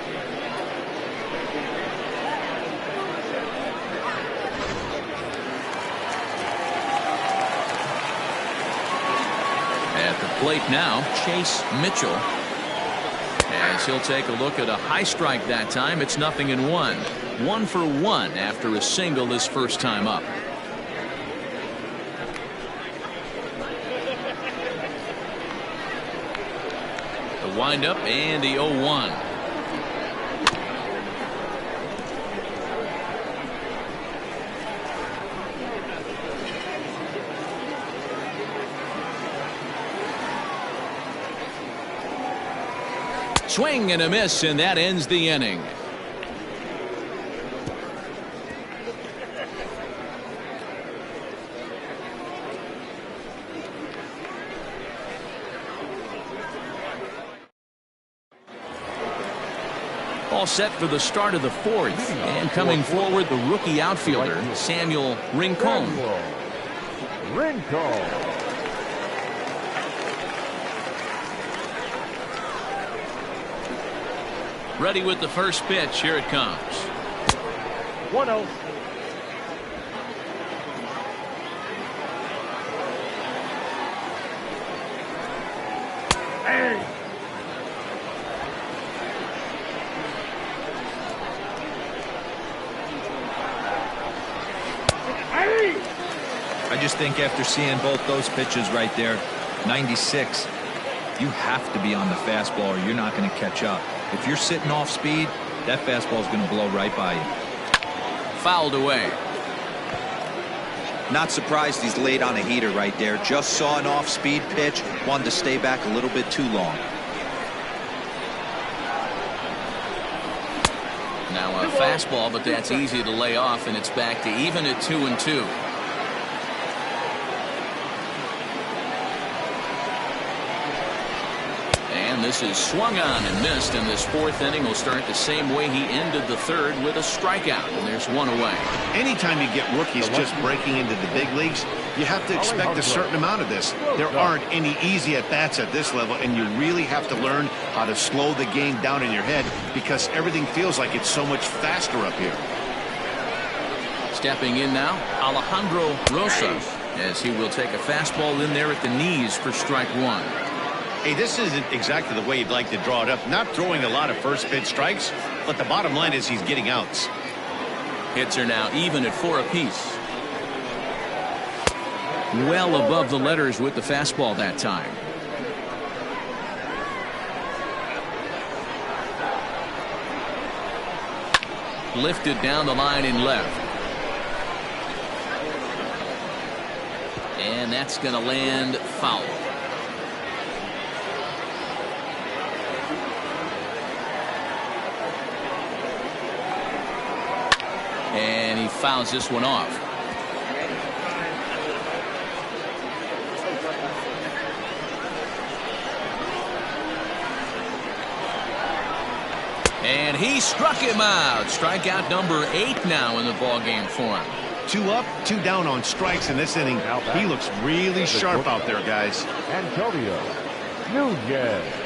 At the plate now, Chase Mitchell. As he'll take a look at a high strike that time. It's 0-1. 1 for 1 after a single his first time up. The windup and the 0-1. Swing and a miss, and that ends the inning. All set for the start of the 4th, and coming forward, the rookie outfielder, Samuel Rincon. Ready with the first pitch. Here it comes. 1-0. Hey. I just think after seeing both those pitches right there, 96, you have to be on the fastball or you're not going to catch up. If you're sitting off speed, that fastball is going to blow right by you. Fouled away. Not surprised he's laid on a heater right there. Just saw an off-speed pitch, wanted to stay back a little bit too long. Now a fastball, but that's easy to lay off, and it's back to even at 2-2. And this is swung on and missed, and this 4th inning will start the same way he ended the 3rd, with a strikeout, and there's 1 away. Anytime you get rookies just breaking into the big leagues, you have to expect a certain amount of this. There aren't any easy at-bats at this level, and you really have to learn how to slow the game down in your head because everything feels like it's so much faster up here. Stepping in now, Alejandro Rosas, as he will take a fastball in there at the knees for strike 1. Hey, this isn't exactly the way you'd like to draw it up. Not throwing a lot of first pitch strikes, but the bottom line is he's getting outs. Hits are now even at 4 apiece. Well above the letters with the fastball that time. Lifted down the line in left. And that's going to land foul. And he fouls this one off. And he struck him out. Strikeout number 8 now in the ballgame for him. 2 up, 2 down on strikes in this inning. He looks really sharp out there, guys. Antonio Nunez.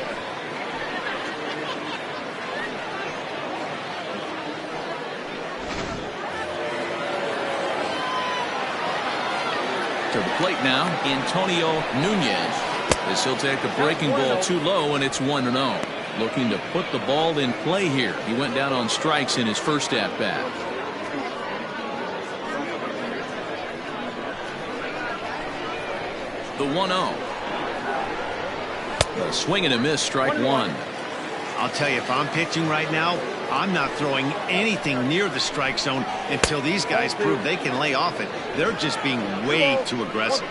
To the plate now, Antonio Nunez. As he'll take the breaking ball too low, and it's 1-0. Looking to put the ball in play here. He went down on strikes in his first at-bat. The 1-0. A swing and a miss, strike 1. I'll tell you, if I'm pitching right now, I'm not throwing anything near the strike zone until these guys prove they can lay off it. They're just being way too aggressive.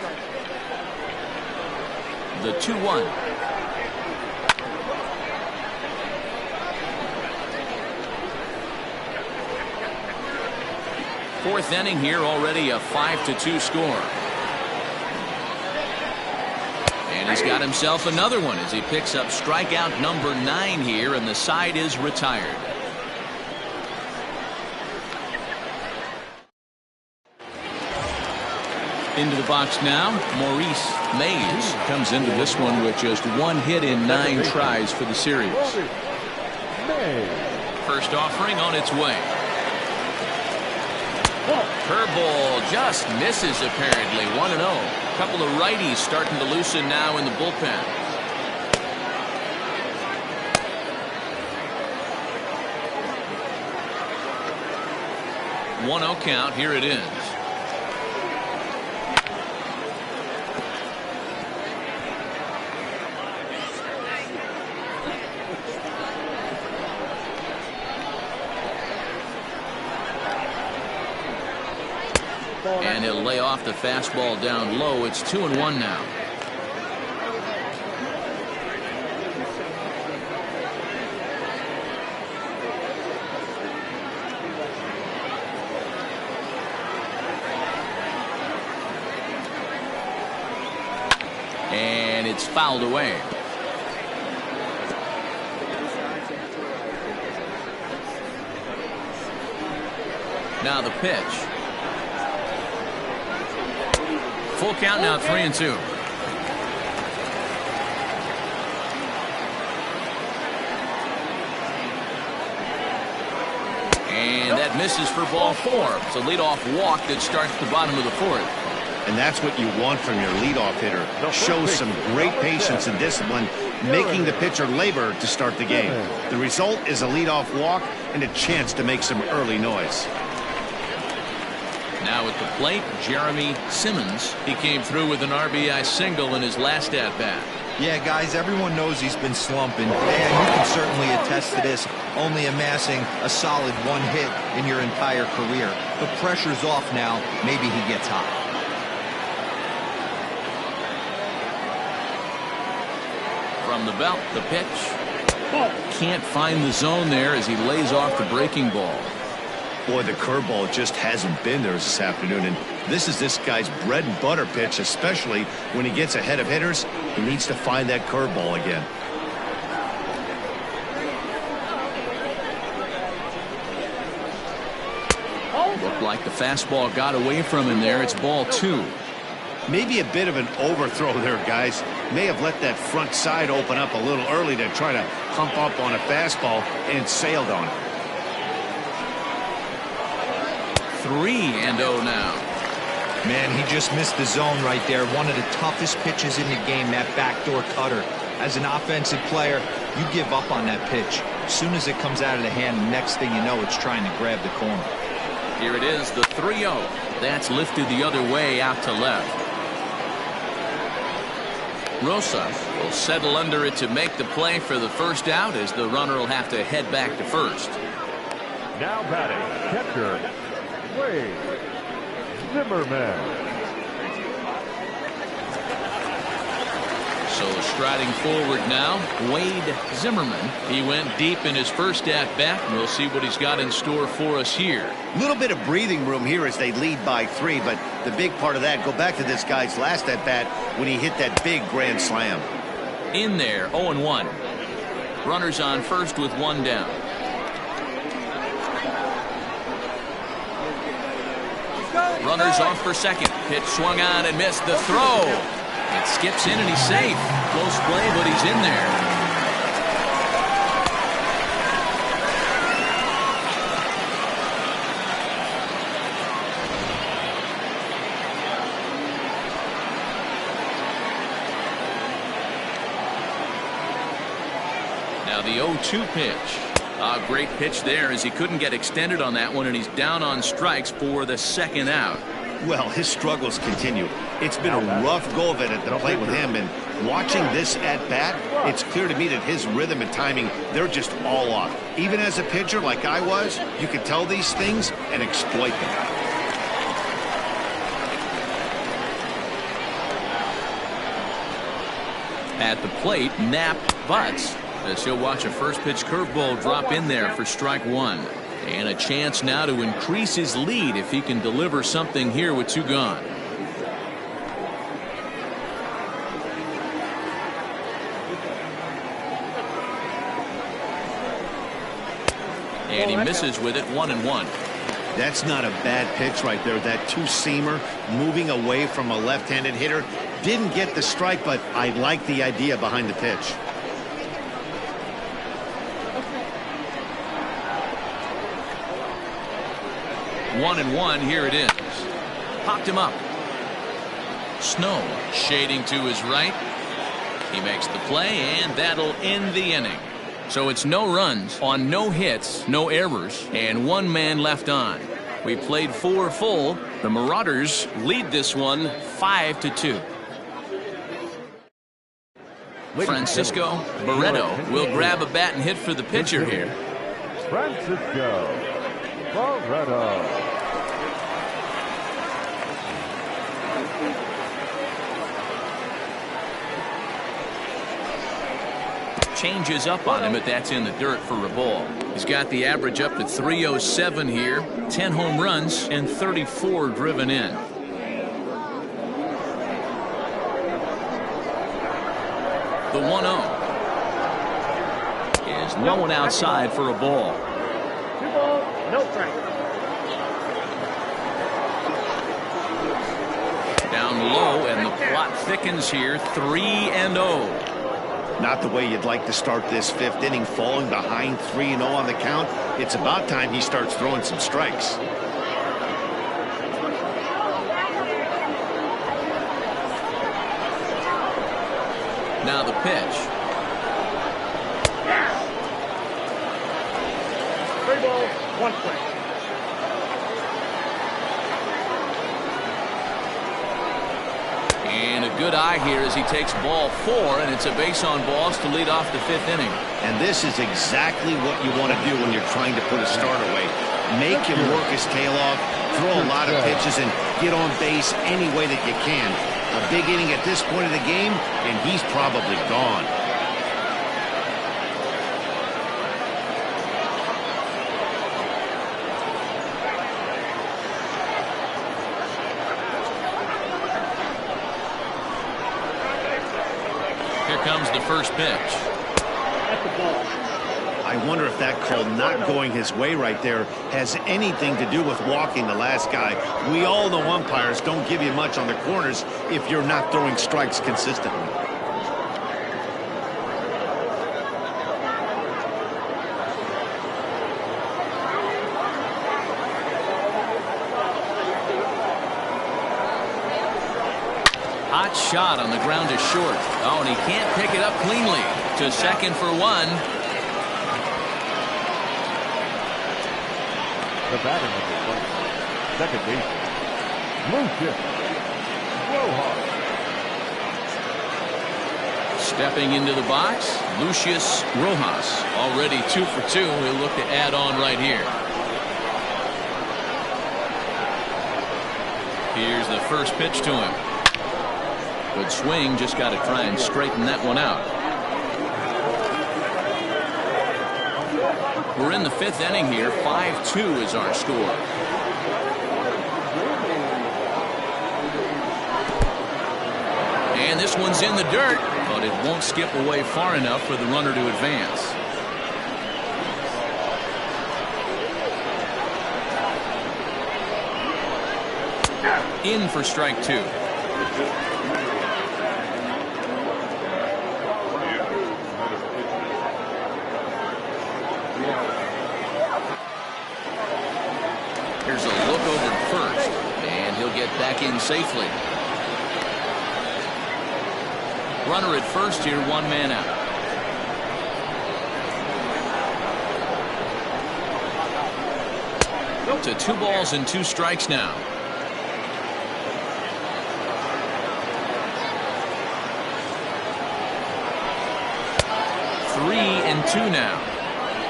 The 2-1. Fourth inning here, already a 5-2 score. And he's got himself another one as he picks up strikeout number 9 here, and the side is retired. Into the box now, Maurice Mays comes into this one with just 1 hit in 9 tries for the series. First offering on its way. Curveball just misses apparently. 1-0. Couple of righties starting to loosen now in the bullpen. One 0 count. Here it is. And he'll lay off the fastball down low. It's 2-1 now. And it's fouled away. Now the pitch. Full count now, 3-2. And that misses for ball 4. It's a leadoff walk that starts the bottom of the 4th. And that's what you want from your leadoff hitter. Shows some great patience and discipline, making the pitcher labor to start the game. The result is a leadoff walk and a chance to make some early noise. Now at the plate, Jeremy Simmons. He came through with an RBI single in his last at-bat. Yeah, guys, everyone knows he's been slumping. And you can certainly attest to this, only amassing a solid 1 hit in your entire career. The pressure's off now. Maybe he gets hot. From the belt, the pitch. Can't find the zone there as he lays off the breaking ball. Boy, the curveball just hasn't been there this afternoon, and this is this guy's bread and butter pitch, especially when he gets ahead of hitters. He needs to find that curveball again. Looked like the fastball got away from him there. It's ball 2. Maybe a bit of an overthrow there, guys. May have let that front side open up a little early to try to pump up on a fastball and sailed on it. 3-0 now. Man, he just missed the zone right there. One of the toughest pitches in the game, that backdoor cutter. As an offensive player, you give up on that pitch. As soon as it comes out of the hand, the next thing you know, it's trying to grab the corner. Here it is, the 3-0. That's lifted the other way out to left. Rosa will settle under it to make the play for the first out, as the runner will have to head back to first. Now batting, catcher Wade Zimmerman. So striding forward now, Wade Zimmerman. He went deep in his first at-bat. We'll see what he's got in store for us here. A little bit of breathing room here as they lead by 3, but the big part of that, go back to this guy's last at-bat when he hit that big grand slam. In there, 0-1. Runners on first with 1 down. Runners off for second. Pitch swung on and missed the throw. It skips in and he's safe. Close play, but he's in there. Now the 0-2 pitch. A great pitch there as he couldn't get extended on that one, and he's down on strikes for the second out. Well, his struggles continue. It's been a rough go of it at the plate with him, and watching this at-bat, it's clear to me that his rhythm and timing, they're just all off. Even as a pitcher like I was, you can tell these things and exploit them. At the plate, Knapp butts as he'll watch a first pitch curveball drop in there for strike 1. And a chance now to increase his lead if he can deliver something here with 2 gone. And he misses with it, 1-1. That's not a bad pitch right there. That 2-seamer moving away from a left-handed hitter. Didn't get the strike, but I like the idea behind the pitch. 1-1, here it is. Popped him up. Snow shading to his right. He makes the play, and that'll end the inning. So it's no runs on no hits, no errors, and 1 man left on. We played 4 full. The Marauders lead this one 5-2. Francisco Barreto will grab a bat and hit for the pitcher here. Francisco Barreto. Changes up on him, but that's in the dirt for a ball. He's got the average up to 307 here, 10 home runs and 34 driven in. The 1-0 is no one outside for a ball. 2 balls, no strikes. Down low, and the plot thickens here, 3-0. Not the way you'd like to start this 5th inning, falling behind 3-0 on the count. It's about time he starts throwing some strikes. Now the pitch. 3 balls, 1 strike. And a good eye here as he takes ball 4, and it's a base on balls to lead off the 5th inning. And this is exactly what you want to do when you're trying to put a start away. Make him work his tail off, throw a lot of pitches, and get on base any way that you can. A big inning at this point of the game, and he's probably gone. Comes the first pitch. That's the ball. I wonder if that call not going his way right there has anything to do with walking the last guy. We all know umpires don't give you much on the corners if you're not throwing strikes consistently. Hot shot on the ground is short. Oh, and he can't pick it up cleanly. To second for 1. The batter number 20, second base, Lucius Rojas. Stepping into the box, Lucius Rojas. Already 2 for 2. He'll look to add on right here. Here's the first pitch to him. Good swing, just got to try and straighten that one out. We're in the 5th inning here. 5-2 is our score. And this one's in the dirt, but it won't skip away far enough for the runner to advance. In for strike 2. Here's a look over to first, and he'll get back in safely. Runner at first here, 1 man out. To 2 balls and 2 strikes now. Three and 2 now.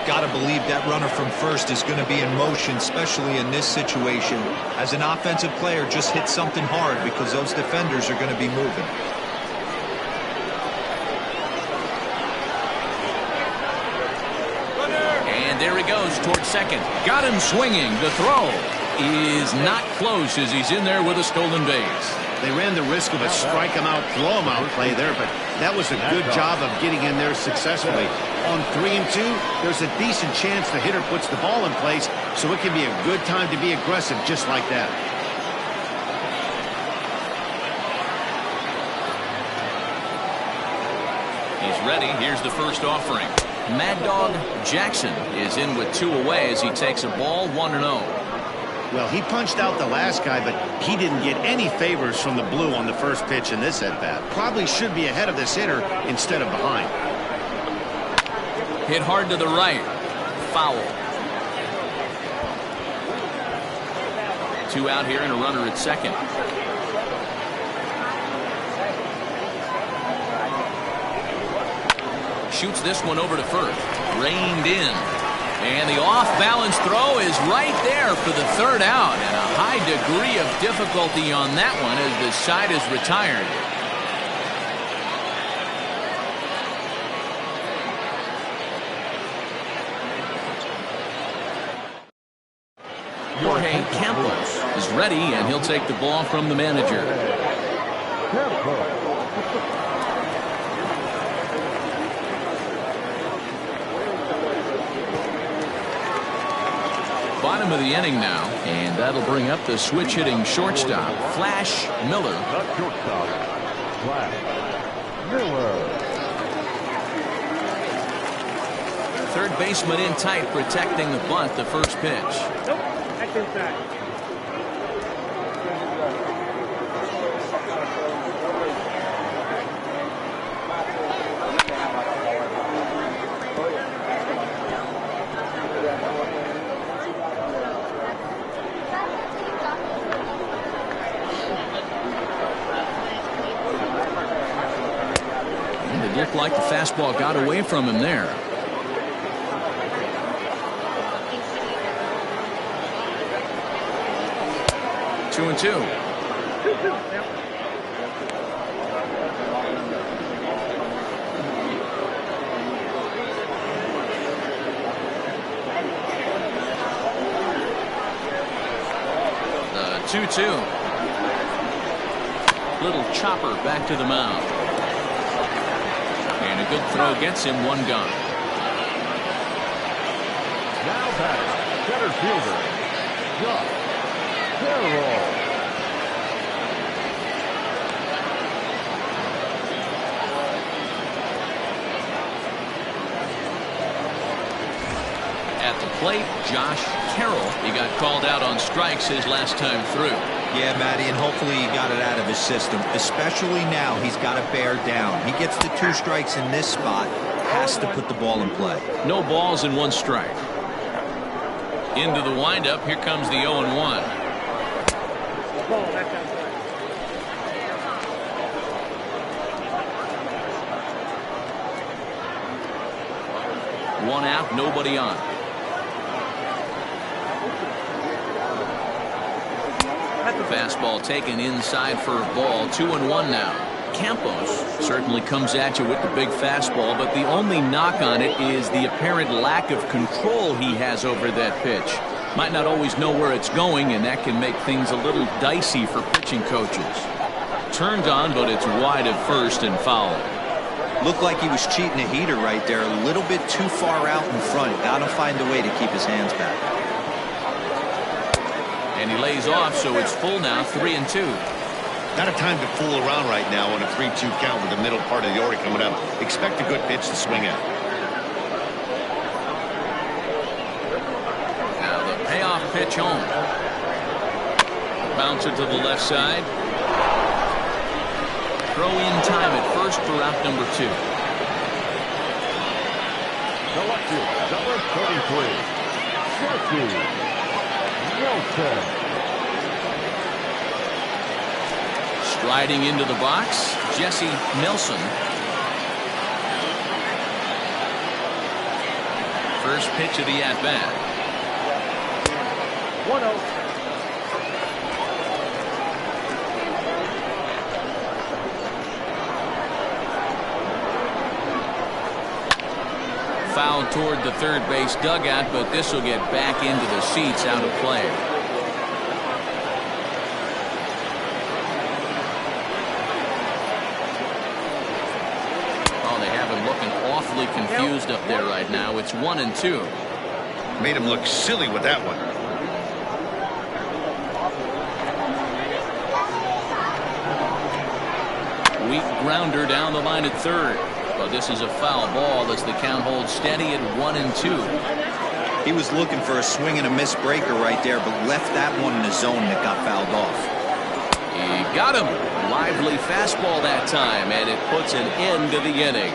Got to believe that runner from first is going to be in motion, especially in this situation. As an offensive player, just hit something hard because those defenders are going to be moving. And there he goes towards second. Got him swinging. The throw is not close as he's in there with a stolen base. They ran the risk of a strike him out, throw him out play there, but that was a good job of getting in there successfully. On 3 and 2, there's a decent chance the hitter puts the ball in place, so it can be a good time to be aggressive just like that. He's ready. Here's the first offering. Mad Dog Jackson is in with 2 away as he takes a ball 1-0. Well, he punched out the last guy, but he didn't get any favors from the blue on the first pitch in this at-bat. Probably should be ahead of this hitter instead of behind. Hit hard to the right. Foul. 2 out here and a runner at second. Shoots this one over to first. Reined in. And the off-balance throw is right there for the 3rd out. And a high degree of difficulty on that one as the side is retired. Jorge Campos is ready, and he'll take the ball from the manager. Bottom of the inning now, and that'll bring up the switch-hitting shortstop, Flash Miller. The shortstop, Flash Miller. Third baseman in tight, protecting the bunt, the first pitch. Nope, that's inside. And it looked like the fastball got away from him there. 2-2. The 2-2. Little chopper back to the mound. And a good throw gets him 1 gone. Now batting, center fielder, Josh Carroll. At the plate, Josh Carroll. He got called out on strikes his last time through. Yeah, Matty, and hopefully he got it out of his system. Especially now, he's got to bear down. He gets the 2 strikes in this spot, has to put the ball in play. No balls and 1 strike. Into the windup, here comes the 0-1. Ball, that's outside. One out, nobody on. Fastball taken inside for a ball. 2-1 now. Campos certainly comes at you with the big fastball, but the only knock on it is the apparent lack of control he has over that pitch. Might not always know where it's going, and that can make things a little dicey for pitching coaches. Turned on, but it's wide at first and foul. Looked like he was cheating a heater right there. A little bit too far out in front. Got to find a way to keep his hands back. And he lays off, so it's full now, 3-2. Not a time to fool around right now on a 3-2 count with the middle part of the order coming up. Expect a good pitch to swing at. Now the payoff pitch home. Bouncer to the left side. Throw in time at first for out number 2. Selected, number 33, Jesse Nelson. Striding into the box, Jesse Nelson. First pitch of the at-bat. 1-0. Foul toward the third base dugout, but this will get back into the seats, out of play. Oh, they have him looking awfully confused up there right now. It's 1-2. Made him look silly with that one. Weak grounder down the line at third. But this is a foul ball as the count holds steady at 1-2. He was looking for a swing and a miss breaker right there, but left that one in the zone that got fouled off. He got him. Lively fastball that time, and it puts an end to the inning.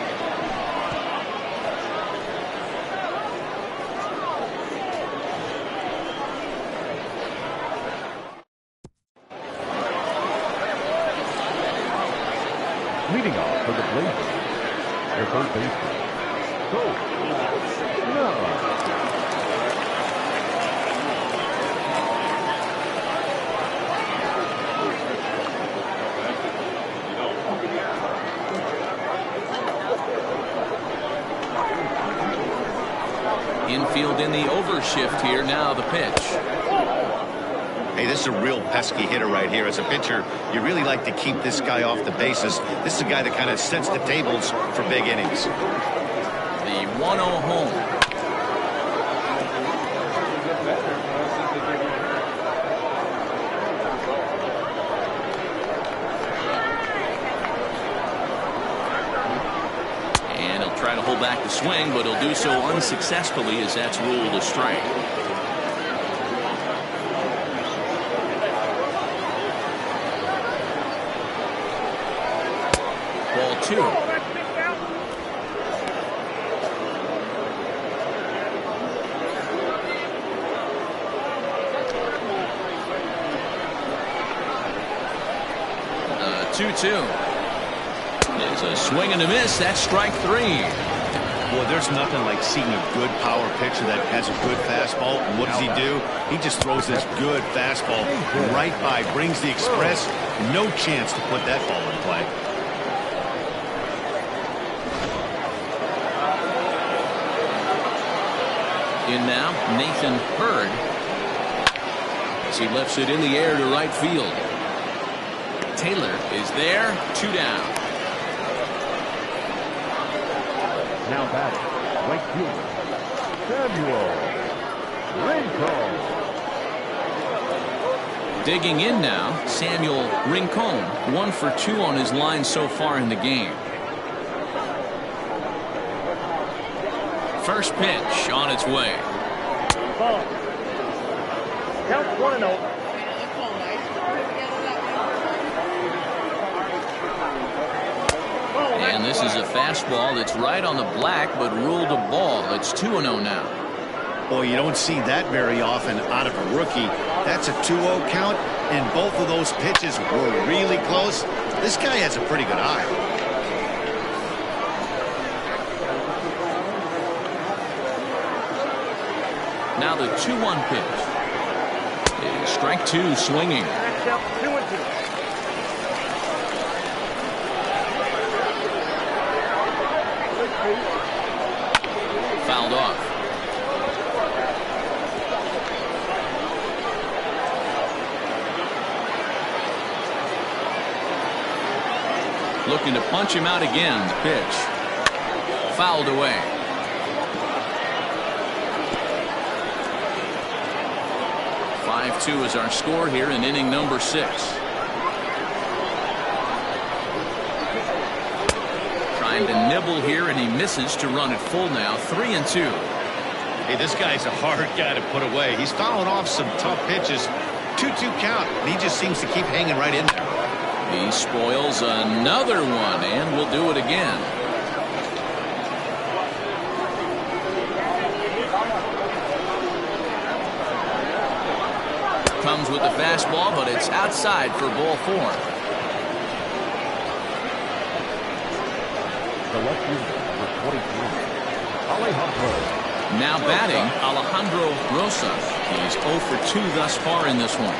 Leading off for the Blazers, their third baseman, Cobras. Infield in the overshift here. Now the pitch. Hey, this is a real pesky hitter right here. As a pitcher, you really like to keep this guy off the bases. This is a guy that kind of sets the tables for big innings. The 1-0 home. And he'll try to hold back the swing, but he'll do so unsuccessfully as that's ruled a strike. Ball 2. It's a swing and a miss. That's strike 3. Boy, there's nothing like seeing a good power pitcher that has a good fastball. And what does he do? He just throws this good fastball right by, brings the express. No chance to put that ball in play. In now, Nathan Hurd, as he lifts it in the air to right field. Taylor is there, 2 down. Now batting, right fielder, Samuel Rincon. Digging in now, Samuel Rincon, 1 for 2 on his line so far in the game. First pitch on its way. Ball. Count 1-0. And this is a fastball that's right on the black, but ruled a ball. It's 2-0 now. Boy, you don't see that very often out of a rookie. That's a 2-0 count, and both of those pitches were really close. This guy has a pretty good eye. Now the 2-1 pitch. It's strike 2 swinging. Next out, 2-2. Fouled off. Looking to punch him out again. The pitch. Fouled away. Two is our score here in inning number 6. Trying to nibble here, and he misses to run it full now. 3-2. Hey, this guy's a hard guy to put away. He's fouling off some tough pitches. 2-2 count, and he just seems to keep hanging right in there. He spoils another one, and will do it again. Comes with the fastball, but it's outside for ball 4. The left fielder, number 23, Alejandro. Now batting, Alejandro Rosas. He's 0 for 2 thus far in this one.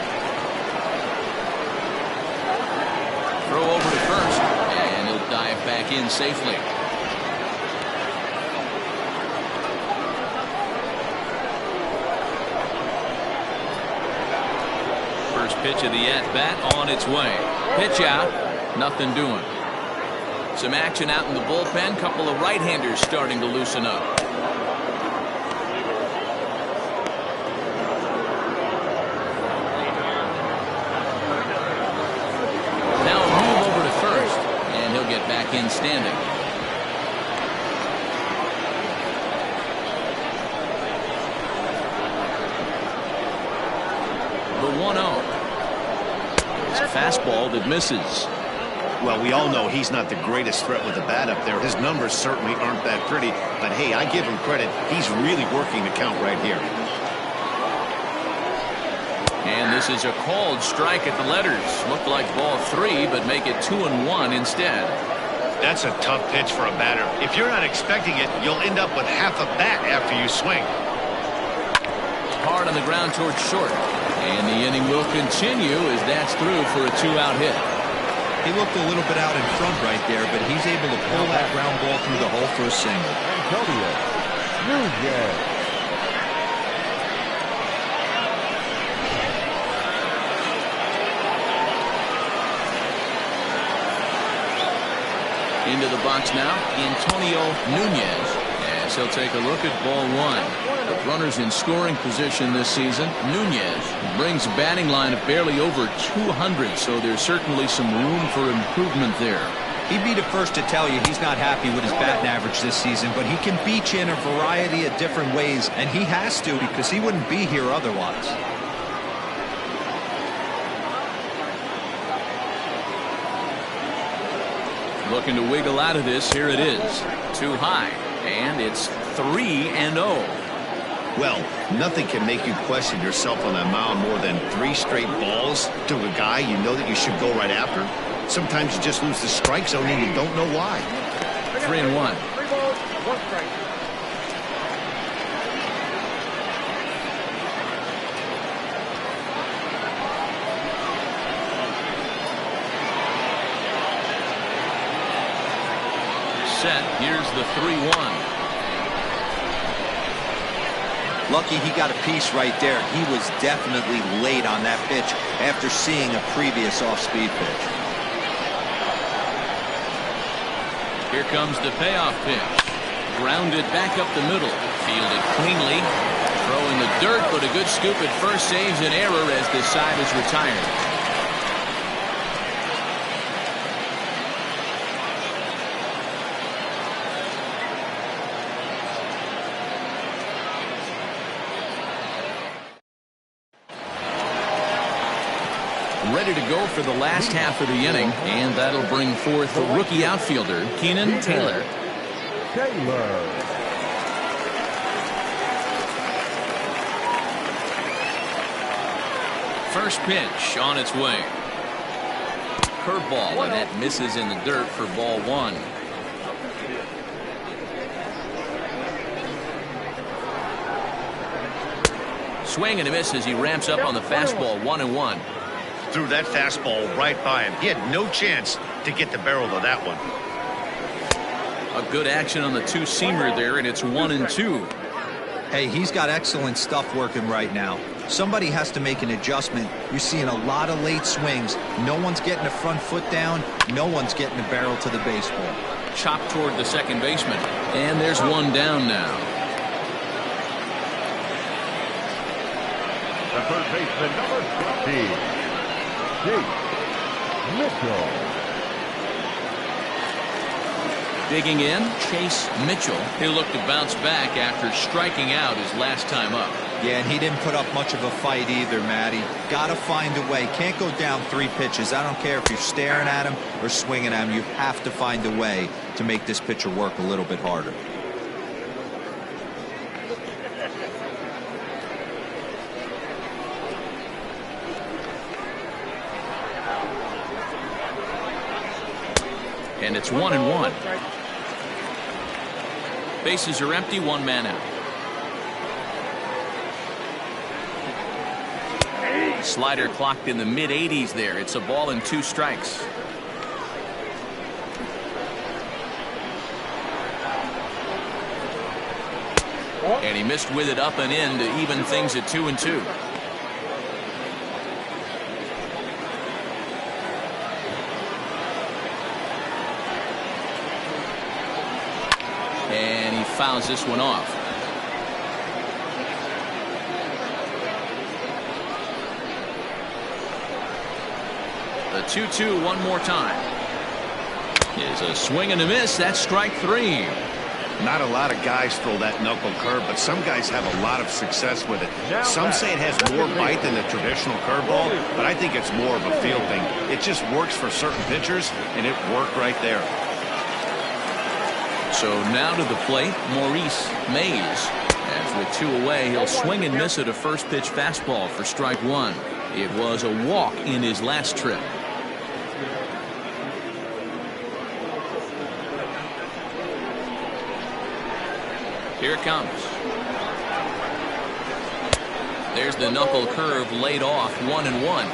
Throw over to first, and he'll dive back in safely. First pitch of the at-bat on its way. Pitch out, nothing doing. Some action out in the bullpen. Couple of right-handers starting to loosen up. Now a move over to first, and he'll get back in standing. The 1-0. It's a fastball that misses. Well, we all know he's not the greatest threat with the bat up there. His numbers certainly aren't that pretty. But, hey, I give him credit. He's really working the count right here. And this is a called strike at the letters. Looked like ball 3, but make it 2-1 instead. That's a tough pitch for a batter. If you're not expecting it, you'll end up with half a bat after you swing. Hard on the ground towards short. And the inning will continue as that's through for a 2-out hit. He looked a little bit out in front right there, but he's able to pull that ground ball through the hole for a single. Antonio Nunez. Into the box now, Antonio Nunez, as he'll take a look at ball 1. With runners in scoring position this season, Nunez brings a batting line of barely over 200, so there's certainly some room for improvement there. He'd be the first to tell you he's not happy with his batting average this season, but he can beat you in a variety of different ways, and he has to because he wouldn't be here otherwise. Looking to wiggle out of this. Here it is. Too high, and it's 3-0. Well, nothing can make you question yourself on that mound more than 3 straight balls to a guy you know that you should go right after. Sometimes you just lose the strike zone and you don't know why. 3-1. 3 balls, 1 strike. Set. Here's the 3-1. Lucky he got a piece right there. He was definitely late on that pitch after seeing a previous off-speed pitch. Here comes the payoff pitch. Grounded back up the middle. Fielded cleanly. Throw in the dirt, but a good scoop at first saves an error as this side is retired. Ready to go for the last half of the inning, and that'll bring forth the rookie outfielder, Keenan Taylor. First pitch on its way. Curveball, and that misses in the dirt for ball 1. Swing and a miss as he ramps up on the fastball. 1-1. Threw that fastball right by him. He had no chance to get the barrel of that one. A good action on the two-seamer there, and it's 1-2. Hey, he's got excellent stuff working right now. Somebody has to make an adjustment. You're seeing a lot of late swings. No one's getting the front foot down. No one's getting the barrel to the baseball. Chopped toward the second baseman. And there's one down now. The third baseman, number 20, Chase Mitchell. Digging in, Chase Mitchell. He'll look to bounce back after striking out his last time up. Yeah, and he didn't put up much of a fight either, Matty. Got to find a way. Can't go down 3 pitches. I don't care if you're staring at him or swinging at him. You have to find a way to make this pitcher work a little bit harder. And it's 1-1. Bases are empty, one man out. Slider clocked in the mid-80s there. It's a ball and 2 strikes. And he missed with it up and in to even things at 2-2. And he fouls this one off. The 2-2 one more time. Is a swing and a miss. That's strike 3. Not a lot of guys throw that knuckle curve, but some guys have a lot of success with it. Some say it has more bite than the traditional curveball, but I think it's more of a feel thing. It just works for certain pitchers, and it worked right there. So now to the plate, Maurice Mays. As with 2 away, he'll swing and miss at a first pitch fastball for strike 1. It was a walk in his last trip. Here it comes. There's the knuckle curve laid off, 1-1.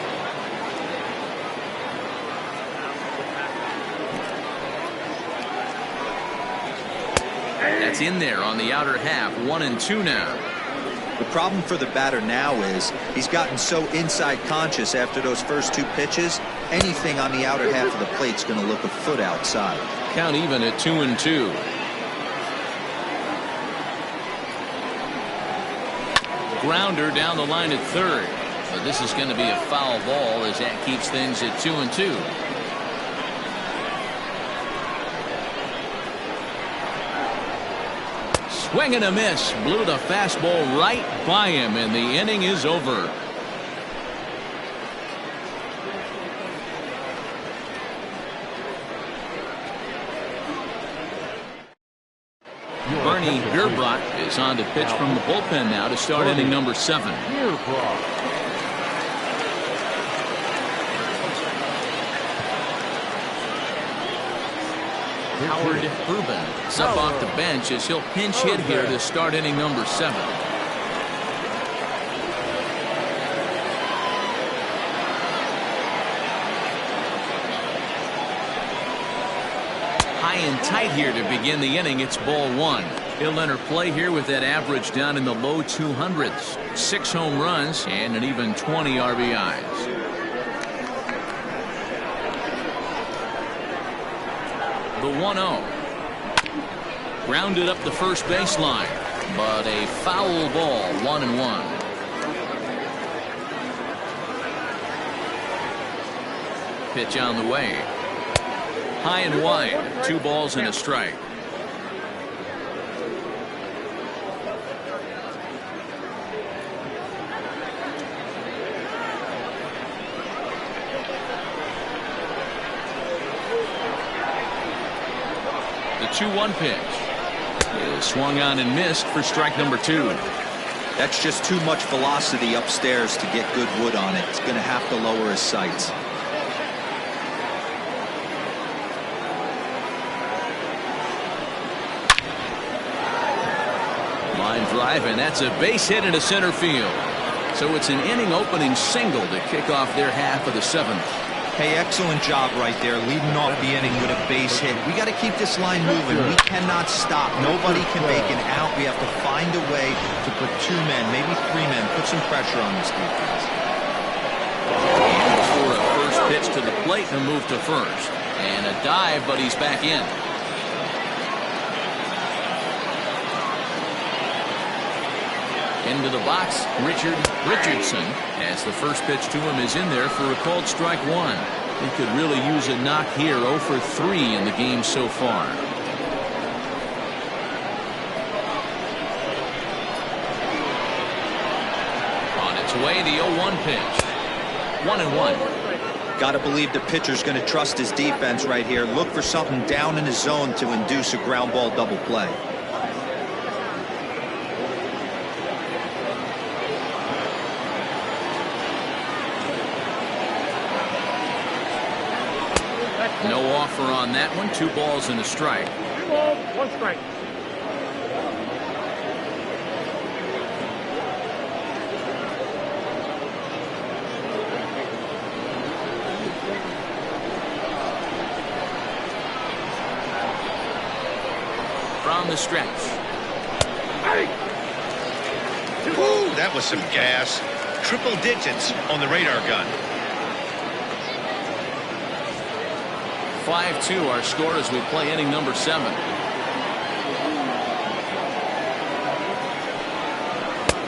That's in there on the outer half, 1-2 now. The problem for the batter now is he's gotten so inside conscious after those first 2 pitches. Anything on the outer half of the plate's going to look a foot outside. Count even at 2-2. Grounder down the line at third. But this is going to be a foul ball as that keeps things at 2-2. Swing and a miss. Blew the fastball right by him, and the inning is over. Bernie Bierbrock is on to pitch from the bullpen now to start inning number 7. Howard Urban is up off the bench as he'll pinch hit here to start inning number 7. High and tight here to begin the inning. It's ball 1. He'll enter play here with that average down in the low 200s. 6 home runs and an even 20 RBIs. The 1-0. Grounded up the first baseline, but a foul ball, 1-1. Pitch on the way. High and wide, 2 balls and a strike. The 2-1 pitch is swung on and missed for strike number 2. That's just too much velocity upstairs to get good wood on it. It's going to have to lower his sights. Line drive, and that's a base hit into center field. So it's an inning opening single to kick off their half of the 7th. Hey, excellent job right there, leading off the inning with a base hit. We got to keep this line moving. We cannot stop. Nobody can make an out. We have to find a way to put 2 men, maybe 3 men, put some pressure on this defense. For a first pitch to the plate and a move to first. And a dive, but he's back in. Into the box, Richardson, as the first pitch to him is in there for a called strike 1. He could really use a knock here. 0 for 3 in the game so far. On its way, the 0-1 pitch. 1-1. Got to believe the pitcher's going to trust his defense right here. Look for something down in his zone to induce a ground ball double play. No offer on that one. 2 balls and a strike. 2 balls, 1 strike. From the stretch. Ooh, that was some gas. Triple digits on the radar gun. 5-2 our score as we play inning number 7.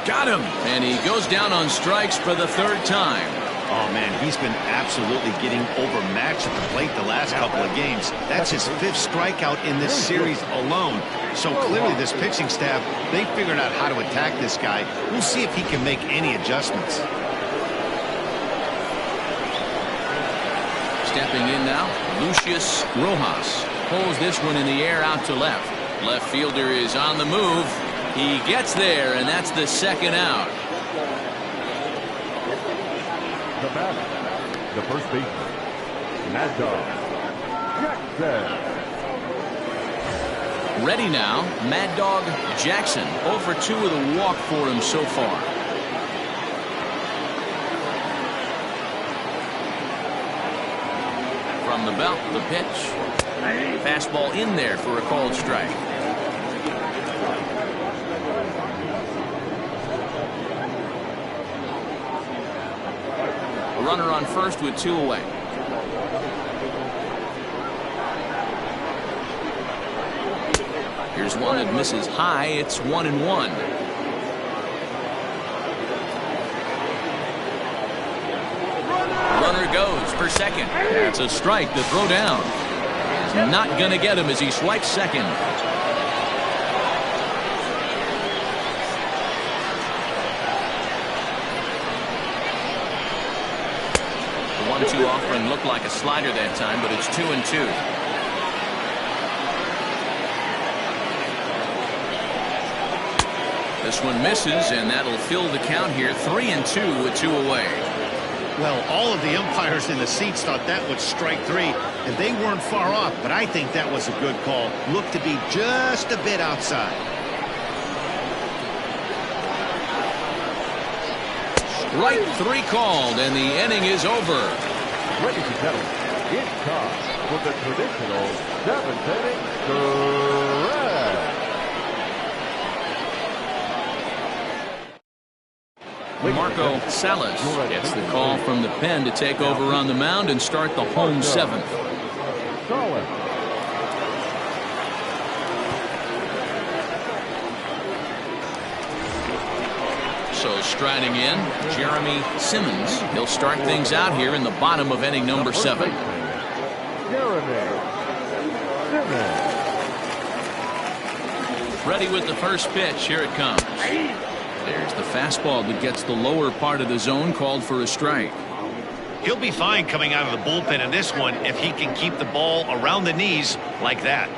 Got him, and he goes down on strikes for the 3rd time. Oh, man, he's been absolutely getting overmatched at the plate the last couple of games. That's his 5th strikeout in this series alone. So clearly this pitching staff, they figured out how to attack this guy. We'll see if he can make any adjustments. Stepping in now, Lucius Rojas pulls this one in the air out to left. Left fielder is on the move. He gets there, and that's the 2nd out. The batter, the first baseman, Mad Dog Jackson. Ready now, Mad Dog Jackson. 0 for 2 with a walk for him so far. From the belt, the pitch. Fastball in there for a called strike. A runner on first with 2 away. Here's one that misses high. It's 1-1. Runner goes for second. That's a strike. The throw down is not going to get him as he swipes second. The 1-2 offering looked like a slider that time, but it's 2-2. This one misses, and that'll fill the count here. 3-2 with 2 away. Well, all of the umpires in the seats thought that was strike 3, and they weren't far off, but I think that was a good call. Looked to be just a bit outside. Strike 3 called, and the inning is over. Ladies and gentlemen, it's time for the traditional 7th inning stretch. Marco Salas gets the call from the pen to take over on the mound and start the home 7th. So striding in, Jeremy Simmons. He'll start things out here in the bottom of inning number 7. Jeremy Simmons. Ready with the first pitch. Here it comes. There's the fastball that gets the lower part of the zone, called for a strike. He'll be fine coming out of the bullpen in this one if he can keep the ball around the knees like that.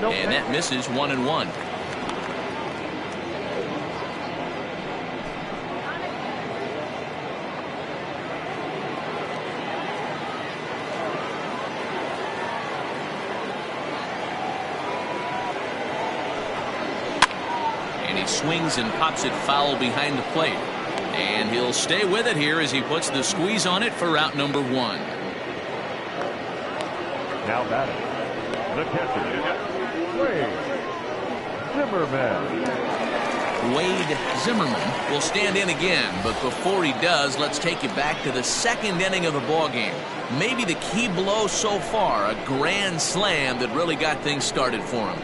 And that misses. 1-1. he swings and pops it foul behind the plate. And he'll stay with it here as he puts the squeeze on it for out number 1. Now batting, the catcher, Wade Zimmerman. Wade Zimmerman will stand in again, but before he does, let's take you back to the second inning of the ball game. Maybe the key blow so far, a grand slam that really got things started for him.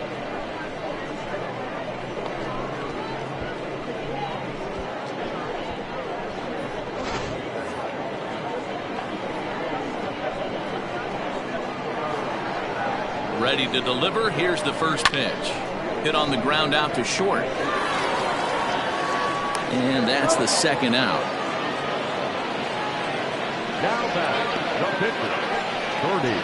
Ready to deliver. Here's the first pitch. Hit on the ground out to short. And that's the second out. Now back, the pitcher, Jordy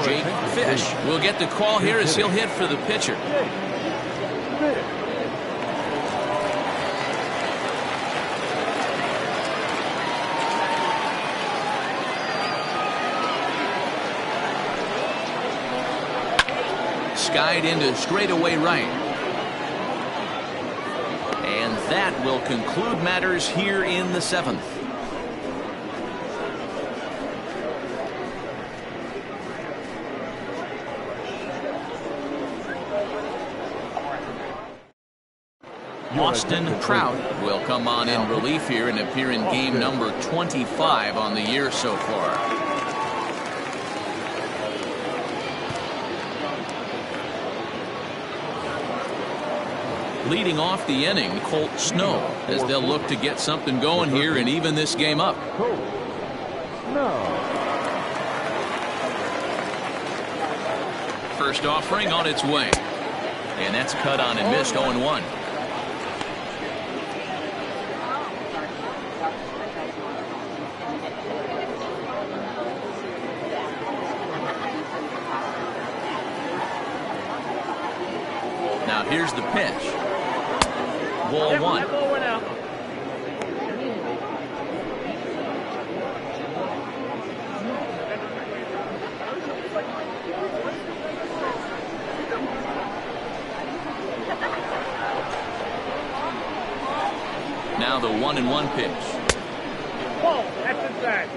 Jake Fish will get the call here as he'll hit for the pitcher. Skied into straightaway right. And that will conclude matters here in the 7th. Austin Trout will come on in relief here and appear in game number 25 on the year so far. Leading off the inning, Colt Snow, as they'll look to get something going here and even this game up. First offering on its way. And that's cut on and missed 0-1. Now here's the pitch. Ball 1. Now the 1-1 pitch. Ball, that's inside.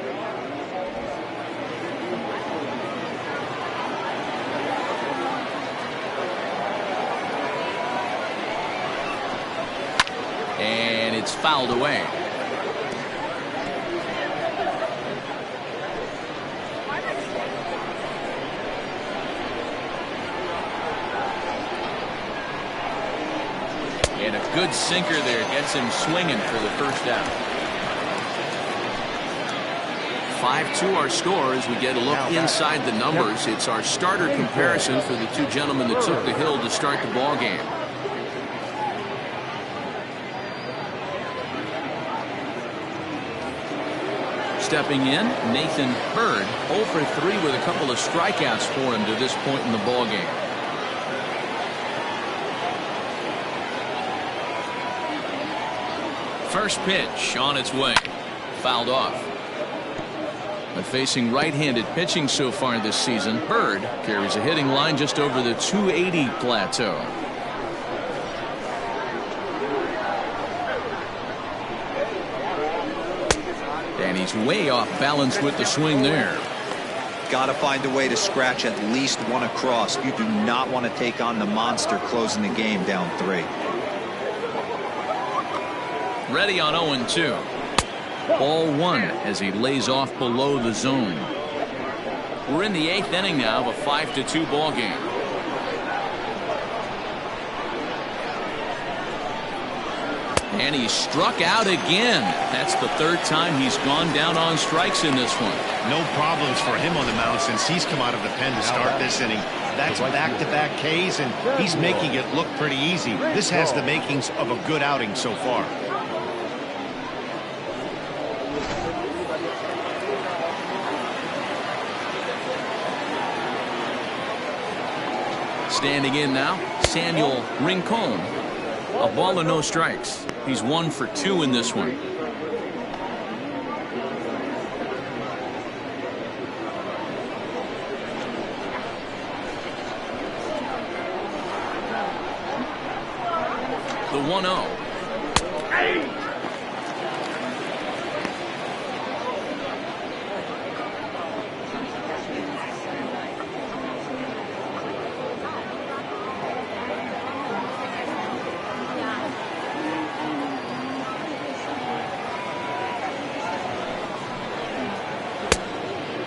And it's fouled away. And a good sinker there gets him swinging for the first out. 5-2 our score as we get a look inside the numbers. It's our starter comparison for the two gentlemen that took the hill to start the ball game. Stepping in, Nathan Bird, 0 for 3 with a couple of strikeouts for him to this point in the ball game. First pitch on its way, fouled off. But facing right-handed pitching so far this season, Bird carries a hitting line just over the 280 plateau. And he's way off balance with the swing there. Got to find a way to scratch at least one across. You do not want to take on the monster closing the game down 3. Ready on 0-2. Ball 1 as he lays off below the zone. We're in the 8th inning now of a 5-2 ball game. And he struck out again. That's the 3rd time he's gone down on strikes in this one. No problems for him on the mound since he's come out of the pen to start this inning. That's back-to-back Ks, and he's making it look pretty easy. This has the makings of a good outing so far. Standing in now, Samuel Rincon. A ball and no strikes. He's 1 for 2 in this one. 1-0.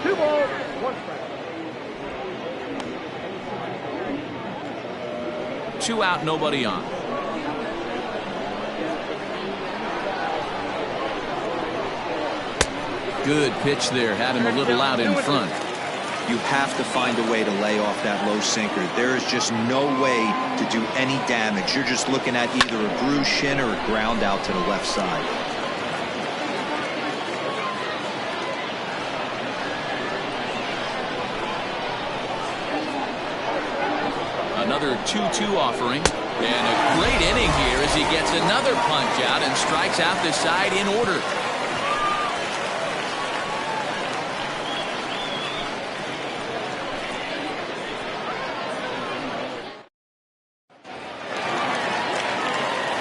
Two balls, one strike. 2 out, nobody on. Good pitch there, had him a little out in front. You have to find a way to lay off that low sinker. There is just no way to do any damage. You're just looking at either a bruised shin or a ground out to the left side. Another 2-2 offering. And a great inning here as he gets another punch out and strikes out the side in order.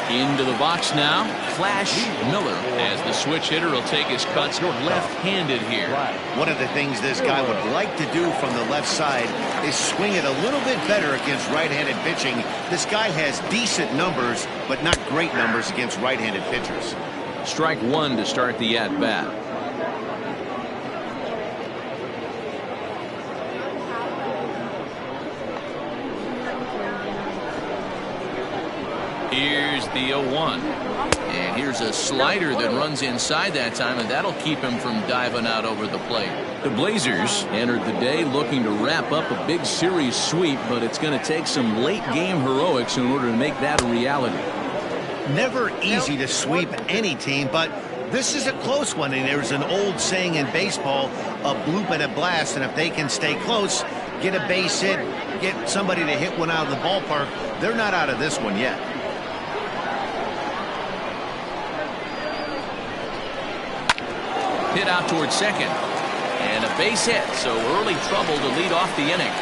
Into the box now, Flash Miller, as the switch hitter will take his cuts left-handed here. One of the things this guy would like to do from the left side is swing it a little bit better against right-handed pitching. This guy has decent numbers, but not great numbers against right-handed pitchers. Strike one to start the at-bat. Here's the 0-1. And here's a slider that runs inside that time, and that'll keep him from diving out over the plate. The Blazers entered the day looking to wrap up a big series sweep, but it's going to take some late-game heroics in order to make that a reality. Never easy to sweep any team, but this is a close one, and there's an old saying in baseball, a bloop and a blast, and if they can stay close, get a base hit, get somebody to hit one out of the ballpark, they're not out of this one yet. Hit out towards second. And a base hit, so early trouble to lead off the inning.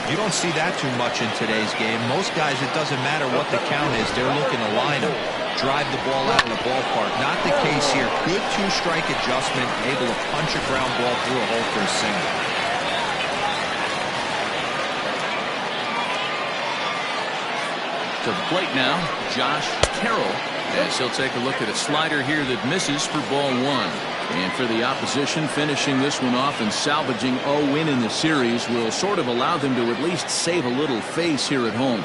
You don't see that too much in today's game. Most guys, it doesn't matter what the count is. They're looking to line them, drive the ball out of the ballpark. Not the case here. Good two-strike adjustment, able to punch a ground ball through a hole for a single. To the plate now, Josh Carroll, as he'll take a look at a slider here that misses for ball one. And for the opposition, finishing this one off and salvaging a win in the series will sort of allow them to at least save a little face here at home.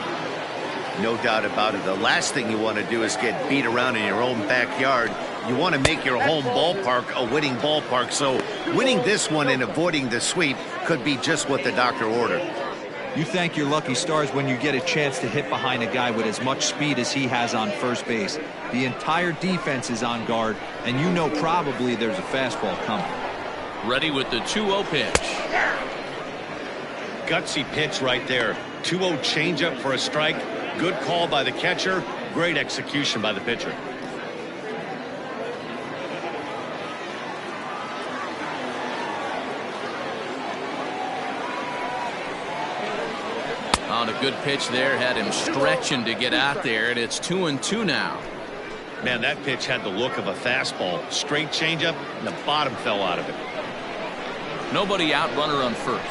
No doubt about it. The last thing you want to do is get beat around in your own backyard. You want to make your home ballpark a winning ballpark. So winning this one and avoiding the sweep could be just what the doctor ordered. You thank your lucky stars when you get a chance to hit behind a guy with as much speed as he has on first base. The entire defense is on guard, and you know probably there's a fastball coming. Ready with the 2-0 pitch. Gutsy pitch right there. 2-0 changeup for a strike. Good call by the catcher. Great execution by the pitcher. On a good pitch there, had him stretching to get out there, and it's 2-2 now. Man, that pitch had the look of a fastball. Straight changeup, and the bottom fell out of it. Nobody out, runner on first.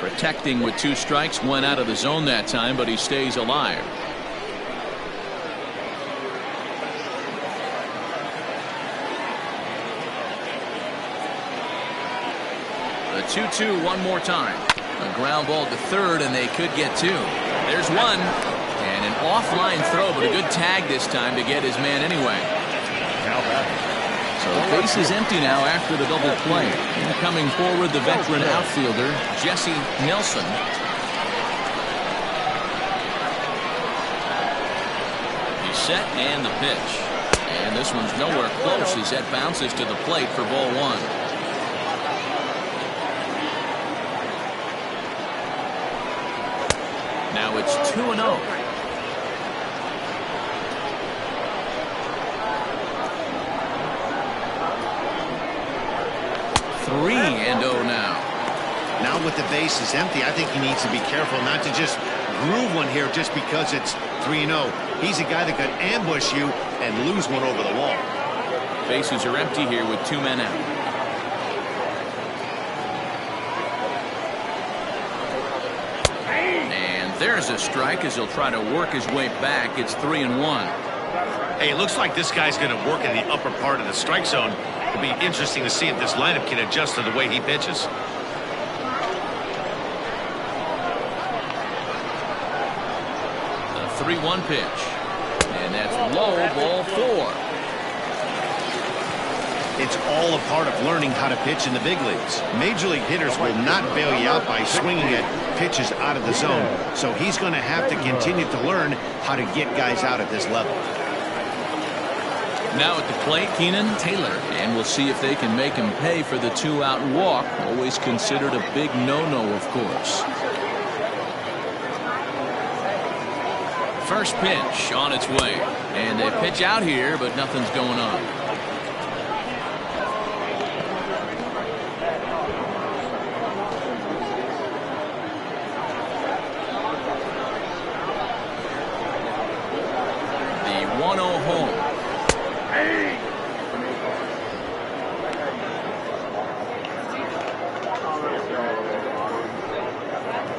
Protecting with 2 strikes, went out of the zone that time, but he stays alive. The 2-2 one more time. A ground ball to third, and they could get 2. There's one. And an offline throw, but a good tag this time to get his man anyway. So the base is empty now after the double play. And coming forward, the veteran outfielder, Jesse Nelson. He's set and the pitch. And this one's nowhere close as that bounces to the plate for ball one. Now it's 2-0. Now. Now with the bases empty, I think he needs to be careful not to just groove one here just because it's 3-0. He's a guy that could ambush you and lose one over the wall. Bases are empty here with 2 men out. And there's a strike as he'll try to work his way back. It's 3-1. Hey, it looks like this guy's going to work in the upper part of the strike zone. It'll be interesting to see if this lineup can adjust to the way he pitches. The 3-1 pitch. And that's low, ball 4. It's all a part of learning how to pitch in the big leagues. Major league hitters will not bail you out by swinging at pitches out of the zone. So he's going to have to continue to learn how to get guys out at this level. Now at the plate, Keenan Taylor. And we'll see if they can make him pay for the 2-out walk. Always considered a big no-no, of course. First pitch on its way. And they pitch out here, but nothing's going on. The 1-0 home.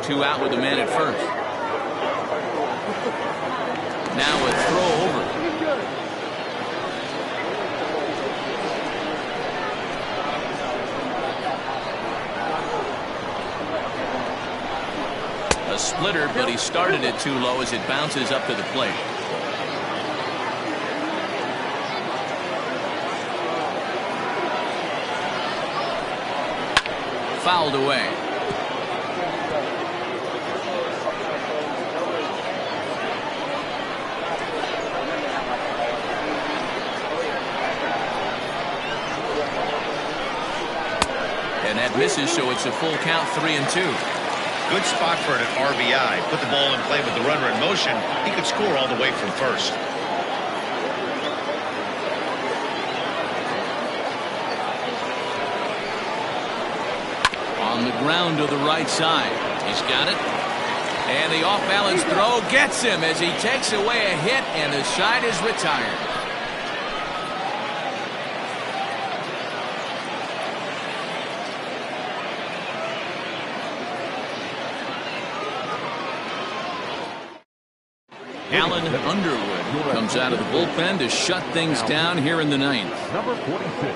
2 out with a man at first. Now a throw over. A splitter, but he started it too low as it bounces up to the plate. Fouled away. And that misses, so it's a full count, 3-2. Good spot for an RBI. Put the ball in play with the runner in motion. He could score all the way from first. On the ground to the right side. He's got it. And the off-balance throw gets him as he takes away a hit, and the side is retired. Alan Underwood comes out of the bullpen to shut things down here in the 9th. Number 46.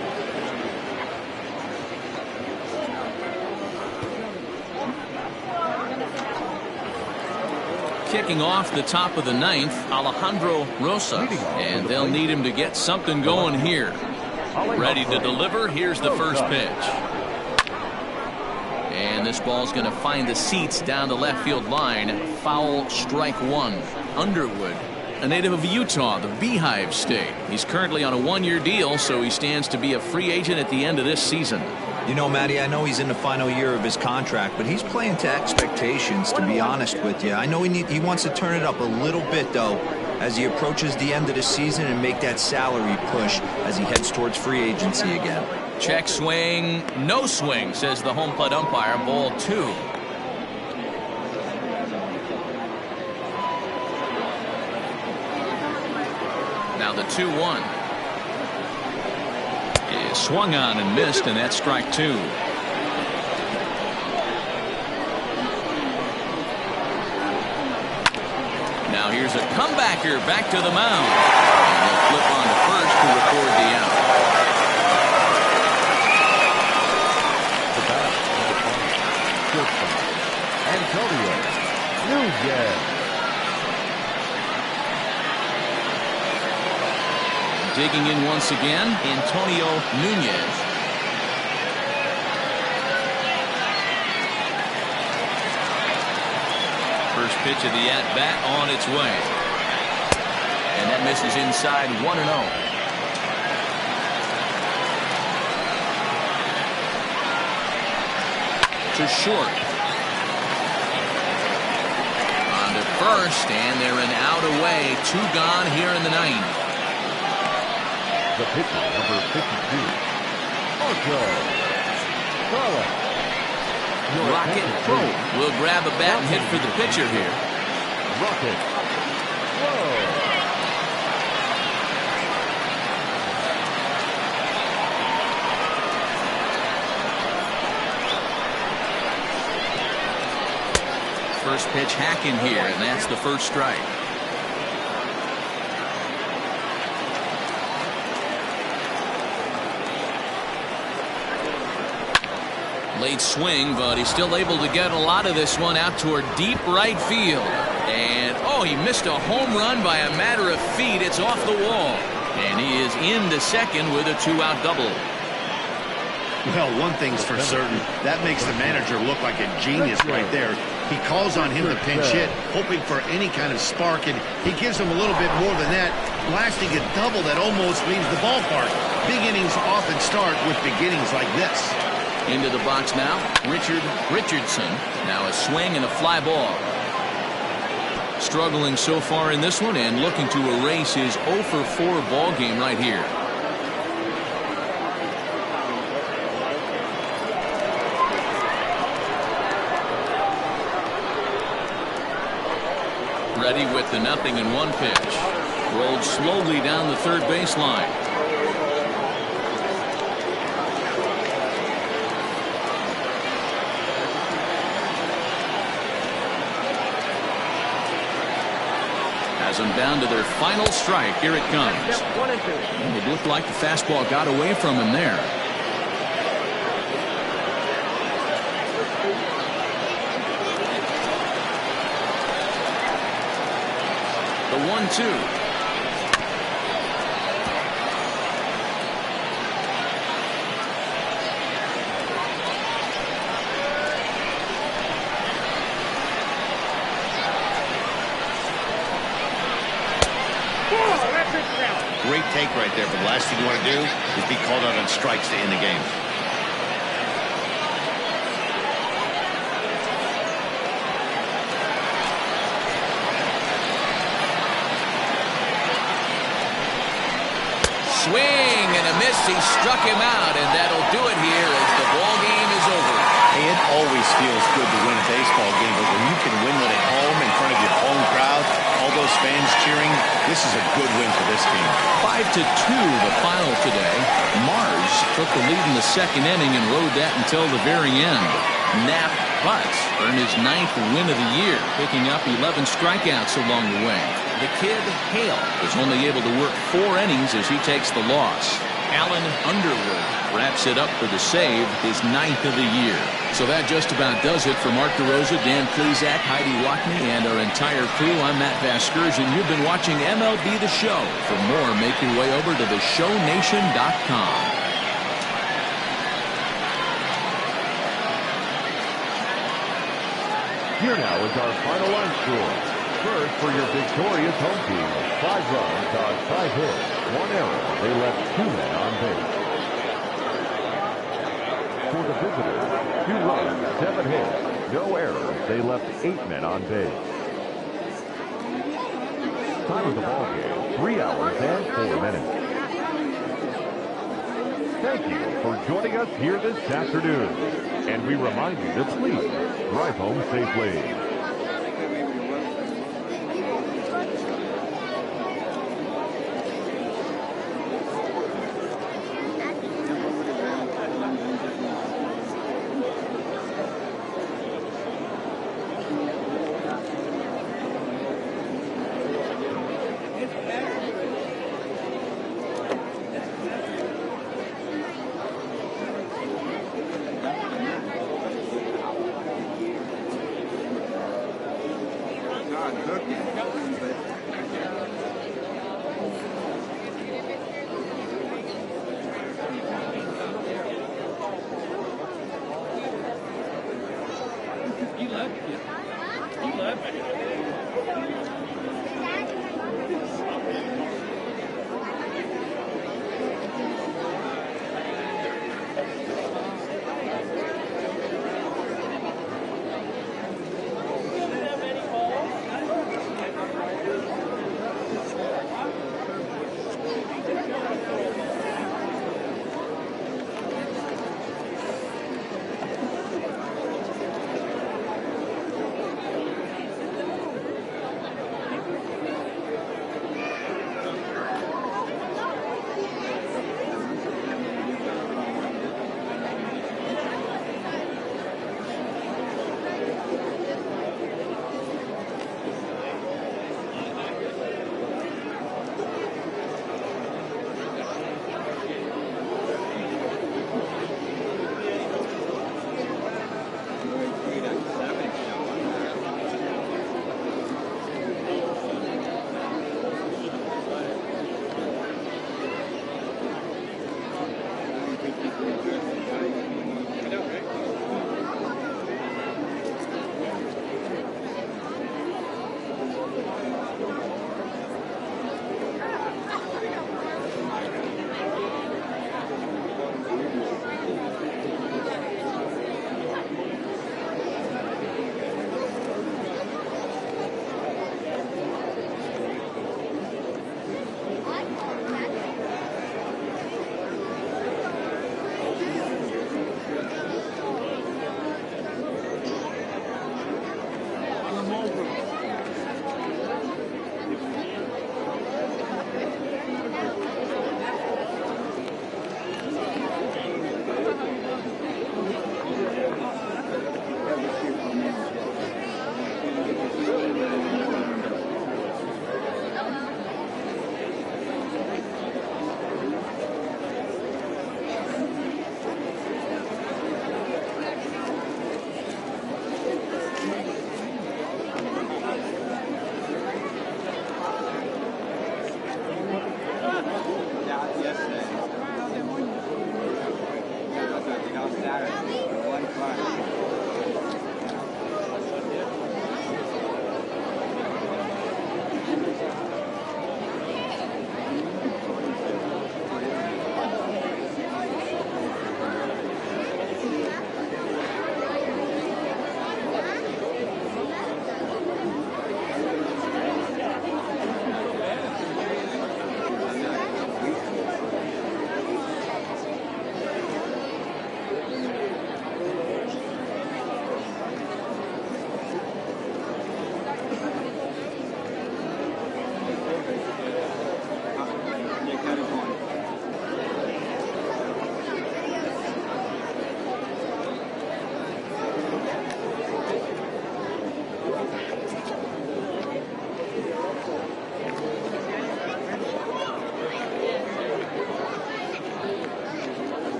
Kicking off the top of the 9th, Alejandro Rosa, and they'll need him to get something going here. Ready to deliver. Here's the first pitch. And this ball's going to find the seats down the left field line. Foul, strike 1. Underwood, a native of Utah, the Beehive State. He's currently on a 1-year deal, so he stands to be a free agent at the end of this season. You know, Matty, I know he's in the final year of his contract, but he's playing to expectations, to be honest with you. I know he wants to turn it up a little bit, though, as he approaches the end of the season and make that salary push as he heads towards free agency again. Check swing, no swing, says the home plate umpire. Ball 2. Now the 2-1 is swung on and missed, and that's strike 2. Now here's a comebacker back to the mound. And they'll flip on to first to record the out. Antonio Nunez. Digging in once again, Antonio Nunez. First pitch of the at-bat on its way. And that misses inside, 1-0. To short. On to first, and they're an out away. 2 gone here in the 9th. The pitcher, number 52, Marco Carlos. Rocket Pro will grab a bat and hit for the pitcher here. Rocket. Whoa. First pitch hacking here, and that's the first strike. Late swing, but he's still able to get a lot of this one out toward deep right field. And, oh, he missed a home run by a matter of feet. It's off the wall. And he is into second with a 2-out double. Well, one thing's for certain. That makes the manager look like a genius right there. He calls on him to pinch hit, hoping for any kind of spark, and he gives him a little bit more than that, blasting a double that almost leaves the ballpark. Big innings often start with beginnings like this. Into the box now, Richardson. Now a swing and a fly ball. Struggling so far in this one and looking to erase his 0 for 4 ball game right here. Ready with the 0-1 pitch. Rolled slowly down the third baseline. Has them down to their final strike. Here it comes. And it looked like the fastball got away from him there. The 1-2. Great take right there, but the last thing you want to do is be called out on strikes to end the game. Swing and a miss. He struck him out, and that'll do it here as the ball game is over. Hey, it always feels good to win a baseball game, but when you can win one at home in front of your home crowd, all those fans cheering, this is a good win for this team. 5-2 the final today. Mars took the lead in the second inning and rode that until the very end. Nap Butts earned his 9th win of the year, picking up 11 strikeouts along the way. The kid, Hale, was only able to work 4 innings as he takes the loss. Alan Underwood wraps it up for the save, his 9th of the year. So that just about does it for Mark DeRosa, Dan Plezak, Heidi Lockney, and our entire crew. I'm Matt Vasgersian. You've been watching MLB The Show. For more, make your way over to theshownation.com. Here now is our final line score. First for your victorious home team, 5 runs on 5 hits, 1 error. They left 2 men on base. For the visitors, 2 runs, 7 hits, no errors. They left 8 men on base. Time of the ball game, 3 hours and 4 minutes. Thank you for joining us here this afternoon. And we remind you to please drive home safely.